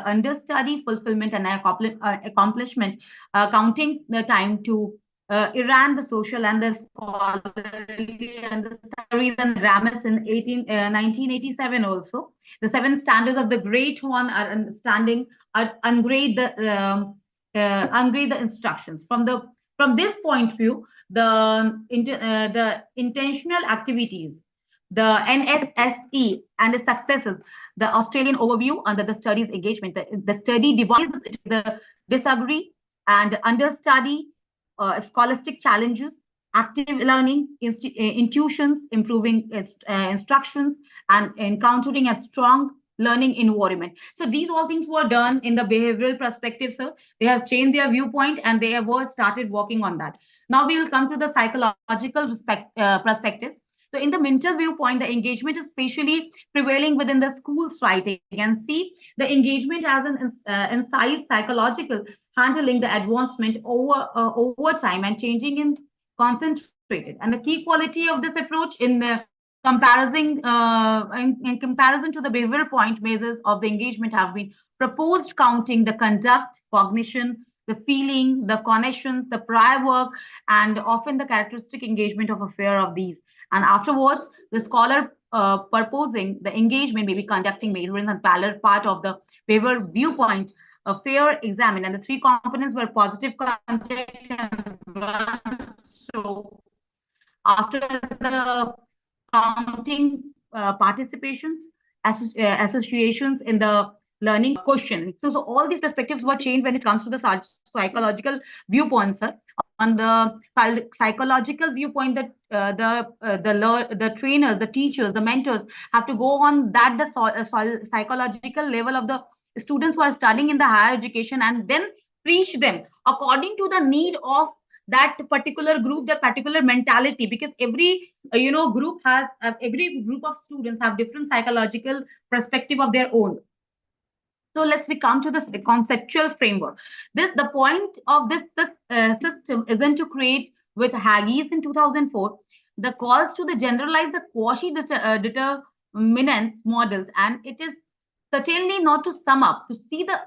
understudy fulfillment and accomplishment, counting the time to Iran, the social and the scholarly and the studies and Ramis in 1987 also. The 7 standards of the great one are understanding, ungrade the instructions. From this point of view, the intentional activities, the NSSE and the successes, the Australian overview under the studies engagement, the study divides the disagree and understudy, scholastic challenges, active learning, intuitions, improving instructions, and encountering a strong learning environment. So these all things were done in the behavioral perspective, sir. They have changed their viewpoint and they have started working on that. Now we will come to the psychological perspectives. So in the mental viewpoint, the engagement is spatially prevailing within the school's writing, and see the engagement as an inside psychological handling the advancement over time and changing in concentrated. And the key quality of this approach in the comparison to the behavioral point measures of the engagement have been proposed, counting the conduct, cognition, the feeling, the connections, the prior work, and often the characteristic engagement of a fair of these. And afterwards, the scholar purposing the engagement may be conducting measurements and parallel part of the waiver viewpoint, a fair examine, and the three components were positive contact and so after the counting participations, associations in the learning question. So all these perspectives were changed when it comes to the psychological viewpoints. On the psychological viewpoint, that the trainers, the teachers, the mentors have to go on that the psychological level of the students who are studying in the higher education, and then preach them according to the need of that particular group, that particular mentality, because every group has every group of students have different psychological perspective of their own. So let's come to the conceptual framework. The point of this system isn't to create with Haggis in 2004 the calls to the generalize the quasi determinants models, and it is certainly not to sum up to see the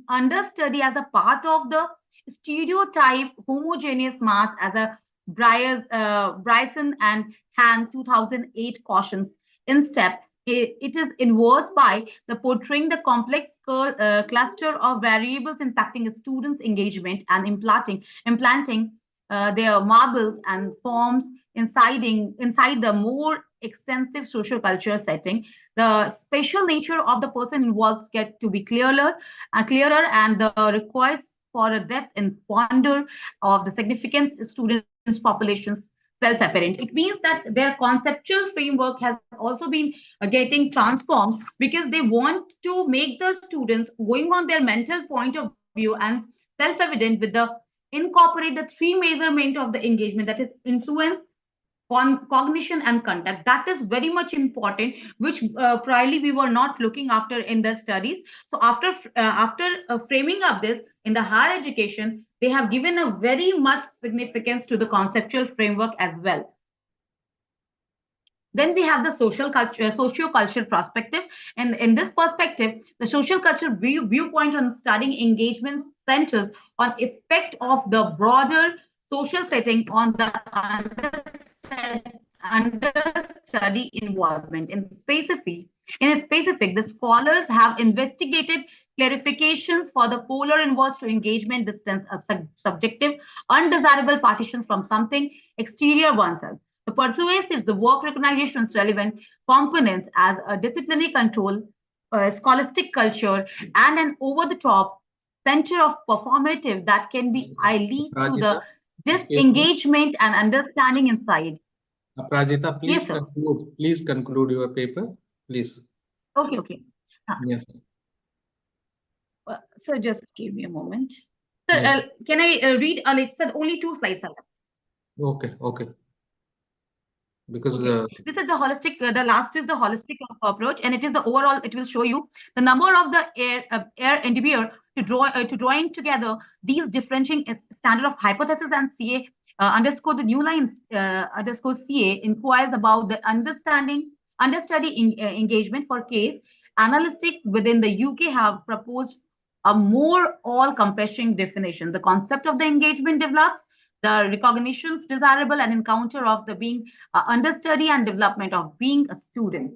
understudy as a part of the stereotype homogeneous mass as a Bryson and Han 2008 cautions. Instead, it is inverse by the portraying the complex cluster of variables impacting a student's engagement and implanting their marbles and forms inside the more extensive social culture setting. The special nature of the person involved get to be clearer, and the requires for a depth and ponder of the significance students populations self-apparent. It means that their conceptual framework has also been getting transformed, because they want to make the students going on their mental point of view and self-evident with the incorporate the three measurement of the engagement, that is influence, cognition, and conduct. That is very much important, which priorly we were not looking after in the studies. So after framing up this in the higher education, they have given a very much significance to the conceptual framework as well. Then we have the socio-cultural perspective, and in this perspective, the social cultural viewpoint on studying engagement centers on effect of the broader social setting on the understudy involvement. In specific, the scholars have investigated clarifications for the polar inverse to engagement distance, a subjective, undesirable partitions from something exterior oneself. The persuasive, the work recognitions relevant components as a disciplinary control, scholastic culture, and an over-the-top center of performative that can be lead to the disengagement and understanding inside. Aprajita, please Yes, sir. conclude. Please conclude your paper, please. Okay. Yes. So just give me a moment. Sir, yes. Can I read? It said only 2 slides are left. Okay. Because this is the holistic. The last is the holistic approach, and it is the overall. It will show you the number of the air endeavor to drawing together these differentiating standard of hypothesis and CA underscore the new line underscore CA inquires about the understudy engagement for case analytic within the UK have proposed a more all-encompassing definition. The concept of the engagement develops the recognitions desirable and encounter of the being understudy and development of being a student.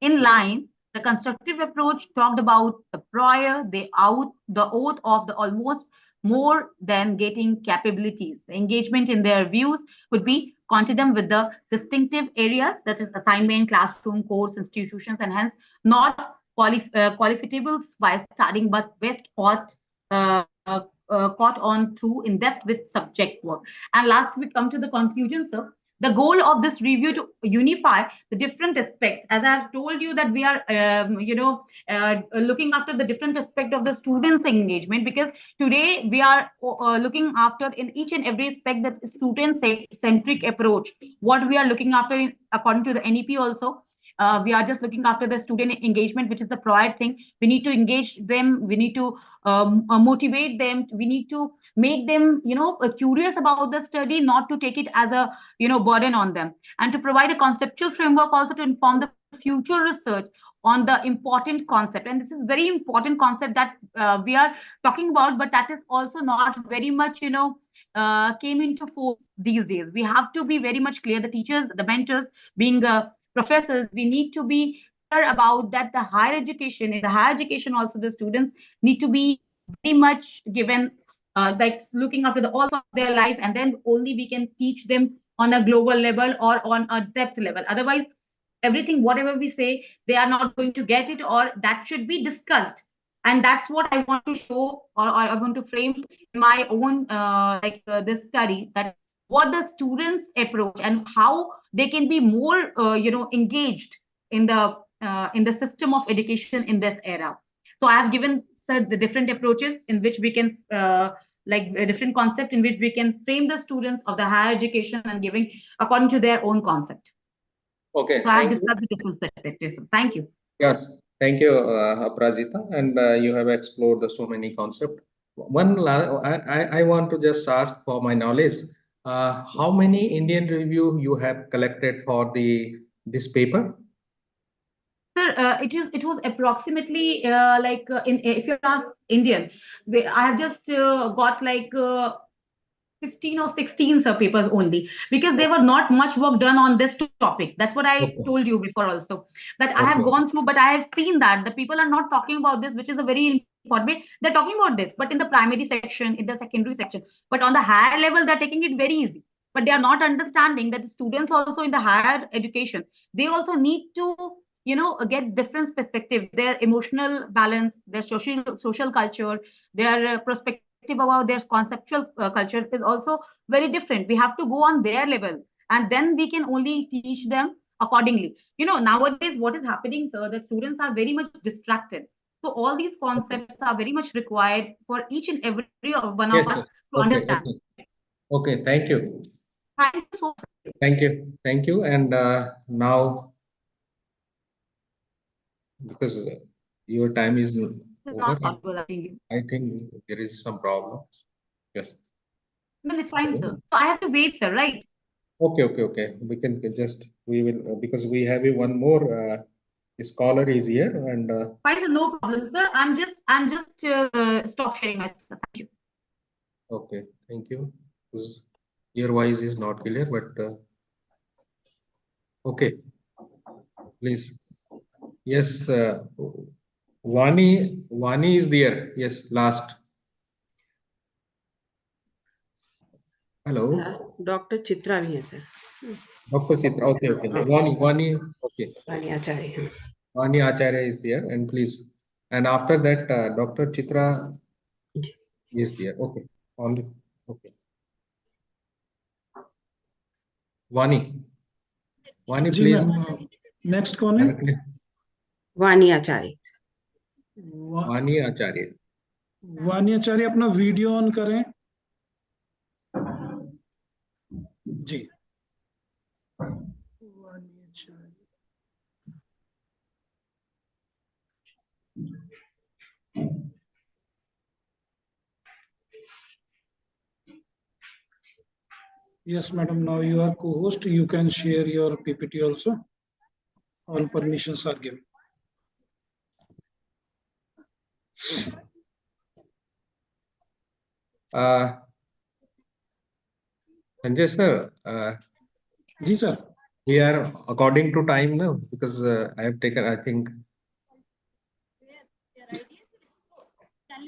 In line, the constructive approach talked about the prior, the oath of the almost more than getting capabilities. The engagement in their views could be continuum with the distinctive areas, that is assignment, classroom, course, institutions, and hence not qualificables by studying, but best caught on through in depth with subject work. And last, we come to the conclusion, sir. The goal of this review to unify the different aspects, as I have told you that we are, looking after the different aspect of the students' engagement, because today we are looking after in each and every aspect that student-centric approach. What we are looking after according to the NEP also. We are just looking after the student engagement, which is the prior thing. We need to engage them. We need to motivate them. We need to make them, curious about the study, not to take it as a, burden on them, and to provide a conceptual framework also to inform the future research on the important concept, and this is very important concept that we are talking about, but that is also not very much, came into force these days. We have to be very much clear, the teachers, the mentors, being professors, we need to be clear about that the higher education, in the higher education also the students need to be very much given, like looking after the also their life, and then only we can teach them on a global level or on a depth level. Otherwise, everything whatever we say, they are not going to get it, or that should be discussed. And that's what I want to show, or I want to frame in my own this study, that what the students approach and how they can be more engaged in the system of education in this era. So I have given, sir, the different approaches in which we can like a different concept in which we can frame the students of the higher education and giving according to their own concept. Okay, So I have thank you. discussed the different perspectives. Thank you. Yes, thank you, Aprajita, and you have explored the so many concepts. I want to just ask for my knowledge. How many Indian review you have collected for this paper? Sir, it was approximately in if you ask Indian, I have just got like 15 or 16 sir papers only, because there were not much work done on this topic. That's what I Okay. told you before also, that I have Okay. gone through, but I have seen that the people are not talking about this, which is a very important bit. They're talking about this, but in the primary section, in the secondary section, but on the higher level, they're taking it very easy. But they are not understanding that the students also in the higher education, they also need to get different perspective, their emotional balance, their social culture, their perspective about their conceptual culture is also very different. We have to go on their level, and then we can only teach them accordingly. Nowadays what is happening, sir, the students are very much distracted, so all these concepts are very much required for each and every one of Yes, us yes. to Okay, understand. okay. Okay, thank you. Thank you so much. Thank you. Thank you. And now, because your time is This is over, not audible, I think. I think there is some problem. Yes. No, it's fine, sir. So I have to wait, sir, right? Okay, okay, okay. We will, because we have one more scholar is here, and Fine, sir, no problem, sir. I'm just stop sharing my stuff. Thank you. okay, thank you. Because your voice is not clear, but okay, please. Yes, Vani is there. Yes, last. Hello, doctor Chitra भी है sir. Dr. Chitra. Okay, okay. Vani, okay. Vani Acharya. Vani Acharya is there, and please. And after that, Dr. Chitra is there. Okay, only. Okay. Vani, ji please. Ma'am, next कौन है? Directly. वाणी Acharya. Vani Acharya. वानी आचार्य अपना video on करें जी. वानी आचार्य. Yes, madam. Now you are co-host. You can share your PPT also. All permissions are given. Sanjay sir, ji sir. we are according to time now, because I have taken, I think,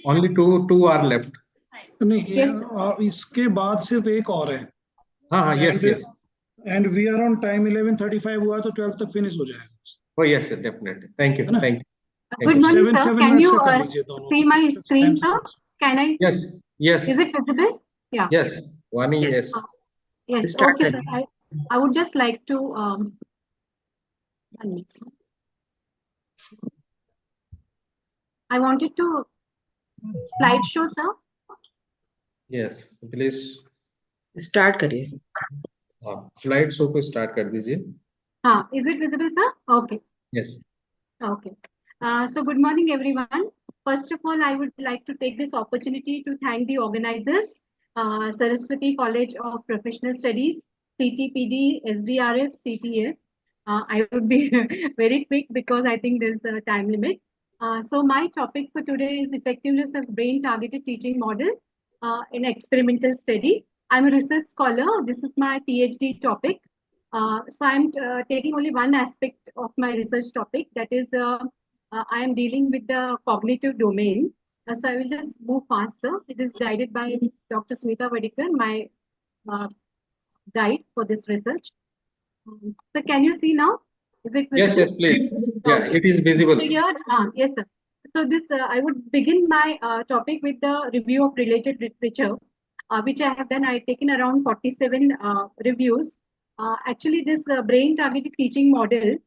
only two are left. नहीं, इसके बाद सिर्फ एक और है. हाँ, yes, yes. And we are on time. 11:35 हुआ तो 12 तक finish हो जाएगा. Oh yes, sir, definitely. Thank you. Thank you. Good morning, sir. Can you see my screen, sir? Can I? Yes, yes. Is it visible? Yeah. Yes, Vani, yes. Yes. Start Okay, करें. sir. I would just like to I wanted to slideshow, sir. Yes, please. Start करिए. Slide show को start कर दीजिए. Is it visible, sir? Okay. Yes. Okay. So good morning, everyone. First of all, I would like to take this opportunity to thank the organizers, Saraswati College of Professional Studies, CTPD, SDRF, CTA, I would be very quick because I think there's a time limit. So my topic for today is effectiveness of brain-targeted teaching model in experimental study. I'm a research scholar. This is my PhD topic. So I'm taking only one aspect of my research topic. That is, I am dealing with the cognitive domain. So I will just move faster. It is guided by Dr. Sunita Vadikar, my uh, guide for this research. So can you see now? Is it Yes, visible? yes, please. Yeah, Okay. it is visible. So here, yes, sir. So this, I would begin my topic with the review of related literature, which I have done. I have taken around 47 reviews. Actually, this brain targeted teaching model,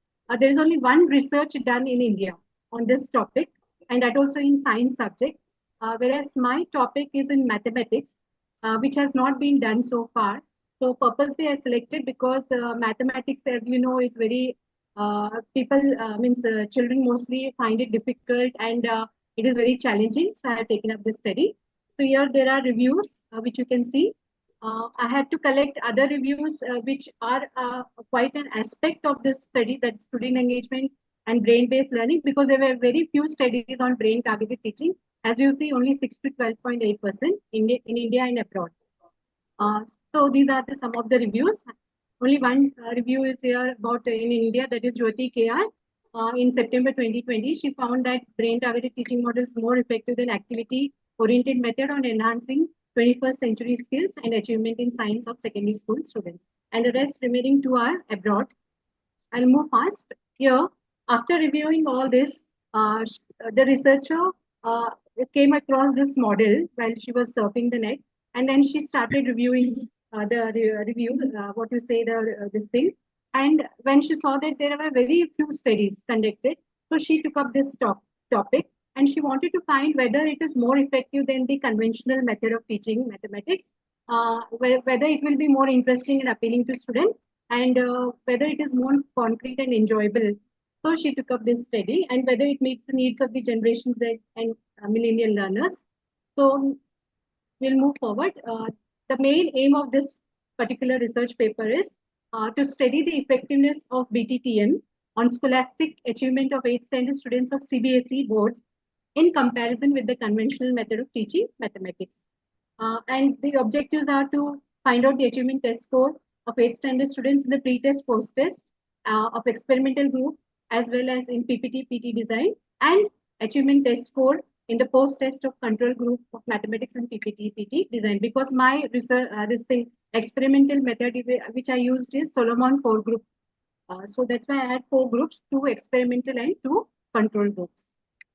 there is only one research done in India on this topic, and that also in science subject. Whereas my topic is in mathematics, which has not been done so far. So purposely I selected because mathematics, as you know, is very people means children mostly find it difficult and it is very challenging. So I have taken up this study. So here there are reviews which you can see. I had to collect other reviews which are quite an aspect of this study, that student engagement and brain-based learning, because there were very few studies on brain-targeted teaching. As you see, only 6 to 12.8% in India and abroad. Uh, so these are some of the reviews. Only one review is here about in India, that is Jyoti KR. In September 2020, she found that brain-targeted teaching models more effective than activity-oriented method on enhancing 21st century skills and achievement in science of secondary school students. And the rest remaining two are abroad. I'll move fast. Here, after reviewing all this, the researcher uh, came across this model while she was surfing the net, and then she started reviewing what you say, this thing. And when she saw that there were very few studies conducted, so she took up this topic, and she wanted to find whether it is more effective than the conventional method of teaching mathematics, whether it will be more interesting and appealing to students, and whether it is more concrete and enjoyable. So she took up this study, and whether it meets the needs of the Generation Z and millennial learners. So we'll move forward. The main aim of this particular research paper is to study the effectiveness of BTTM on scholastic achievement of 8th standard students of CBSE board in comparison with the conventional method of teaching mathematics. And the objectives are to find out the achievement test score of 8th standard students in the pre-test, post-test of experimental group, as well as in PPT, PT design, and achievement test score in the post-test of control group of mathematics and PPT, PT design. Because my research, experimental method which I used is Solomon 4 group. So that's why I had 4 groups, 2 experimental and 2 control groups.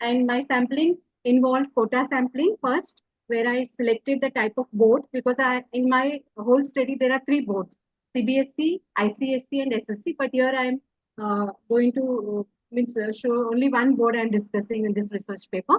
And my sampling involved quota sampling first, where I selected the type of board, because in my whole study there are 3 boards: CBSE, ICSE, and SSC. But here I am going to show only one board I am discussing in this research paper.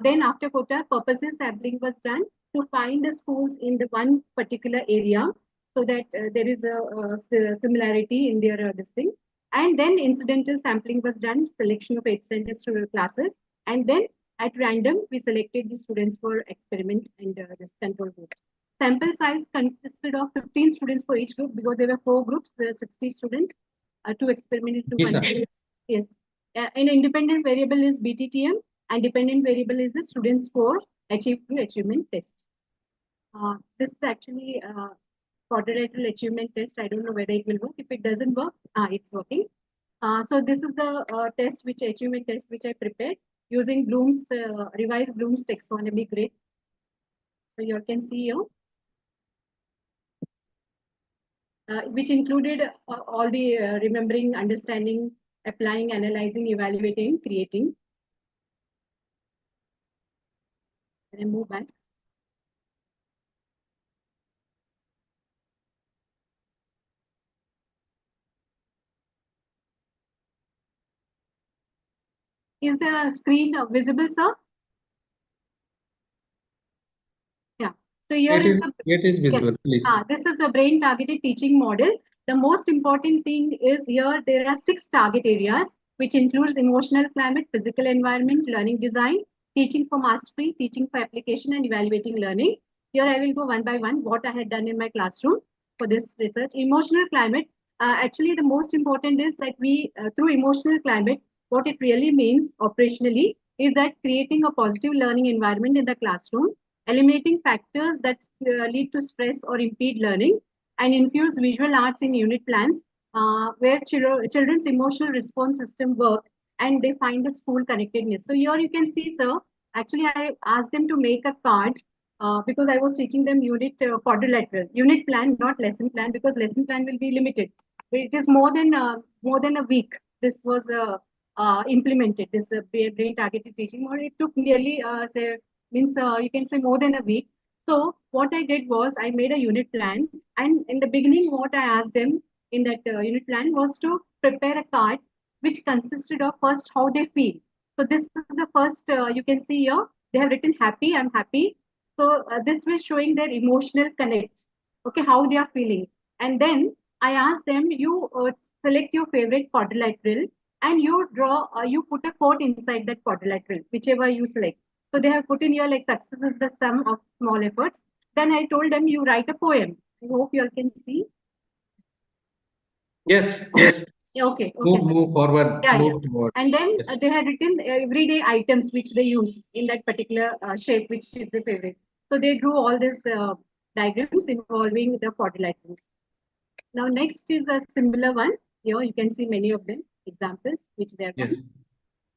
Then after quota purposes, sampling was done to find the schools in the one particular area, so that there is a similarity in their this thing. And then incidental sampling was done, selection of 8th standard student classes, and then at random we selected the students for experiment and this control groups. Sample size consisted of 15 students for each group, because there were 4 groups, there are 60 students, 2 experimental, 2 control. Yes. An independent variable is BTTM, and dependent variable is the student score achieved through achievement test. This is actually quadrilateral achievement test. I don't know whether it will work. If it doesn't work, it's working. So this is the achievement test which I prepared using Bloom's revised Bloom's taxonomy grid. So you can see here, which included all the remembering, understanding, applying, analyzing, evaluating, creating. Can I move back? Is the screen visible, sir? Yeah. So here it is visible. yes. Please. This is a brain targeted teaching model. The most important thing is here there are 6 target areas, which includes emotional climate, physical environment, learning design, teaching for mastery, teaching for application, and evaluating learning. Here I will go one by one what I had done in my classroom for this research. Emotional climate. actually the most important is that we, through emotional climate, what it really means operationally is that creating a positive learning environment in the classroom, eliminating factors that lead to stress or impede learning, and infuse visual arts in unit plans where children's emotional response system work and they find the school connectedness. So here you can see, sir, actually I asked them to make a card because I was teaching them unit quadrilateral, unit plan, not lesson plan, because lesson plan will be limited. But it is more than a week. This was implemented. This brain targeted teaching model. It took nearly say means you can say more than a week. So what I did was I made a unit plan, and in the beginning, what I asked them in that unit plan was to prepare a card which consisted of first how they feel. So this is the first you can see here. They have written happy, I'm happy. So this was showing their emotional connect. Okay, how they are feeling. And then I asked them, you select your favorite quadrilateral and you draw, you put a quote inside that quadrilateral, whichever you select. So they have put in here like success is the sum of small efforts. Then I told them you write a poem. I hope you all can see. Yes, yes. Okay, Move forward, yeah, move forward. And then Yes. they had written everyday items which they use in that particular shape, which is their favorite. So they drew all these diagrams involving the quadrilaterals. Now next is a similar one. Here you can see many of them, examples which they have done. Yes.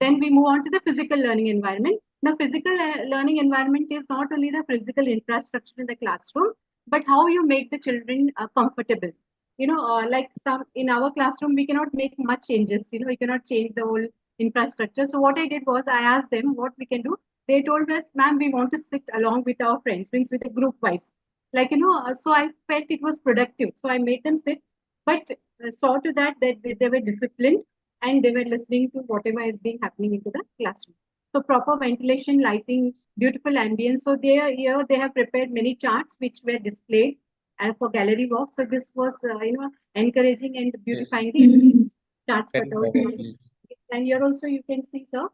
Then we move on to the physical learning environment. The physical learning environment is not only the physical infrastructure in the classroom, but how you make the children comfortable. Like some in our classroom, we cannot make much changes. We cannot change the whole infrastructure. So what I did was I asked them what we can do. They told us, ma'am, we want to sit along with our friends, means with a group wise. So I felt it was productive. So I made them sit, but saw to that they were disciplined and they were listening to whatever is being happening into the classroom. So proper ventilation, lighting, beautiful ambience. So here they have prepared many charts which were displayed and for gallery walk. So this was encouraging and beautifying the ambience. Charts cut out. And here also you can see, sir.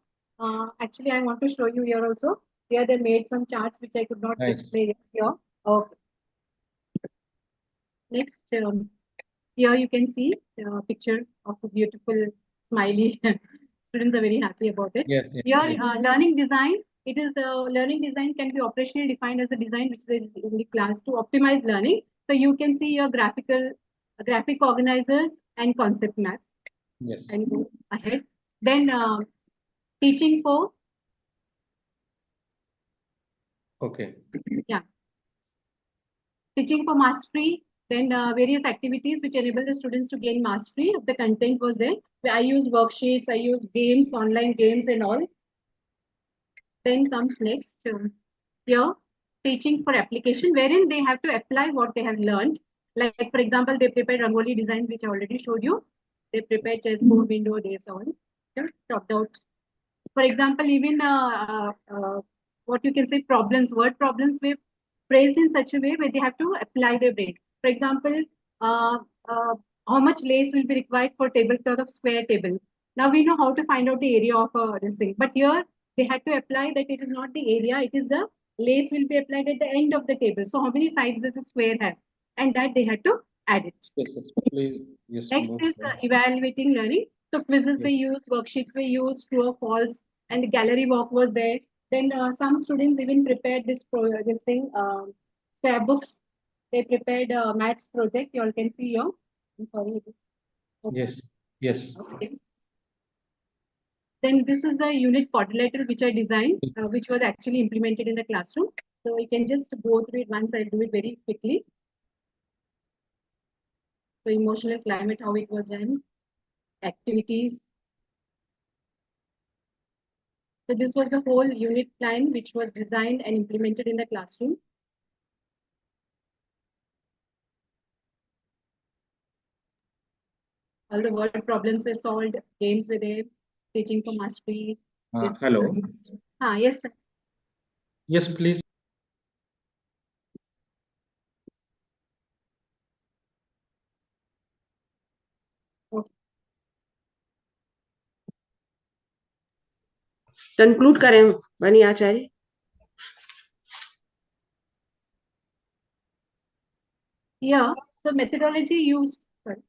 Actually, I want to show you here also. Here they made some charts which I could not display here. Okay. Next, here you can see a picture of a beautiful smiley. Students are very happy about it. Yes. Here, learning design. It is learning design can be operationally defined as a design which is in the class to optimize learning. So you can see your graphic organizers and concept map. Yes. And go ahead. Then teaching for. Okay. Yeah. Teaching for mastery. Then various activities which enable the students to gain mastery of the content was there. I use worksheets, I use games, online games and all. Then comes next here, teaching for application, wherein they have to apply what they have learned. Like for example, they prepared Rangoli design, which I already showed you. They prepared chessboard window, they saw chopped out. For example, even what you can say word problems were phrased in such a way where they have to apply their brain. For example, uh, uh, how much lace will be required for tablecloth of square table. Now we know how to find out the area of this thing, but here they had to apply that it is not the area, it is the lace will be applied at the end of the table. So how many sides does the square have? And that they had to add it. Yes, please. Yes. Next is evaluating learning. So quizzes were used, worksheets were used, true or false, and the gallery walk was there. Then some students even prepared this thing, scrapbooks. They prepared a maths project. You all can see here. I'm sorry. Okay. Yes. Yes. Okay. Then this is the unit quadrilateral which I designed, which was actually implemented in the classroom. So you can just go through it once. I'll do it very quickly. So emotional climate, how it was done, activities. So this was the whole unit plan which was designed and implemented in the classroom. All the word problems were solved, games were there, teaching for mastery. Hello. Yes, sir. Yes, please. Okay. Conclude करें बनी आचार्य. Yeah, the methodology used. Sorry.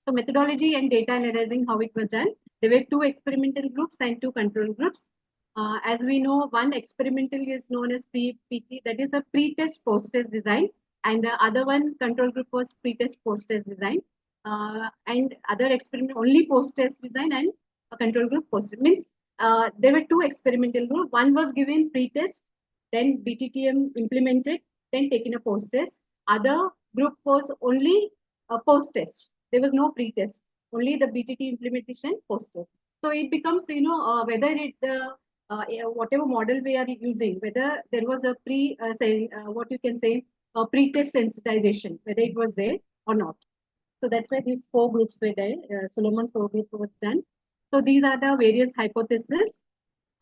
So methodology and data analyzing, how it was done. There were 2 experimental groups and 2 control groups. As we know, one experimental is known as PT, that is a pre-test post-test design, and the other one control group was pre-test post-test design, and other experiment only post-test design, and a control group post. Means there were 2 experimental groups. One was given pre-test, then BTTM implemented, then taken a post-test. Other group was only a post-test. There was no pre-test, only the BTT implementation post-test. So it becomes, whether it whatever model we are using, whether there was a what you can say, a pre-test sensitization, whether it was there or not. So that's why these 4 groups were there. Solomon 4 group was done. So these are the various hypotheses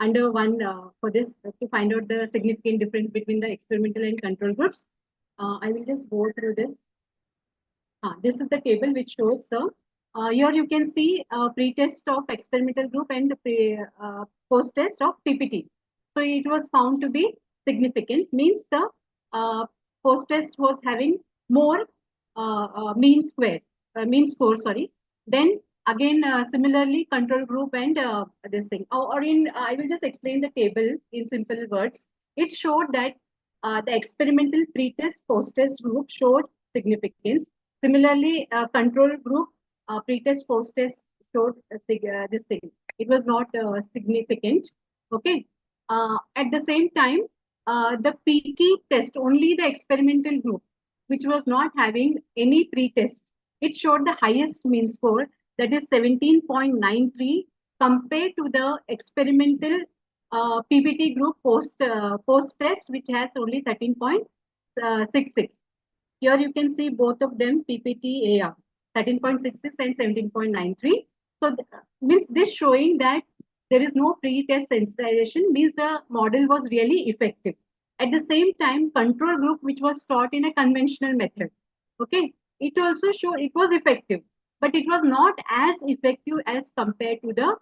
under one for this to find out the significant difference between the experimental and control groups. I will just go through this. This is the table which shows here you can see pre-test of experimental group and post-test of PPT. So it was found to be significant, means the post-test was having more mean score, sorry. Then again, similarly, control group and this thing. I will just explain the table in simple words. It showed that the experimental pre-test post-test group showed significance. Similarly, control group pre-test post-test showed this thing. It was not significant. Okay. At the same time, the PT test, only the experimental group, which was not having any pre-test, it showed the highest mean score, that is 17.93 compared to the experimental PPT group post-test, which has only 13.66. Here you can see both of them PPT AR, 13.66 and 17.93. So means this showing that there is no pre-test sensitization, means the model was really effective. At the same time, control group, which was taught in a conventional method, okay, it also showed it was effective, but it was not as effective as compared to the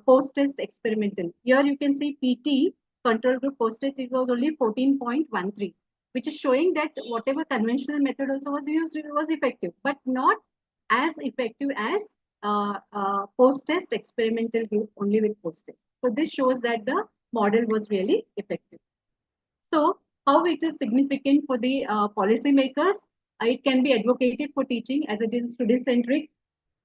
post-test experimental. Here you can see PT control group post-test, it was only 14.13, which is showing that whatever conventional method also was used, it was effective, but not as effective as post-test experimental group only with post-test. So this shows that the model was really effective. So how it is significant for the policymakers? It can be advocated for teaching as it is student-centric,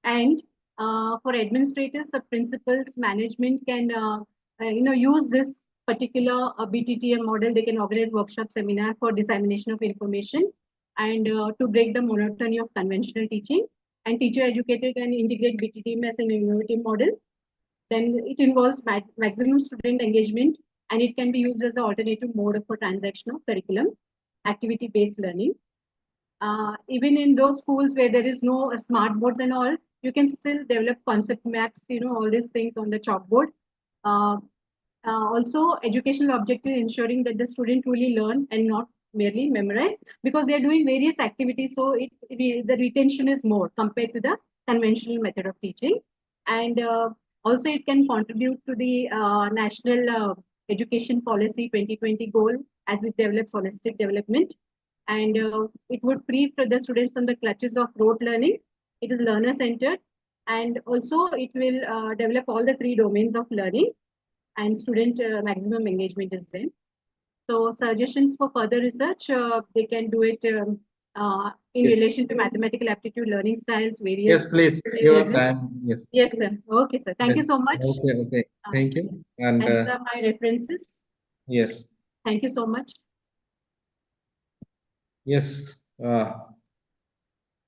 and for administrators, principals, management can use this particular BTTM model. They can organize workshop, seminar for dissemination of information and to break the monotony of conventional teaching. And teacher educator can integrate BTTM as an innovative model. Then it involves maximum student engagement, and it can be used as the alternative mode for transactional curriculum, activity-based learning. Even in those schools where there is no smart boards and all, you can still develop concept maps, all these things on the chalkboard. Also, educational objective ensuring that the student truly learn and not merely memorize, because they are doing various activities, so the retention is more compared to the conventional method of teaching. And also it can contribute to the national education policy 2020 goal as it develops holistic development. And it would free the students from the clutches of rote learning. It is learner centered, and also it will develop all the 3 domains of learning, and student maximum engagement is there. So suggestions for further research, they can do it in relation to mathematical aptitude, learning styles, various. Yes, please. Your time. Yes. Yes, sir. Okay, sir. Thank you so much. Okay. Thank you. And these are my references. Yes. Thank you so much. Yes.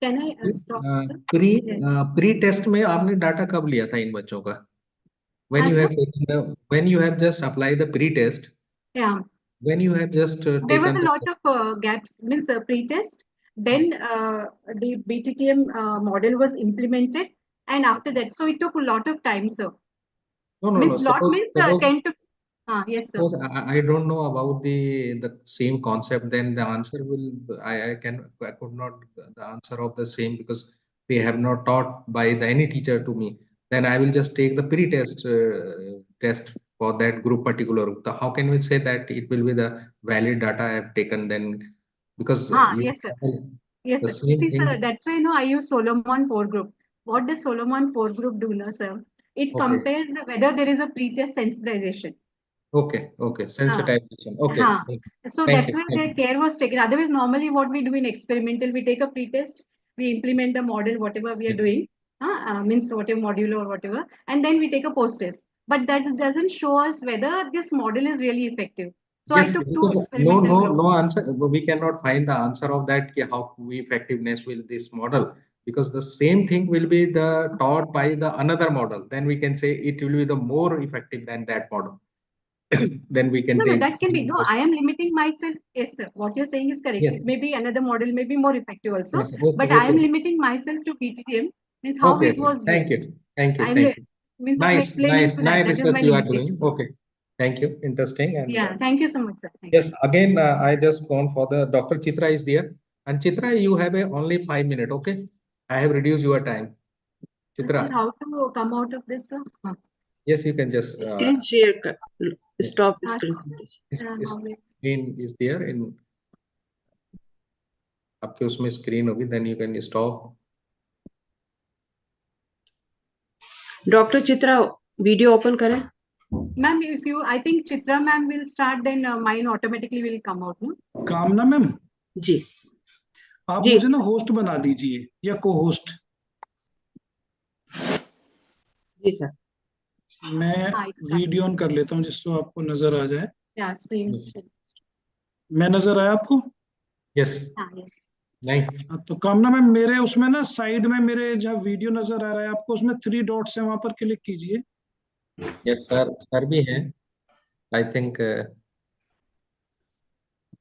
Can I stop? Pre-test में आपने data कब लिया था इन बच्चों का? When you have taken when you have just applied the pre-test. Yeah. When you have just there was a lot of gaps, means pre-test. Then the BTTM model was implemented, and after that, so it took a lot of time, sir. No. Means lot means 10 to. Yes, sir. I don't know about the same concept. Then the answer will I could not the answer of the same, because they have not taught by any teacher to me. Then I will just take the pre-test test for that group particular. How can we say that it will be the valid data I have taken then? Because yes, sir. Yes, sir. See, sir, that's why I use Solomon 4 group. What does Solomon 4 group do, no, sir? It Okay. compares whether there is a pretest sensitization. Okay. Sensitization. Okay. Huh. So Thank that's you. why their care was taken. Otherwise, normally what we do in experimental, we take a pretest, we implement the model, whatever we are Yes. doing, means whatever module or whatever, and then we take a post-test. But that doesn't show us whether this model is really effective. So I Yes, took 2 because experimental groups. no answer. We cannot find the answer of that. Ki how effectiveness will this model? Because the same thing will be the taught by the another model. Then we can say it will be the more effective than that model. Then we can No, take. that can be. No, I am limiting myself. Yes, sir. What you're saying is correct. Yes. It may be another model may be more effective also, Yes. Okay. but I am Okay. limiting myself to PTTM, means how it was Thank used. you. Thank you. I'm Thank you. means I'm explaining to that. Nice That is my research you are limitation. doing. Okay. Thank you. Interesting. And Yeah, thank you so much, sir. Thank yes, you. again, I just gone for the Dr. Chitra is there. And Chitra, you have only 5 minutes. Okay. I have reduced your time. Sir, Chitra. how to come out of this, sir? Yes, you can just Screen share stop Ask, screen. screen is there in आपके उसमें screen होगी, then you can stop. Doctor Chitra video open करें. Ma'am, if you, I think Chitra ma'am will start, then mine automatically will come out, no? कामना ma'am जी आप जी मुझे ना host बना दीजिए या को होस्ट. जी सर. मैं हाँ, it's वीडियो ऑन कर लेता हूँ जिससे आपको नजर आ जाए. Yeah, screen. मैं नजर आया आपको? Yes. Yes. हाँ, तो कामना मैम मेरे उसमें ना साइड में मेरे जहाँ वीडियो नजर आ रहा है आपको उसमें 3 डॉट्स है वहां पर क्लिक कीजिए. Yes, sir भी है. I think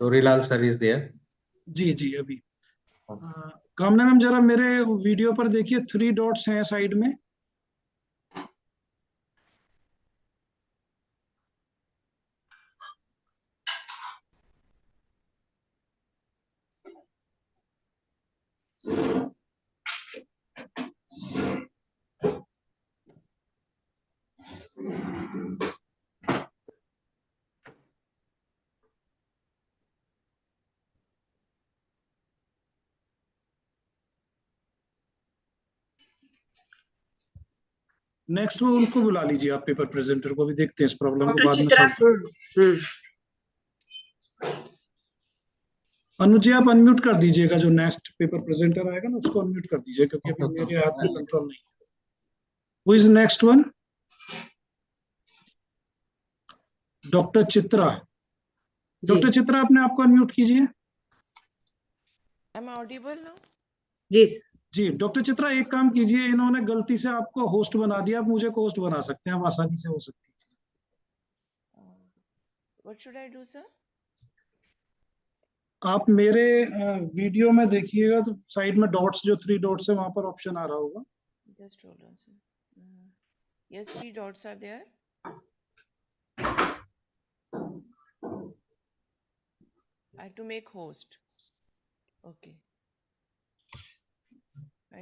Dorilal sir is there. जी जी अभी कामना मैम जरा मेरे वीडियो पर देखिए 3 डॉट्स हैं साइड में. नेक्स्ट वो उनको बुला लीजिए आप पेपर प्रेजेंटर को भी देखते हैं इस प्रॉब्लम को डॉक्टर बाद में चित्रा. सॉल्व. अनुज जी आप अनम्यूट कर दीजिएगा जो नेक्स्ट पेपर प्रेजेंटर आएगा ना उसको अनम्यूट कर दीजिए क्योंकि अभी Okay. मेरे हाथ में कंट्रोल नहीं है. Who is next one? Doctor Chitra. Doctor Chitra अपने आप को अनम्यूट कीजिए. Am I audible now? जी जी डॉक्टर चित्रा एक काम कीजिए इन्होंने गलती से आपको होस्ट बना दिया. आप मुझे होस्ट बना सकते हैं. आप आसानी से हो सकती है. What should I do, sir? आप मेरे वीडियो में देखिएगा तो साइड में डॉट्स जो 3 डॉट्स है वहां पर ऑप्शन आ रहा होगा. Just hold on, sir. Yes, 3 dots are there. I have to make host. Okay.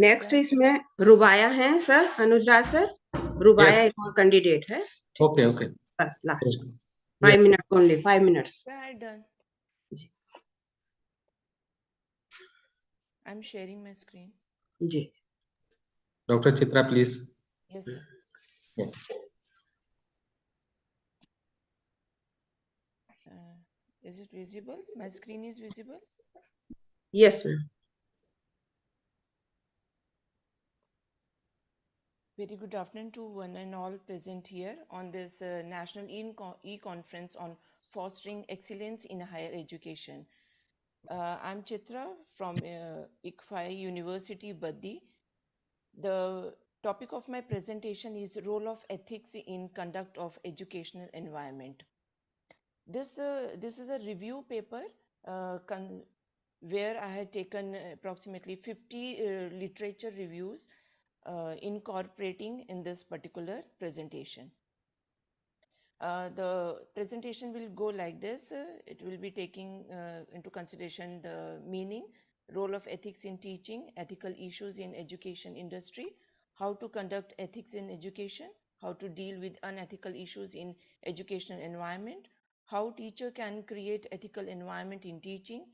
Next इसमें रुबाया है सर. अनुजराज सर रुबाया एक और कैंडिडेट है. Okay. बस last 5 minute only 5 minutes. Done. I'm sharing my screen. जी. Dr. Chitra, please. Yes, sir. Yes. Is it visible? My screen is visible? Yes ma'am. Very good afternoon to one and all present here on this National E-Conference on Fostering Excellence in Higher Education. I'm Chitra from ICFI University, Baddi. The topic of my presentation is role of ethics in conduct of educational environment. This is a review paper where I had taken approximately 50 literature reviews incorporating in this particular presentation. The presentation will go like this. It will be taking into consideration the meaning, role of ethics in teaching, ethical issues in education industry, how to conduct ethics in education, how to deal with unethical issues in educational environment, how teacher can create ethical environment in teaching,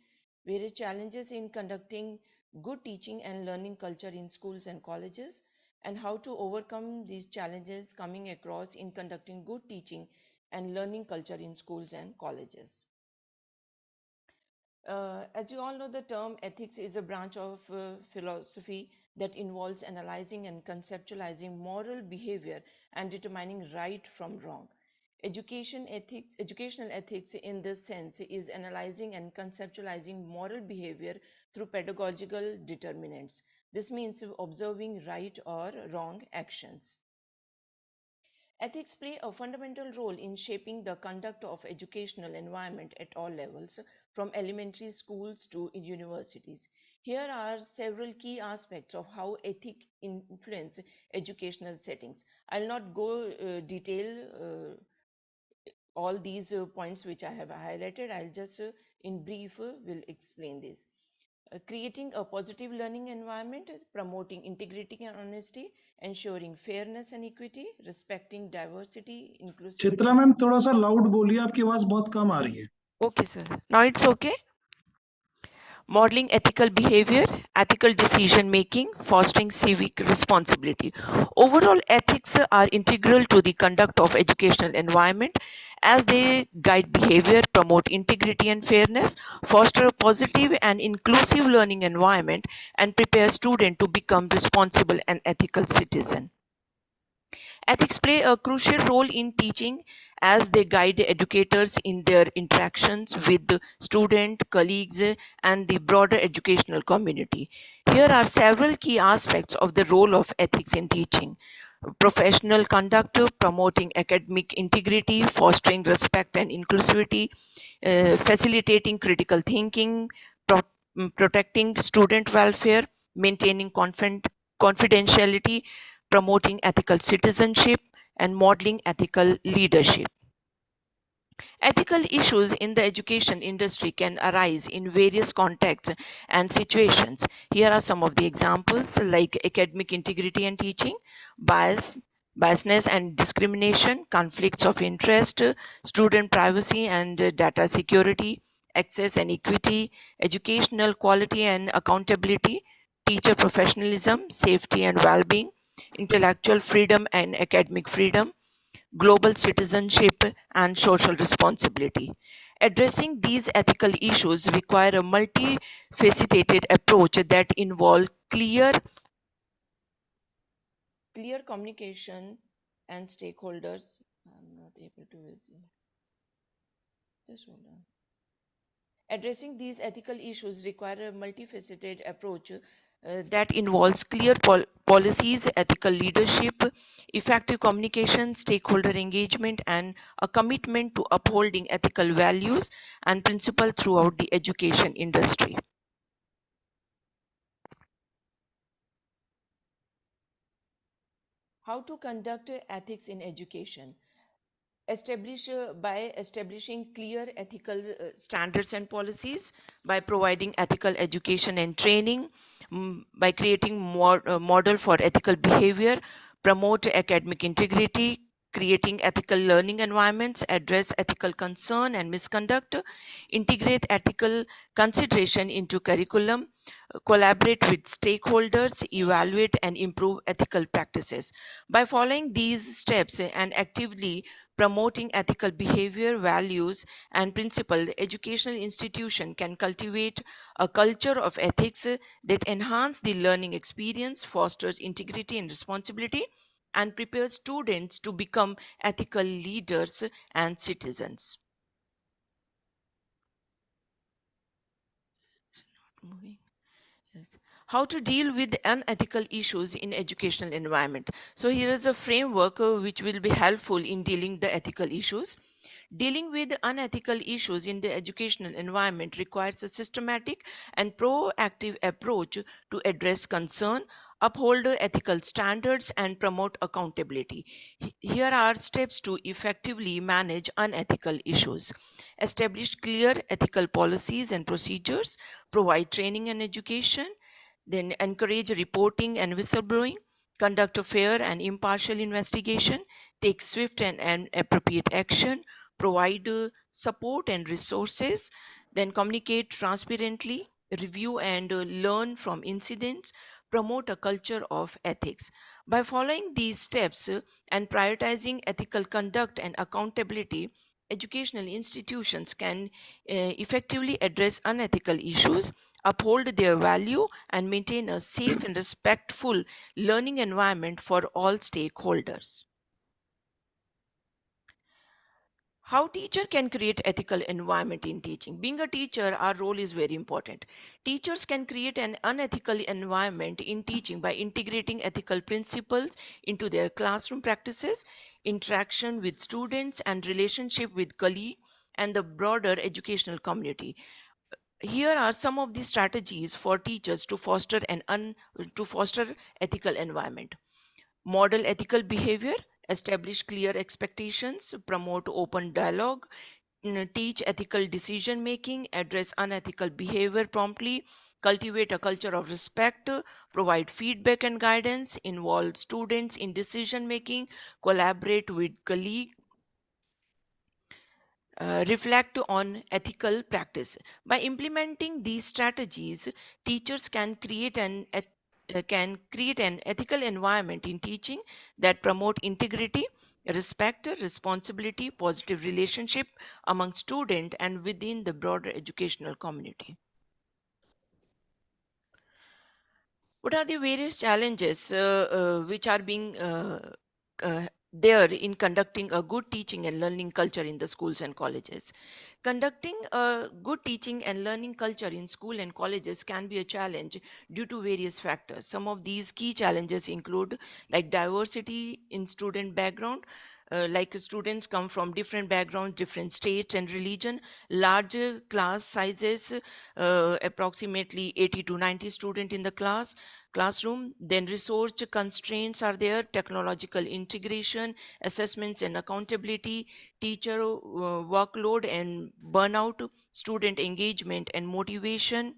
various challenges in conducting good teaching and learning culture in schools and colleges, and how to overcome these challenges coming across in conducting good teaching and learning culture in schools and colleges. As you all know, the term ethics is a branch of philosophy that involves analyzing and conceptualizing moral behavior and determining right from wrong. Educational ethics in this sense is analyzing and conceptualizing moral behavior through pedagogical determinants. This means observing right or wrong actions. Ethics play a fundamental role in shaping the conduct of educational environment at all levels, from elementary schools to universities. Here are several key aspects of how ethics influence educational settings. I'll not go detail all these points which I have highlighted. I'll just in brief will explain this. Creating a positive learning environment, promoting integrity and honesty, ensuring fairness and equity, respecting diversity, inclusivity. Chitra ma'am थोड़ा सा loud बोलिए, आपकी आवाज बहुत कम आ रही है. Okay, sir. Now it's okay. Modeling ethical behavior, ethical decision making, fostering civic responsibility. Overall, ethics are integral to the conduct of educational environment as they guide behavior, promote integrity and fairness, foster a positive and inclusive learning environment, and prepare students to become responsible and ethical citizens. Ethics play a crucial role in teaching as they guide educators in their interactions with the student, colleagues, and the broader educational community. Here are several key aspects of the role of ethics in teaching. Professional conduct, promoting academic integrity, fostering respect and inclusivity, facilitating critical thinking, protecting student welfare, maintaining confidentiality, promoting ethical citizenship, and modeling ethical leadership. Ethical issues in the education industry can arise in various contexts and situations. Here are some of the examples like academic integrity and teaching, biasness and discrimination, conflicts of interest, student privacy and data security, access and equity, educational quality and accountability, teacher professionalism, safety and well-being, intellectual freedom and academic freedom, global citizenship, and social responsibility. Addressing these ethical issues require a multifaceted approach that involves clear communication and stakeholders. I'm not able to visit. Just hold on. Addressing these ethical issues require a multifaceted approach that involves clear policies, ethical leadership, effective communication, stakeholder engagement, and a commitment to upholding ethical values and principles throughout the education industry. How to conduct ethics in education? By establishing clear ethical standards and policies, by providing ethical education and training, by creating model for ethical behavior, promote academic integrity, creating ethical learning environments, address ethical concern and misconduct, integrate ethical consideration into curriculum, collaborate with stakeholders, evaluate and improve ethical practices. By following these steps and actively promoting ethical behavior, values, and principles, the educational institution can cultivate a culture of ethics that enhance the learning experience, fosters integrity and responsibility, and prepares students to become ethical leaders and citizens. Moving. Yes. How to deal with unethical issues in educational environment. So here is a framework which will be helpful in dealing the ethical issues. Dealing with unethical issues in the educational environment requires a systematic and proactive approach to address concern, uphold ethical standards, and promote accountability. Here are steps to effectively manage unethical issues. Establish clear ethical policies and procedures, provide training and education, then encourage reporting and whistleblowing, conduct a fair and impartial investigation, take swift and appropriate action, provide support and resources, then communicate transparently, review and learn from incidents, promote a culture of ethics. By following these steps and prioritizing ethical conduct and accountability, educational institutions can effectively address unethical issues, uphold their value, and maintain a safe and respectful learning environment for all stakeholders. How teacher can create ethical environment in teaching? Being a teacher, our role is very important. Teachers can create an unethical environment in teaching by integrating ethical principles into their classroom practices, interaction with students, and relationship with colleagues and the broader educational community. Here are some of the strategies for teachers to foster ethical environment. Model ethical behavior, establish clear expectations, promote open dialogue, teach ethical decision making, address unethical behavior promptly, cultivate a culture of respect, provide feedback and guidance, involve students in decision making, collaborate with colleagues, reflect on ethical practice. By implementing these strategies, teachers can create an ethical environment in teaching that promote integrity, respect, responsibility, positive relationship among students and within the broader educational community. What are the various challenges which are being there in conducting a good teaching and learning culture in the schools and colleges? Conducting a good teaching and learning culture in school and colleges can be a challenge due to various factors. Some of these key challenges include like diversity in student background, like students come from different backgrounds, different states and religion, larger class sizes, approximately 80 to 90 students in the classroom. Then resource constraints are there, technological integration, assessments and accountability, teacher workload and burnout, student engagement and motivation,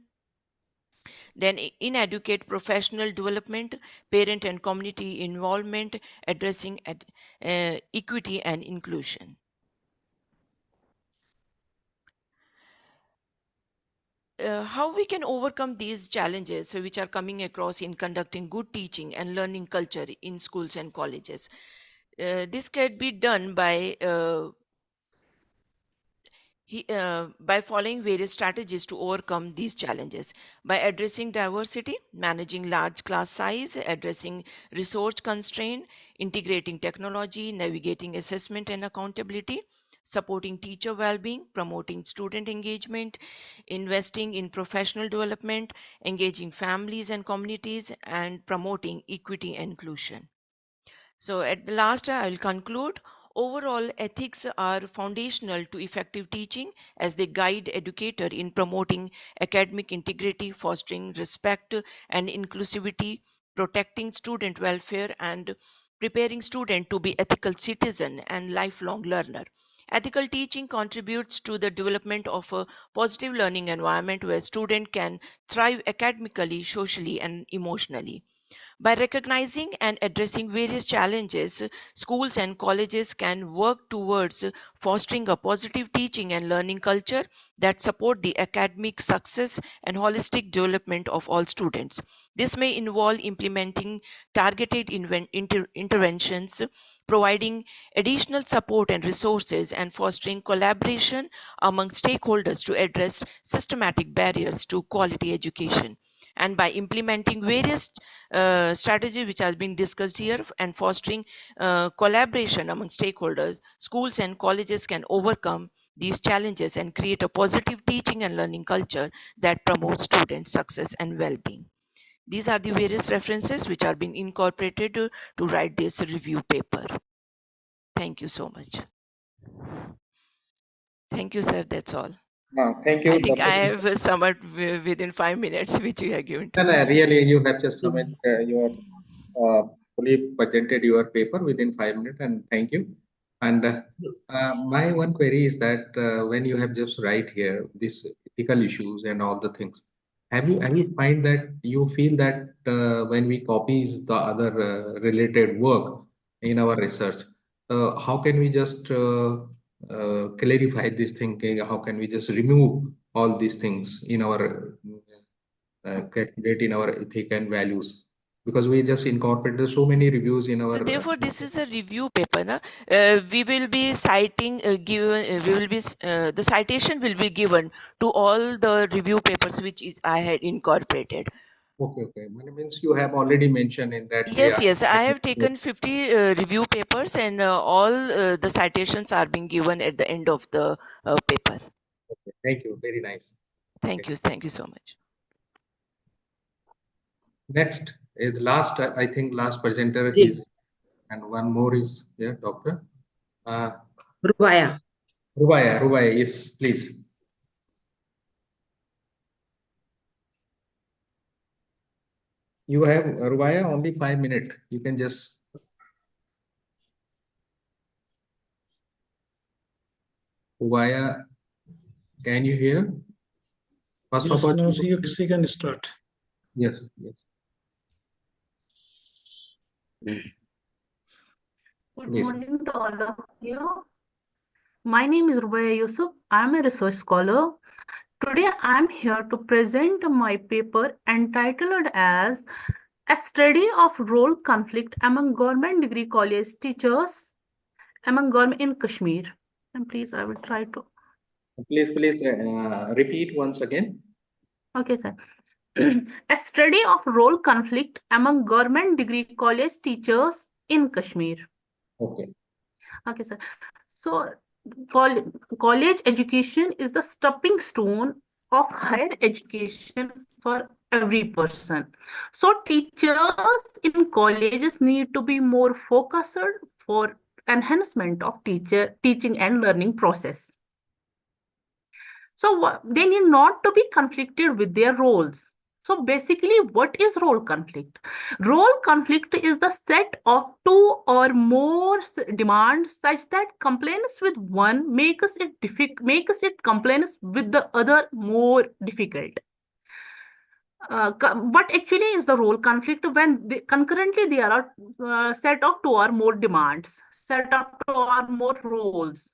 then inadequate professional development, parent and community involvement, addressing equity and inclusion. How we can overcome these challenges which are coming across in conducting good teaching and learning culture in schools and colleges? This can be done by following various strategies to overcome these challenges, by addressing diversity, managing large class size, addressing resource constraint, integrating technology, navigating assessment and accountability, supporting teacher well-being, promoting student engagement, investing in professional development, engaging families and communities, and promoting equity and inclusion. So at the last, I will conclude. Overall, ethics are foundational to effective teaching as they guide educator in promoting academic integrity, fostering respect and inclusivity, protecting student welfare, and preparing student to be ethical citizen and lifelong learner. Ethical teaching contributes to the development of a positive learning environment where student can thrive academically, socially, and emotionally. By recognizing and addressing various challenges, schools and colleges can work towards fostering a positive teaching and learning culture that support the academic success and holistic development of all students. This may involve implementing targeted interventions, providing additional support and resources, and fostering collaboration among stakeholders to address systematic barriers to quality education. And by implementing various strategies which has been discussed here and fostering collaboration among stakeholders, schools and colleges can overcome these challenges and create a positive teaching and learning culture that promotes student success and well-being. These are the various references which are being incorporated to write this review paper. Thank you so much. Thank you, sir. That's all. Thank you. I think I have summed within 5 minutes, which you have given to me. Really, you have just summed your fully presented your paper within 5 minutes, and thank you. And my one query is that when you have just write here these ethical issues and all the things, have you find that you feel that when we copies the other related work in our research, how can we just clarify this thinking? How can we just remove all these things in our calculate in our ethic and values? because we just incorporated so many reviews in our. So therefore, this is a review paper. Na? We will be citing, we will be, the citation will be given to all the review papers which is I had incorporated. Okay. Means you have already mentioned in that. Yes. I have taken 50 review papers, and all the citations are being given at the end of the paper. Okay. Thank you. Very nice. Thank you so much. Next is last. I think last presenter is, and one more is here, Doctor. Rubaya. Rubaya, yes, please. You have Rubaya only 5 minutes. You can just. Rubaya, can you hear? First Yes, of all, now you can start. Yes. Good morning to all of you. My name is Rubaya Yusuf. I am a research scholar. Today I am here to present my paper entitled as A Study of Role Conflict Among Government Degree College Teachers Among Government in Kashmir. And please, I will try to. Please repeat once again. Okay, sir. A study of role conflict among government degree college teachers in Kashmir. Okay, sir. So, college education is the stepping stone of higher education for every person. So, teachers in colleges need to be more focused for enhancement of teaching and learning process. So they need not to be conflicted with their roles. So basically, what is role conflict? Role conflict is the set of two or more demands such that compliance with one makes it compliance with the other more difficult. What actually is the role conflict when concurrently there are set of two or more demands, set of two or more roles.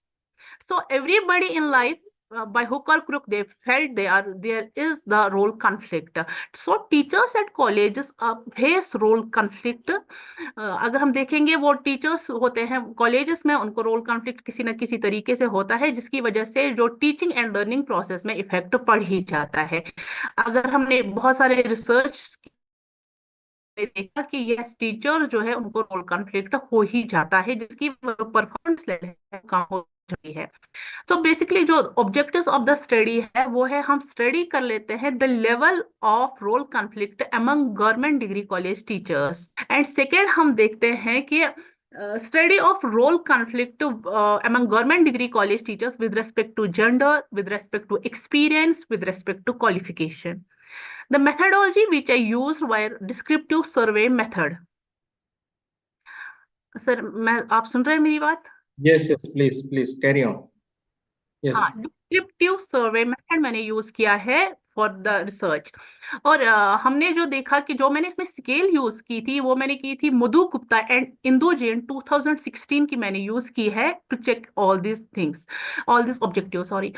So everybody in life, by hook or crook, they felt there is the role conflict. So teachers at colleges face role conflict. अगर हम देखेंगे वो teachers होते हैं colleges में, उनको role conflict किसी न किसी तरीके से होता है, जिसकी वजह से जो टीचिंग एंड लर्निंग प्रोसेस में इफेक्ट पड़ ही जाता है. अगर हमने बहुत सारे रिसर्च देखा कि यस टीचर जो है उनको रोल कॉन्फ्लिक्ट हो ही जाता है, जिसकी परफॉर्मेंस कम हो जाती है. तो बेसिकली जो ऑब्जेक्टिव्स ऑफ द स्टडी है वो है, हम स्टडी कर लेते हैं the level of role conflict among government degree college teachers. And second हम देखते हैं कि study of role conflict among government degree college teachers with respect to gender, with respect to experience, with respect to qualification. The methodology which I used were descriptive survey method. Sir आप सुन रहे हैं मेरी बात? Yes, please carry on. Yes. Descriptive survey method मैंने use किया है for the research. और हमने जो देखा कि जो मैंने इसमें स्केल यूज की थी वो मैंने की थी मधु गुप्ता एंड इंदु जैन 2016 की मैंने यूज की है to check all this things, all this objective. Sorry,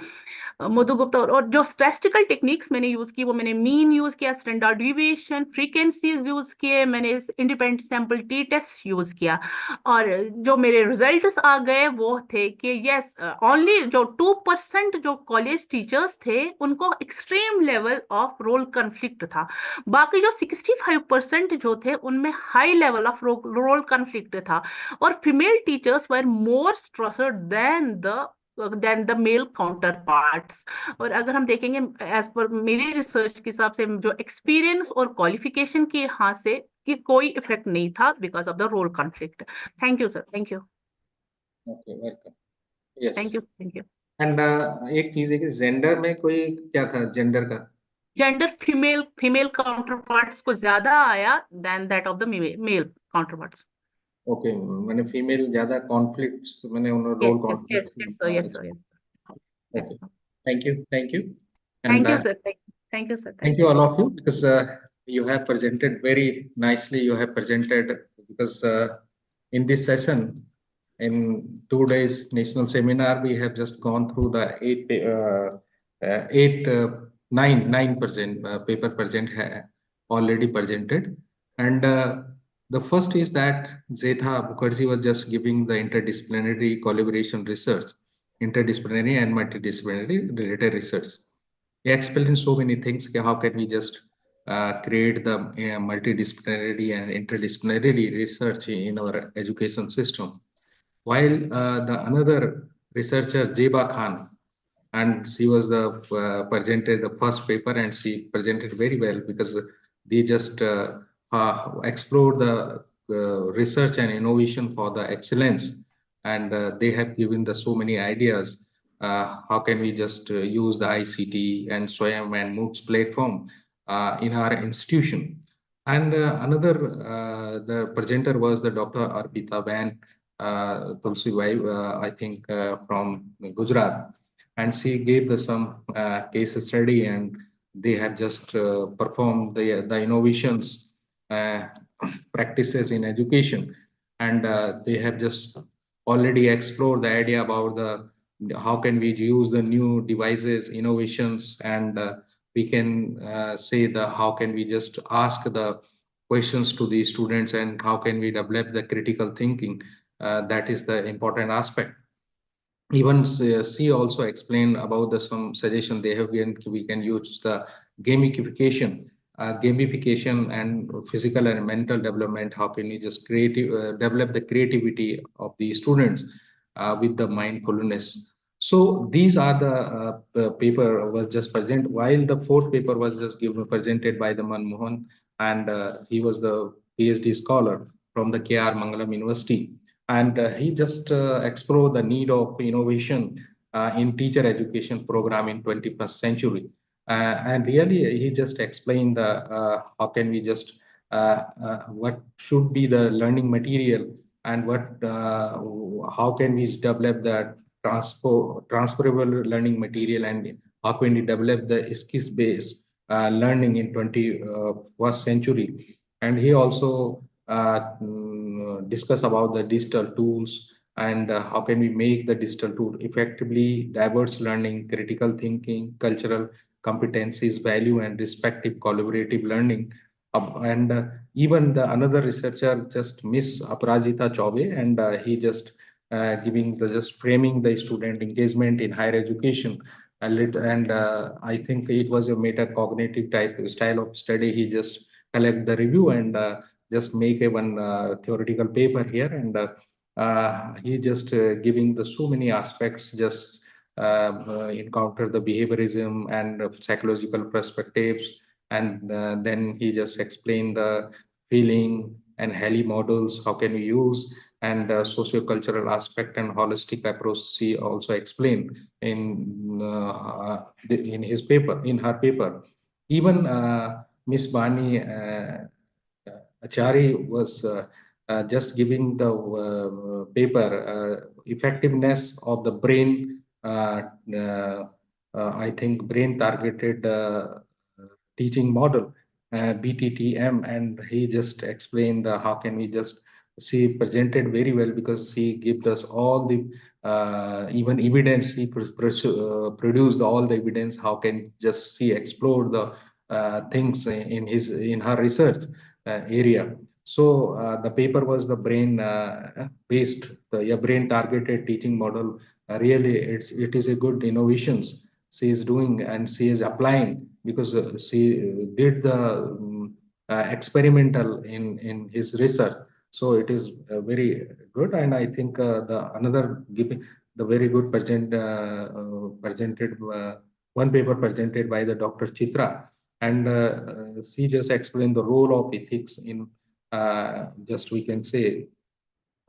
Madhu Gupta. और जो स्टैटिस्टिकल टेक्निक्स मैंने यूज की वो मैंने मीन यूज किया, स्टैंडर्ड डिविएशन, फ्रीक्वेंसीज यूज किए, मैंने independent sample t test use किया. और जो मेरे रिजल्ट्स आ गए वो थे कि यस ओनली जो 2% जो कॉलेज टीचर्स थे उनको extreme level of role conflict था. बाकी जो 65% जो थे उनमें high level of role conflict था. और female teachers were more stressed than the male counterparts. और अगर हम देखेंगे एज पर मेरी रिसर्च के हिसाब से जो एक्सपीरियंस और क्वालिफिकेशन के यहाँ से कि कोई इफेक्ट नहीं था because of the role conflict. Thank you sir. Thank you. Okay, welcome. Yes, thank you. And एक चीज है कि जेंडर में कोई क्या था, जेंडर का जेंडर फीमेल काउंटर पार्ट्स को ज्यादा आया then that of the male counterparts. Okay, मैंने फीमेल ज्यादा कॉन्फ्लिक्ट्स, मैंने उन्होंने role conflicts. Yes, sir. Okay, thank you. Thank you, sir. Thank you, sir. Thank you all of you, because you have presented very nicely. You have presented because in this session, in 2 days national seminar, we have just gone through the 9% paper present already presented, And the first is that Zetha Mukherjee was just giving the interdisciplinary collaboration research, interdisciplinary and multidisciplinary related research. He explained so many things. How can we just create the multidisciplinary and interdisciplinary research in our education system? While the another researcher, Jeba Khan, and she was the presented the first paper, and she presented very well because they just explored the research and innovation for the excellence, and they have given the so many ideas. How can we just use the ICT and SWAYAM and MOOCs platform in our institution? And another the presenter was the Dr. Arpita Van Tulsibai, I think from Gujarat, and she gave the some case study, and they have just performed the innovations uh, practices in education, and they have just already explored the idea about the how can we use the new devices innovations, and we can say the how can we just ask the questions to the students, and how can we develop the critical thinking. That is the important aspect. Even she also explained about the some suggestion they have given. We can use the gamification, gamification and physical and mental development. How can we just develop the creativity of the students with the mindfulness? So these are the paper was just present, while the fourth paper was just given presented by the Manmohan, and he was the PhD scholar from the KR Mangalam University, and he just explored the need of innovation in teacher education program in 21st century, and really he just explained the how can we just what should be the learning material, and what how can we develop the transferable learning material, and how can we develop the skills based learning in 21st century. And he also discuss about the digital tools, and how can we make the digital tool effectively diverse learning, critical thinking, cultural competencies, value and respective collaborative learning. And even the another researcher, just Miss Aparajita Chaube, and he just giving the just framing the student engagement in higher education. And I think it was a metacognitive type style of study. He just collect the review, and just make a one theoretical paper here, and he just giving the so many aspects, just encounter the behaviorism and psychological perspectives, and then he just explained the feeling and Haley models, how can we use, and socio-cultural aspect and holistic approach he also explained in his paper, in her paper. Even Miss Bani Achari was just giving the paper effectiveness of the brain, I think brain targeted teaching model, BTTM, and he just explained how can we just see presented very well, because he gives us all the even evidence. He produced all the evidence. How can just see explore the things in her research area. So the paper was the brain based, the brain targeted teaching model. Really, it is a good innovations she is doing, and she is applying, because she did the experimental in his research. So it is very good, and I think the another giving the very good presented one paper presented by the Dr. Chitra, and she just explained the role of ethics in just we can say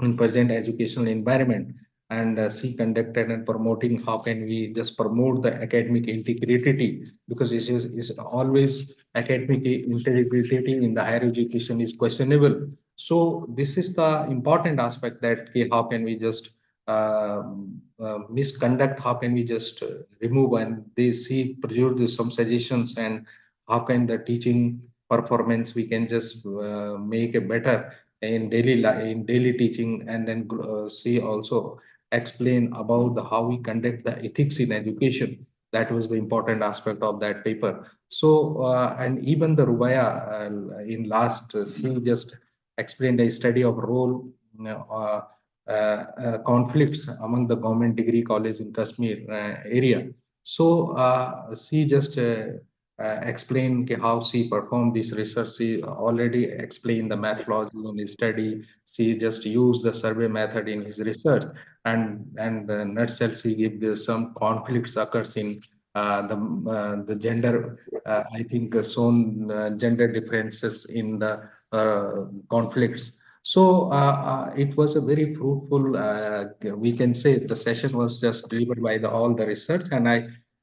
in present educational environment, and she conducted and promoting how can we just promote the academic integrity, because is always academic integrity in the higher education is questionable. So this is the important aspect, that okay, how can we just misconduct, how can we just remove, and they see produce some suggestions, and how can the teaching performance we can just make a better in daily teaching. And then she also explain about how we conduct the ethics in education, That was the important aspect of that paper. So, and even the Rubaya in last, she just explained a study of role conflicts among the government degree college in Kashmir area. So she just explained how she performed this research. She already explained the methodology in his study. She just used the survey method in his research, and nutshell she gave some conflicts occurs in the gender. I think shown gender differences in the conflicts. So it was a very fruitful. We can say the session was just delivered by all the research, and I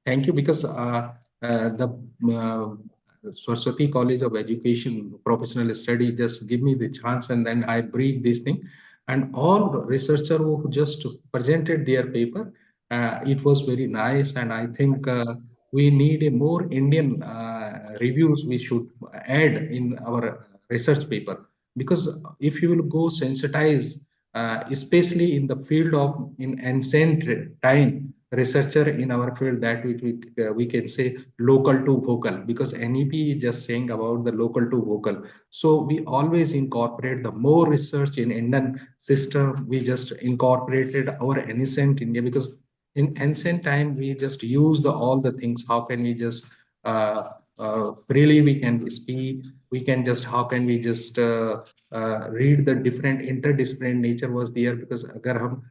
thank you because the Saraswati College of Education Professional Study just give me the chance, and then I brief this thing, and all researcher who just presented their paper, it was very nice, and I think we need a more Indian reviews we should add in our research paper, because if you will go sensitize, especially in the field of in ancient time, researcher in our field, that we can say local to vocal, because NEP is just saying about the local to vocal. So we always incorporate the more research in Indian system. We just incorporated our ancient India, because in ancient time we just use the all the things. How can we just freely we can speak, we can just how can we just read the different interdisciplinary nature was there, because agar hum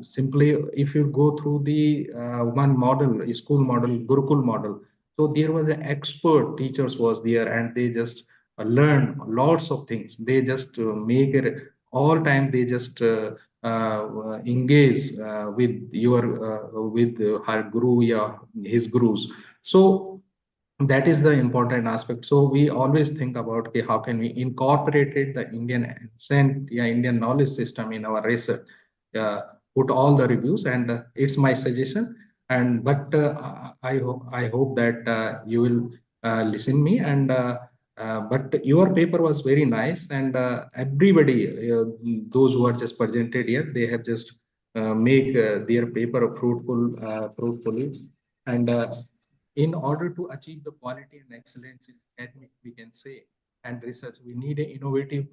simply if you go through the one model, school model, Gurukul model, so there was an expert teachers was there, and they just learn lots of things. They just make it all time. They just engage with your with her guru, yeah, his gurus. So that is the important aspect. So we always think about, okay, how can we incorporate it, the Indian ancient, yeah, Indian knowledge system in our research. Put all the reviews, and it's my suggestion. And but I hope that you will listen me, and but your paper was very nice, and everybody, those who are just presented here, they have just make their paper fruitfully, and in order to achieve the quality and excellence in academic, we can say, and research, we need an innovative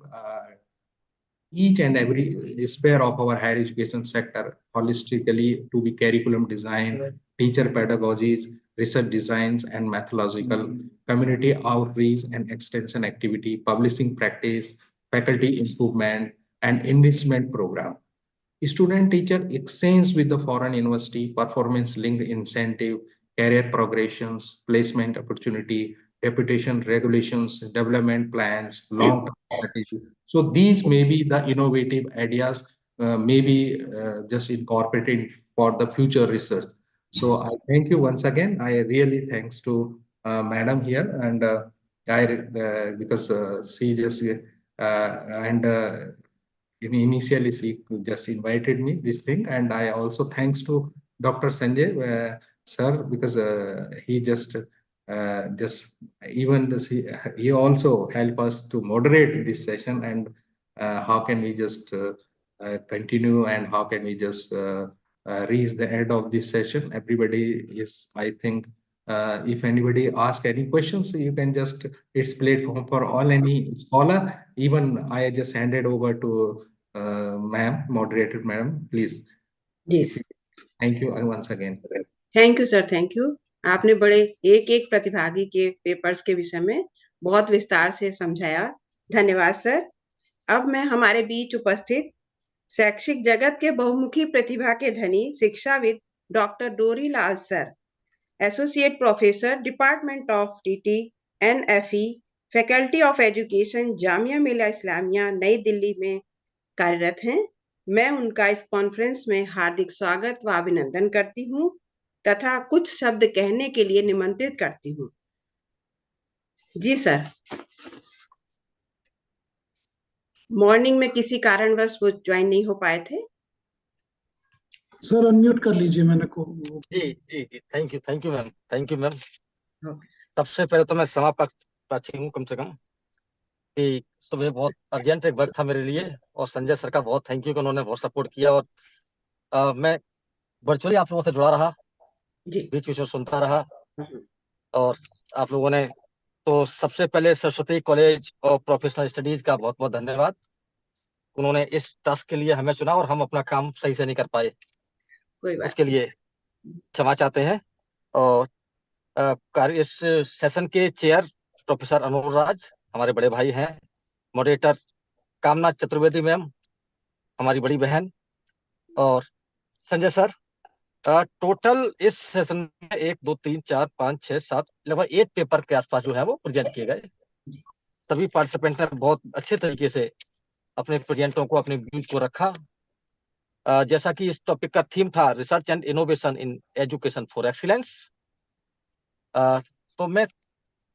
each and every sphere of our higher education sector holistically to be curriculum design, teacher pedagogies, research designs and methodological, community outreach and extension activity, publishing practice, faculty improvement, and enrichment program. Student teacher exchange with the foreign university, performance linked incentive, career progressions, placement opportunity, reputation regulations, development plans, long term strategy. So these may be the innovative ideas, maybe just incorporating for the future research. So I thank you once again. I really thanks to Madam here, and because she just and initially she just invited me this thing, and I also thanks to Dr. Sanjay sir, because he just even this he also help us to moderate this session, and how can we just continue, and how can we just reach the end of this session. Everybody is, I think, if anybody ask any questions, you can just, it's platform for all any scholar. Even I just handed over to ma'am, moderator ma'am, please. जी Thank you once again. Thank you sir, thank you. आपने बड़े एक एक प्रतिभागी के papers के विषय में बहुत विस्तार से समझाया। धन्यवाद सर। अब मैं हमारे बीच उपस्थित शैक्षिक जगत के बहुमुखी प्रतिभा के धनी शिक्षाविद doctor Dorilal sir, associate professor, department of TT NFE, faculty of education, Jamia Millia Islamia, नई दिल्ली में कार्यरत हैं। मैं उनका इस कॉन्फ्रेंस में हार्दिक स्वागत व अभिनंदन करती हूँ तथा कुछ शब्द कहने के लिए निमंत्रित करती हूँ। जी सर। मॉर्निंग में किसी कारणवश वो ज्वाइन नहीं हो पाए थे। सर अनम्यूट कर लीजिए मैंने को। जी जी जी, thank you ma'am, thank you ma'am. सबसे पहले तो मैं क्षमा प्रार्थी हूँ कम से कम कि सुबह बहुत अर्जेंट एक वर्क था मेरे लिए, और संजय सर का बहुत थैंक यू कि उन्होंने बहुत सपोर्ट किया, और मैं वर्चुअली आप लोगों से जुड़ा रहा जी। बीच बीच में सुनता रहा। और आप लोगों ने, तो सबसे पहले Saraswati college of professional studies का बहुत बहुत धन्यवाद। उन्होंने इस टास्क के लिए हमें चुना और हम अपना काम सही से नहीं कर पाए, कोई बात उसके नहीं। लिए क्षमा चाहते हैं। और इस सेशन के चेयर प्रोफेसर अनुज राज हमारे बड़े भाई हैं। मॉडरेटर कामना चतुर्वेदी मैम हमारी बड़ी बहन। और संजय सर। टोटल इस सेशन में 1 2 3 4 5 6 7 लगभग 8 पेपर के आसपास जो है वो प्रेजेंट किए गए। सभी पार्टिसिपेंट ने बहुत अच्छे तरीके से अपने प्रेजेंटों को, अपने व्यूज को रखा। जैसा कि इस टॉपिक का थीम था research and innovation in education for excellence, तो मैं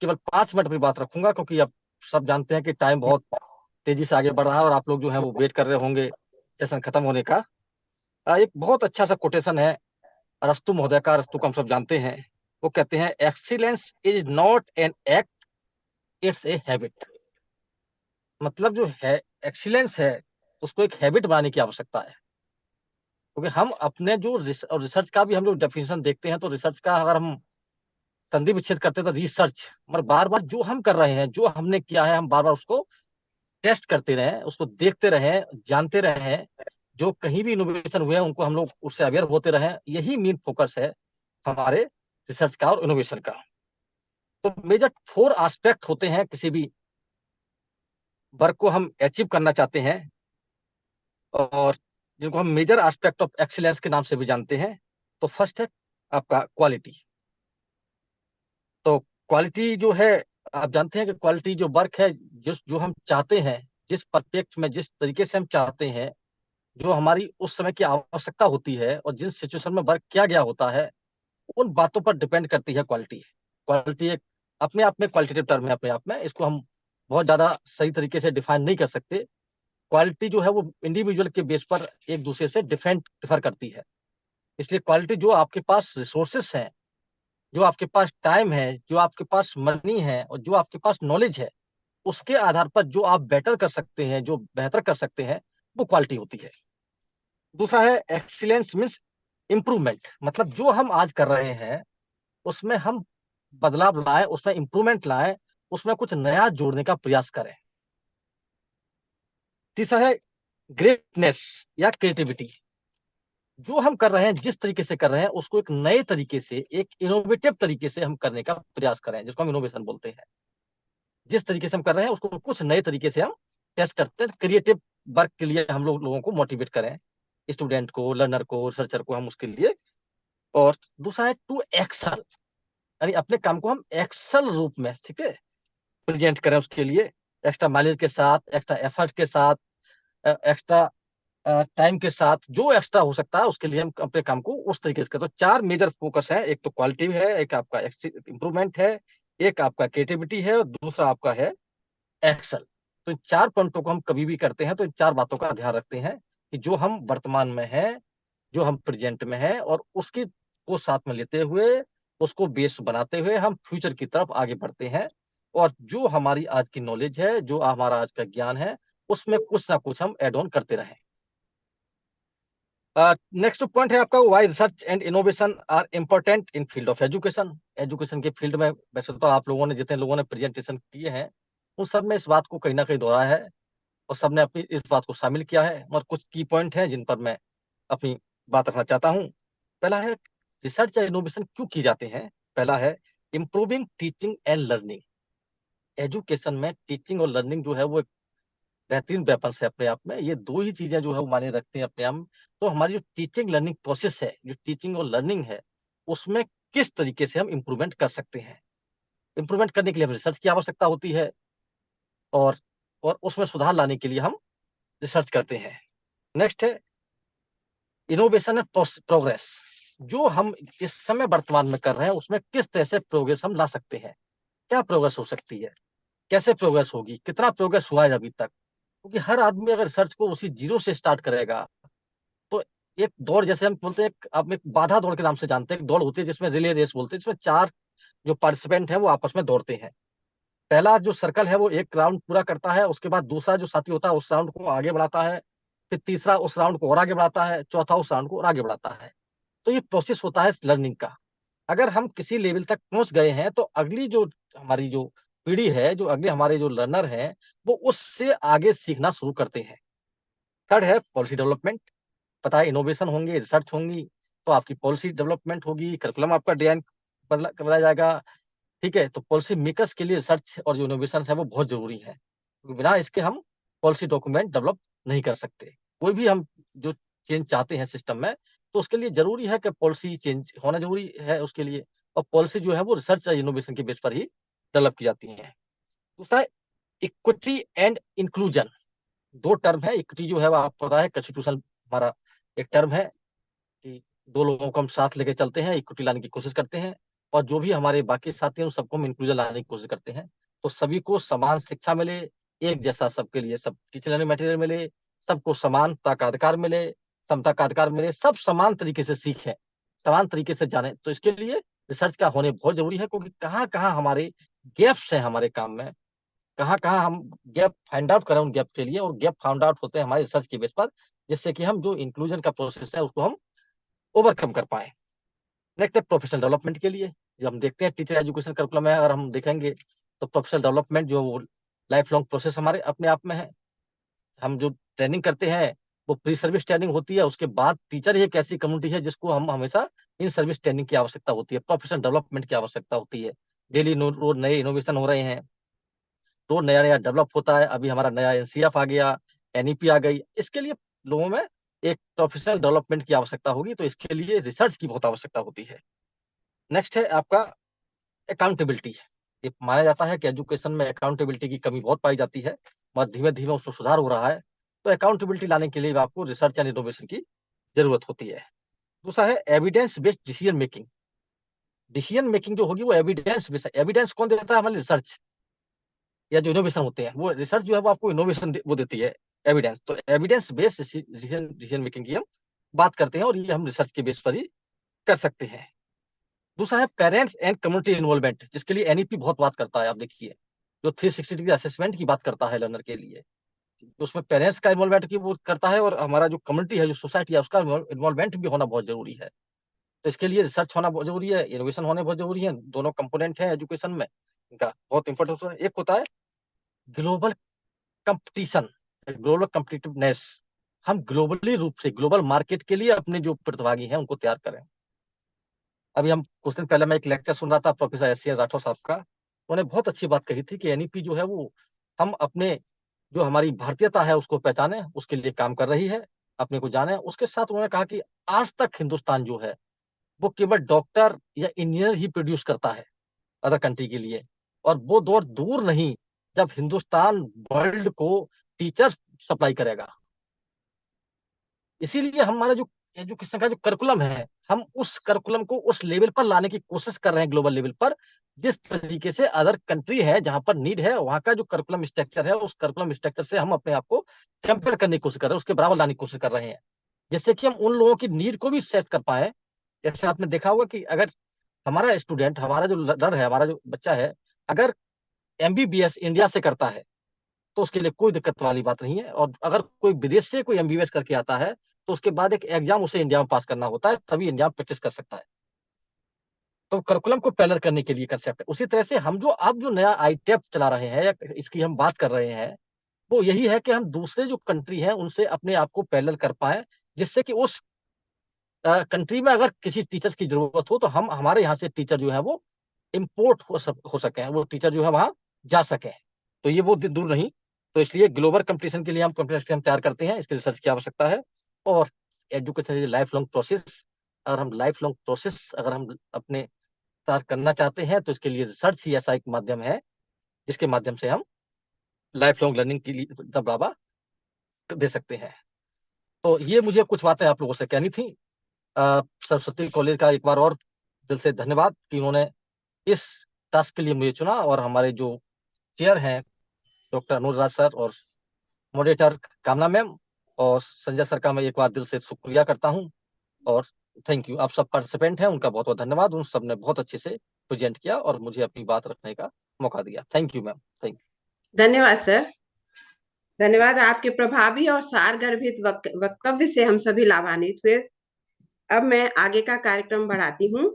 केवल 5 मिनट की बात रखूंगा, क्योंकि अब सब जानते हैं कि टाइम बहुत तेजी से आगे बढ़ रहा है और आप लोग जो है वो वेट कर रहे होंगे सेशन खत्म होने का। एक बहुत अच्छा सा कोटेशन है अरस्तु महोदय का। अरस्तु को हम सब जानते हैं। वो कहते हैं excellence is not an act, it's a habit. मतलब जो है एक्सीलेंस है उसको एक हैबिट बनाने की आवश्यकता है। क्योंकि हम अपने जो रिसर्च का भी हम लोग डेफिनेशन देखते हैं, तो रिसर्च का अगर हम संधि विच्छेद करते हैं तो रिसर्च मतलब बार बार जो हम कर रहे हैं, जो हमने किया है, हम बार बार उसको टेस्ट करते रहें, उसको देखते रहें, जानते रहें। जो कहीं भी इनोवेशन हुए हैं उनको हम लोग उससे अवेयर होते रहें। यही मेन फोकस है हमारे रिसर्च का और इनोवेशन का। तो मेजर 4 एस्पेक्ट होते हैं किसी भी वर्क को हम अचीव करना चाहते हैं, और जिनको हम मेजर एस्पेक्ट ऑफ एक्सीलेंस के नाम से भी जानते हैं। तो फर्स्ट है आपका क्वालिटी। तो क्वालिटी जो है, आप जानते हैं कि क्वालिटी जो वर्क है, जिस जो हम चाहते हैं, जिस परिप्रेक्ष्य में, जिस तरीके से हम चाहते हैं, जो हमारी उस समय की आवश्यकता होती है और जिस सिचुएशन में वर्क किया गया होता है, उन बातों पर डिपेंड करती है क्वालिटी। क्वालिटी एक अपने आप में क्वालिटेटिव टर्म है। अपने आप में इसको हम बहुत ज्यादा सही तरीके से डिफाइन नहीं कर सकते। क्वालिटी जो है वो इंडिविजुअल के बेस पर एक दूसरे से डिफर करती है। इसलिए क्वालिटी, जो आपके पास रिसोर्सेस हैं, जो आपके पास टाइम है, जो आपके पास मनी है और जो आपके पास नॉलेज है, उसके आधार पर जो आप बेटर कर सकते हैं, जो बेहतर कर सकते हैं, वो क्वालिटी होती है। दूसरा है एक्सीलेंस मीन्स इंप्रूवमेंट। मतलब जो हम आज कर रहे हैं उसमें हम बदलाव लाएं, उसमें इंप्रूवमेंट लाएं, उसमें कुछ नया जोड़ने का प्रयास करें। तीसरा है ग्रेटनेस या क्रिएटिविटी। जो हम कर रहे हैं, जिस तरीके से कर रहे हैं, उसको एक नए तरीके से, एक इनोवेटिव तरीके से हम करने का प्रयास करें, जिसको हम इनोवेशन बोलते हैं। जिस तरीके से हम कर रहे हैं उसको कुछ नए तरीके से हम टेस्ट करते हैं। क्रिएटिव वर्क के लिए हम लोगों को मोटिवेट करें, स्टूडेंट को, लर्नर को, रिसर्चर को, हम उसके लिए। और दूसरा है टू एक्सल, यानी अपने काम को हम एक्सल रूप में, ठीक है, प्रेजेंट करें। उसके लिए एक्स्ट्रा माइलेज के साथ, एक्स्ट्रा एफर्ट के साथ, एक्स्ट्रा टाइम के साथ, जो एक्स्ट्रा हो सकता है उसके लिए हम अपने काम को उस तरीके से करें। तो 4 मेजर फोकस है। एक तो क्वालिटी है, एक आपका इंप्रूवमेंट है, एक आपका क्रिएटिविटी है और दूसरा आपका है एक्सल। तो इन 4 पॉइंटों को हम कभी भी करते हैं तो इन 4 बातों का ध्यान रखते हैं कि जो हम वर्तमान में हैं, जो हम प्रेजेंट में हैं, और उसकी को साथ में लेते हुए, उसको बेस बनाते हुए हम फ्यूचर की तरफ आगे बढ़ते हैं। और जो हमारी आज की नॉलेज है, जो हमारा आज का ज्ञान है, उसमें कुछ ना कुछ हम एड ऑन करते रहें। नेक्स्ट पॉइंट है आपका why research and innovation are important in field of education. Education के फील्ड में वैसे तो आप लोगों ने, जितने लोगों ने प्रेजेंटेशन किए हैं, उन सब में इस बात को कहीं ना कहीं दोहराया है और सबने अपनी इस बात को शामिल किया है। और कुछ की पॉइंट हैं जिन पर मैं अपनी बात रखना चाहता हूँ। पहला है रिसर्च या इनोवेशन क्यों की जाते हैं। पहला है improving teaching and learning. Education में टीचिंग और लर्निंग जो है वो एक बेहतरीन वेपन है अपने आप में। ये दो ही चीजें जो है वो मायने रखती हैं अपने आप में। तो हमारी जो टीचिंग लर्निंग प्रोसेस है, जो टीचिंग और लर्निंग है, उसमें किस तरीके से हम इंप्रूवमेंट कर सकते हैं। इंप्रूवमेंट करने के लिए हमें रिसर्च की आवश्यकता होती है, और उसमें सुधार लाने के लिए हम रिसर्च करते हैं। नेक्स्ट है इनोवेशन एंड प्रोग्रेस। जो हम इस समय वर्तमान में कर रहे हैं उसमें किस तरह से प्रोग्रेस हम ला सकते हैं। क्या प्रोग्रेस हो सकती है, कैसे प्रोग्रेस होगी, कितना प्रोग्रेस हुआ है अभी तक। क्योंकि हर आदमी अगर रिसर्च को उसी जीरो से स्टार्ट करेगा तो एक दौड़, जैसे हम बोलते हैं, आप एक बाधा दौड़ के नाम से जानते हैं, एक दौड़ होती है जिसमें रिले रेस बोलते हैं, जिसमें 4 जो पार्टिसिपेंट हैं वो आपस में दौड़ते हैं। पहला जो सर्कल है वो एक राउंड पूरा करता है, उसके बाद दूसरा जो साथी होता है उस राउंड को आगे बढ़ाता है, फिर तीसरा उस राउंड को और आगे बढ़ाता है, चौथा उस राउंड को और आगे बढ़ाता है। तो ये प्रोसेस होता है लर्निंग का। अगर हम किसी लेवल तक पहुंच गए हैं तो अगली जो हमारी जो पीढ़ी है, जो अगले हमारे जो लर्नर हैं, वो उससे आगे सीखना शुरू करते हैं। थर्ड है पॉलिसी डेवलपमेंट। पता है इनोवेशन होंगे, रिसर्च होंगी, तो आपकी पॉलिसी डेवलपमेंट होगी, करिकुलम आपका डिजाइन बनाया जाएगा। ठीक है, तो पॉलिसी मेकर्स के लिए रिसर्च और जो इनोवेशन है वो बहुत जरूरी है, क्योंकि बिना इसके हम पॉलिसी डॉक्यूमेंट डेवलप नहीं कर सकते। कोई भी हम जो चेंज चाहते हैं सिस्टम में, तो उसके लिए जरूरी है कि पॉलिसी चेंज होना जरूरी है उसके लिए, और पॉलिसी जो है वो रिसर्च और इनोवेशन के बेस पर ही डेवलप की जाती है। दूसरा है इक्विटी एंड इंक्लूजन। दो टर्म है। इक्विटी जो है वो आपको पता है कॉन्स्टिट्यूशन हमारा एक टर्म है कि दो लोगों को हम साथ लेके चलते हैं, इक्विटी लाने की कोशिश करते हैं, और जो भी हमारे बाकी साथी हैं उन सबको हम इंक्लूजन लाने की कोशिश करते हैं। तो सभी को समान शिक्षा मिले, एक जैसा सबके लिए सब टीचर लर्निंग मटेरियल मिले, सबको समानता का अधिकार मिले, समता का अधिकार मिले, सब समान तरीके से सीखें, समान तरीके से जाने। तो इसके लिए रिसर्च का होने बहुत जरूरी है, क्योंकि कहाँ कहाँ हमारे गैप्स हैं हमारे काम में, कहाँ कहाँ हम गैप फाइंड आउट करें उन गैप के लिए, और गैप फाइंड आउट होते हैं हमारे रिसर्च के बेस पर, जिससे कि हम जो इंक्लूजन का प्रोसेस है उसको हम ओवरकम कर पाए। नेक्स्ट है प्रोफेशनल डेवलपमेंट के लिए। जब हम देखते हैं टीचर एजुकेशन करिकुलम में अगर हम देखेंगे तो प्रोफेशनल डेवलपमेंट जो वो लाइफ लॉन्ग प्रोसेस हमारे अपने आप में है। हम जो ट्रेनिंग करते हैं वो प्री सर्विस ट्रेनिंग होती है, उसके बाद टीचर ही एक ऐसी कम्युनिटी है जिसको हम हमेशा इन सर्विस ट्रेनिंग की आवश्यकता होती है, प्रोफेशनल डेवलपमेंट की आवश्यकता होती है। डेली रोज नए इनोवेशन हो रहे हैं, तो नया नया डेवलप होता है। अभी हमारा नया एनसीएफ आ गया, एनईपी आ गई, इसके लिए लोगों में एक प्रोफेशनल डेवलपमेंट की आवश्यकता होगी, तो इसके लिए रिसर्च की बहुत आवश्यकता होती है। नेक्स्ट है आपका अकाउंटेबिलिटी। ये माना जाता है कि एजुकेशन में अकाउंटेबिलिटी की कमी बहुत पाई जाती है, मगर धीमे धीमे उसमें सुधार हो रहा है। तो अकाउंटेबिलिटी लाने के लिए आपको रिसर्च एंड इनोवेशन की जरूरत होती है। दूसरा है evidence based decision making. Decision making जो होगी वो एविडेंस बेस्ड। एविडेंस कौन देता है? हमारी रिसर्च या जो इनोवेशन होते हैं, वो रिसर्च जो है वो आपको इनोवेशन वो देती है, एविडेंस। तो एविडेंस बेस्ड डिसीजन मेकिंग की हम बात करते हैं, और ये हम रिसर्च के बेस पर ही कर सकते हैं। दूसरा है पेरेंट्स एंड कम्युनिटी इन्वॉल्वमेंट, जिसके लिए एनईपी बहुत बात करता है। आप देखिए जो 360 डिग्री असेसमेंट की बात करता है लर्नर के लिए, तो उसमें पेरेंट्स का इन्वॉल्वमेंट की वो करता है, और हमारा जो कम्युनिटी है, जो सोसाइटी है, उसका इन्वॉल्वमेंट भी होना बहुत जरूरी है। तो इसके लिए रिसर्च होना बहुत जरूरी है, इनोवेशन होने बहुत जरूरी है। दोनों कंपोनेंट है एजुकेशन में, इनका बहुत इंपॉर्टेंस है। एक होता है ग्लोबल कंपटीशन, ग्लोबल कम्पिटिटिवनेस। हम ग्लोबली रूप से ग्लोबल मार्केट के लिए अपने जो प्रतिभागी हैं उनको तैयार करें। अभी हम कुछ दिन पहले मैं एक लेक्चर सुन रहा था प्रोफेसर एस राठौर साहब का, उन्होंने बहुत अच्छी बात कही थी कि एनईपी जो है वो हम अपने जो हमारी भारतीयता है उसको पहचाने, उसके लिए काम कर रही है, अपने को जाने। उसके साथ उन्होंने कहा कि आज तक हिंदुस्तान जो है वो केवल डॉक्टर या इंजीनियर ही प्रोड्यूस करता है अदर कंट्री के लिए, और वो दौर दूर नहीं जब हिंदुस्तान वर्ल्ड को टीचर सप्लाई करेगा। इसीलिए हमारा जो एजुकेशन का जो करिकुलम है, हम उस करिकुलम को उस लेवल पर लाने की कोशिश कर रहे हैं, ग्लोबल लेवल पर। जिस तरीके से अदर कंट्री है जहां पर नीड है, वहां का जो करिकुलम स्ट्रक्चर है, उस करिकुलम स्ट्रक्चर से हम अपने आप को कंपेयर करने की कोशिश कर रहे हैं, उसके बराबर लाने की कोशिश कर रहे हैं, जिससे कि हम उन लोगों की नीड को भी सेट कर पाए। जैसे आपने देखा होगा कि अगर हमारा स्टूडेंट, हमारा जो लर्नर है, हमारा जो बच्चा है, अगर एमबीबीएस इंडिया से करता है तो उसके लिए कोई दिक्कत वाली बात नहीं है, और अगर कोई विदेश से कोई एमबीबीएस करके आता है तो उसके बाद एक एग्जाम उसे इंडिया में पास करना होता है, तभी इंडिया में प्रैक्टिस कर सकता है। तो करिकुलम को पैलर करने के लिए कंसेप्ट है। उसी तरह से हम जो अब जो नया आईटेप चला रहे हैं या इसकी हम बात कर रहे हैं, वो यही है कि हम दूसरे जो कंट्री है उनसे अपने आप को पैरेलल कर पाए, जिससे कि उस कंट्री में अगर किसी टीचर्स की जरूरत हो तो हम हमारे यहाँ से टीचर जो है वो इम्पोर्ट हो सके, वो टीचर जो है वहां जा सके। तो ये वो दूर नहीं। तो इसलिए ग्लोबल कंपटीशन के लिए हम कंपटीशन तैयार करते हैं, इसके रिसर्च की आवश्यकता है। और education is life long process. अगर हम लाइफ लॉन्ग प्रोसेस अगर हम अपने तैयार करना चाहते हैं तो इसके लिए रिसर्च ही ऐसा एक माध्यम है जिसके माध्यम से हम लाइफ लॉन्ग लर्निंग के लिए बढ़ावा दे सकते हैं। तो ये मुझे कुछ बातें आप लोगों से कहनी थी। सरस्वती कॉलेज का एक बार और दिल से धन्यवाद कि उन्होंने इस टास्क के लिए मुझे चुना, और हमारे जो चेयर हैं डॉक्टर अनुज राज सर और मॉडरेटर कामना मैम और संजय सर का मैं एक बार दिल से शुक्रिया करता हूं। और थैंक यू। आप सब पार्टिसिपेंट हैं उनका बहुत बहुत धन्यवाद, उन सब ने बहुत अच्छे से प्रेजेंट किया और मुझे अपनी बात रखने का मौका दिया। Thank you ma'am, thank you. धन्यवाद सर, धन्यवाद। आपके प्रभावी और सारगर्भित वक्तव्य से हम सभी लाभान्वित हुए। अब मैं आगे का कार्यक्रम बढ़ाती हूँ।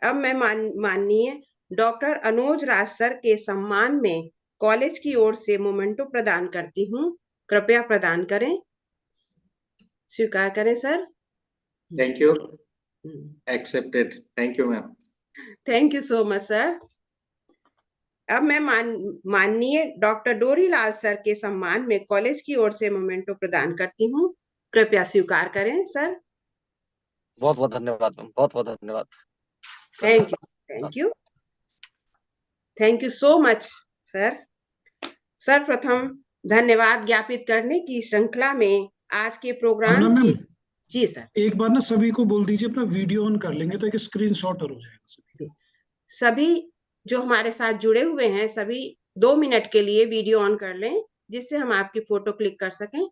अब मैं माननीय डॉक्टर अनुज राज सर के सम्मान में कॉलेज की ओर से मोमेंटो प्रदान करती हूँ। कृपया प्रदान करें, स्वीकार करें sir. Thank you, accepted. Thank you ma'am. Thank you so much sir. अब मैं माननीय डॉक्टर डोरीलाल सर के सम्मान में कॉलेज की ओर से मोमेंटो प्रदान करती हूँ। कृपया स्वीकार करें सर। बहुत बहुत धन्यवाद मैम, बहुत बहुत धन्यवाद। Thank you, thank you, thank you so much sir. सर्वप्रथम धन्यवाद ज्ञापित करने की श्रृंखला में आज के प्रोग्राम की। जी सर। एक बार ना सभी को बोल दीजिए अपना वीडियो ऑन कर लेंगे तो एक स्क्रीनशॉट हो जाएगा सभी। सभी जो हमारे साथ जुड़े हुए हैं सभी 2 मिनट के लिए वीडियो ऑन कर लें, जिससे हम आपकी फोटो क्लिक कर सकें।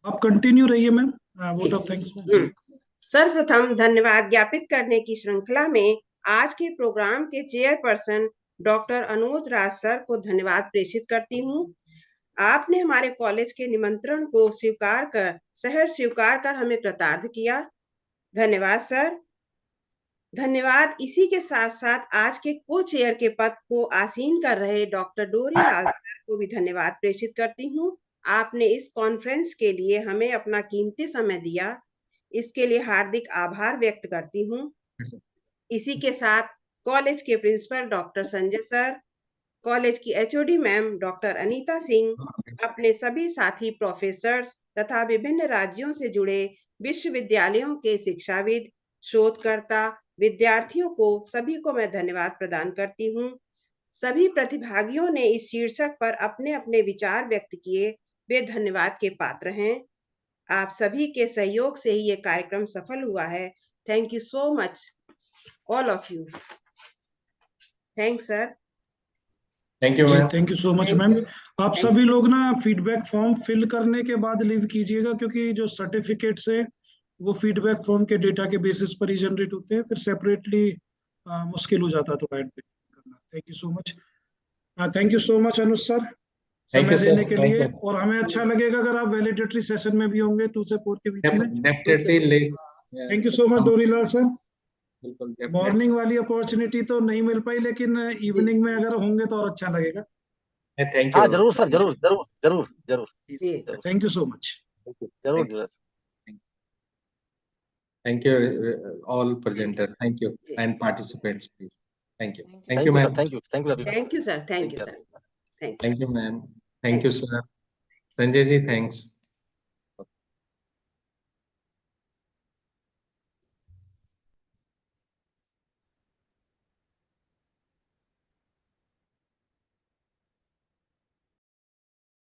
आप कंटिन्यू रहिए मैम। वोट ऑफ थैंक्स में। सर्वप्रथम धन्यवाद ज्ञापित करने की श्रृंखला में आज के प्रोग्राम के चेयरपर्सन डॉक्टर अनुज राज सर को धन्यवाद प्रेषित करती हूँ। आपने हमारे कॉलेज के निमंत्रण को सहर्ष स्वीकार कर हमें कृतार्थ किया। धन्यवाद सर। धन्यवाद इसी के साथ साथ आज के को चेयर के पद को आसीन कर रहे डॉक्टर डोरीलाल सर को भी धन्यवाद प्रेषित करती हूँ। आपने इस कॉन्फ्रेंस के लिए हमें अपना कीमती समय दिया, इसके लिए हार्दिक आभार व्यक्त करती हूँ। इसी के साथ कॉलेज के principal doctor Sanjay sir, college की HOD ma'am doctor Anita Singh, अपने सभी साथी प्रोफेसर्स तथा विभिन्न राज्यों से जुड़े विश्वविद्यालयों के शिक्षाविद, शोधकर्ता, विद्यार्थियों को सभी को मैं धन्यवाद प्रदान करती हूँ। सभी प्रतिभागियों ने इस शीर्षक पर अपने अपने विचार व्यक्त किए, वे धन्यवाद के पात्र हैं। आप सभी के सहयोग से ही ये कार्यक्रम सफल हुआ है। Thank you so much all of you. Thanks sir. Thank you ma'am. Thank you so much ma'am. आप सभी लोग ना फीडबैक फॉर्म फिल करने के बाद लीव कीजिएगा, क्योंकि जो सर्टिफिकेट्स है वो फीडबैक फॉर्म के डेटा के बेसिस पर ही जनरेट होते हैं, फिर सेपरेटली मुश्किल हो जाता है तो ऐड करना। Thank you so much. Thank you so much Anuj sir समय देने के लिए, और हमें अच्छा लगेगा अगर आप वैलिडेटरी सेशन में भी होंगे 2 से 4 के बीच में। Thank you so much Dorilal sir. Morning वाली अपॉर्चुनिटी तो नहीं मिल पाई, लेकिन इवनिंग में अगर होंगे तो और अच्छा लगेगा। Thank you. जरूर सर, जरूर जरूर जरूर जरूर। Thank you so much. जरूर जरूर। Thank you, all presenters. Thank you, and participants, please. Thank you. Thank you, ma'am. Thank you, thank you, everyone. Thank you, sir. Thank you, sir. Thank you, ma'am. Thank you, sir. Sanjay ji, thanks.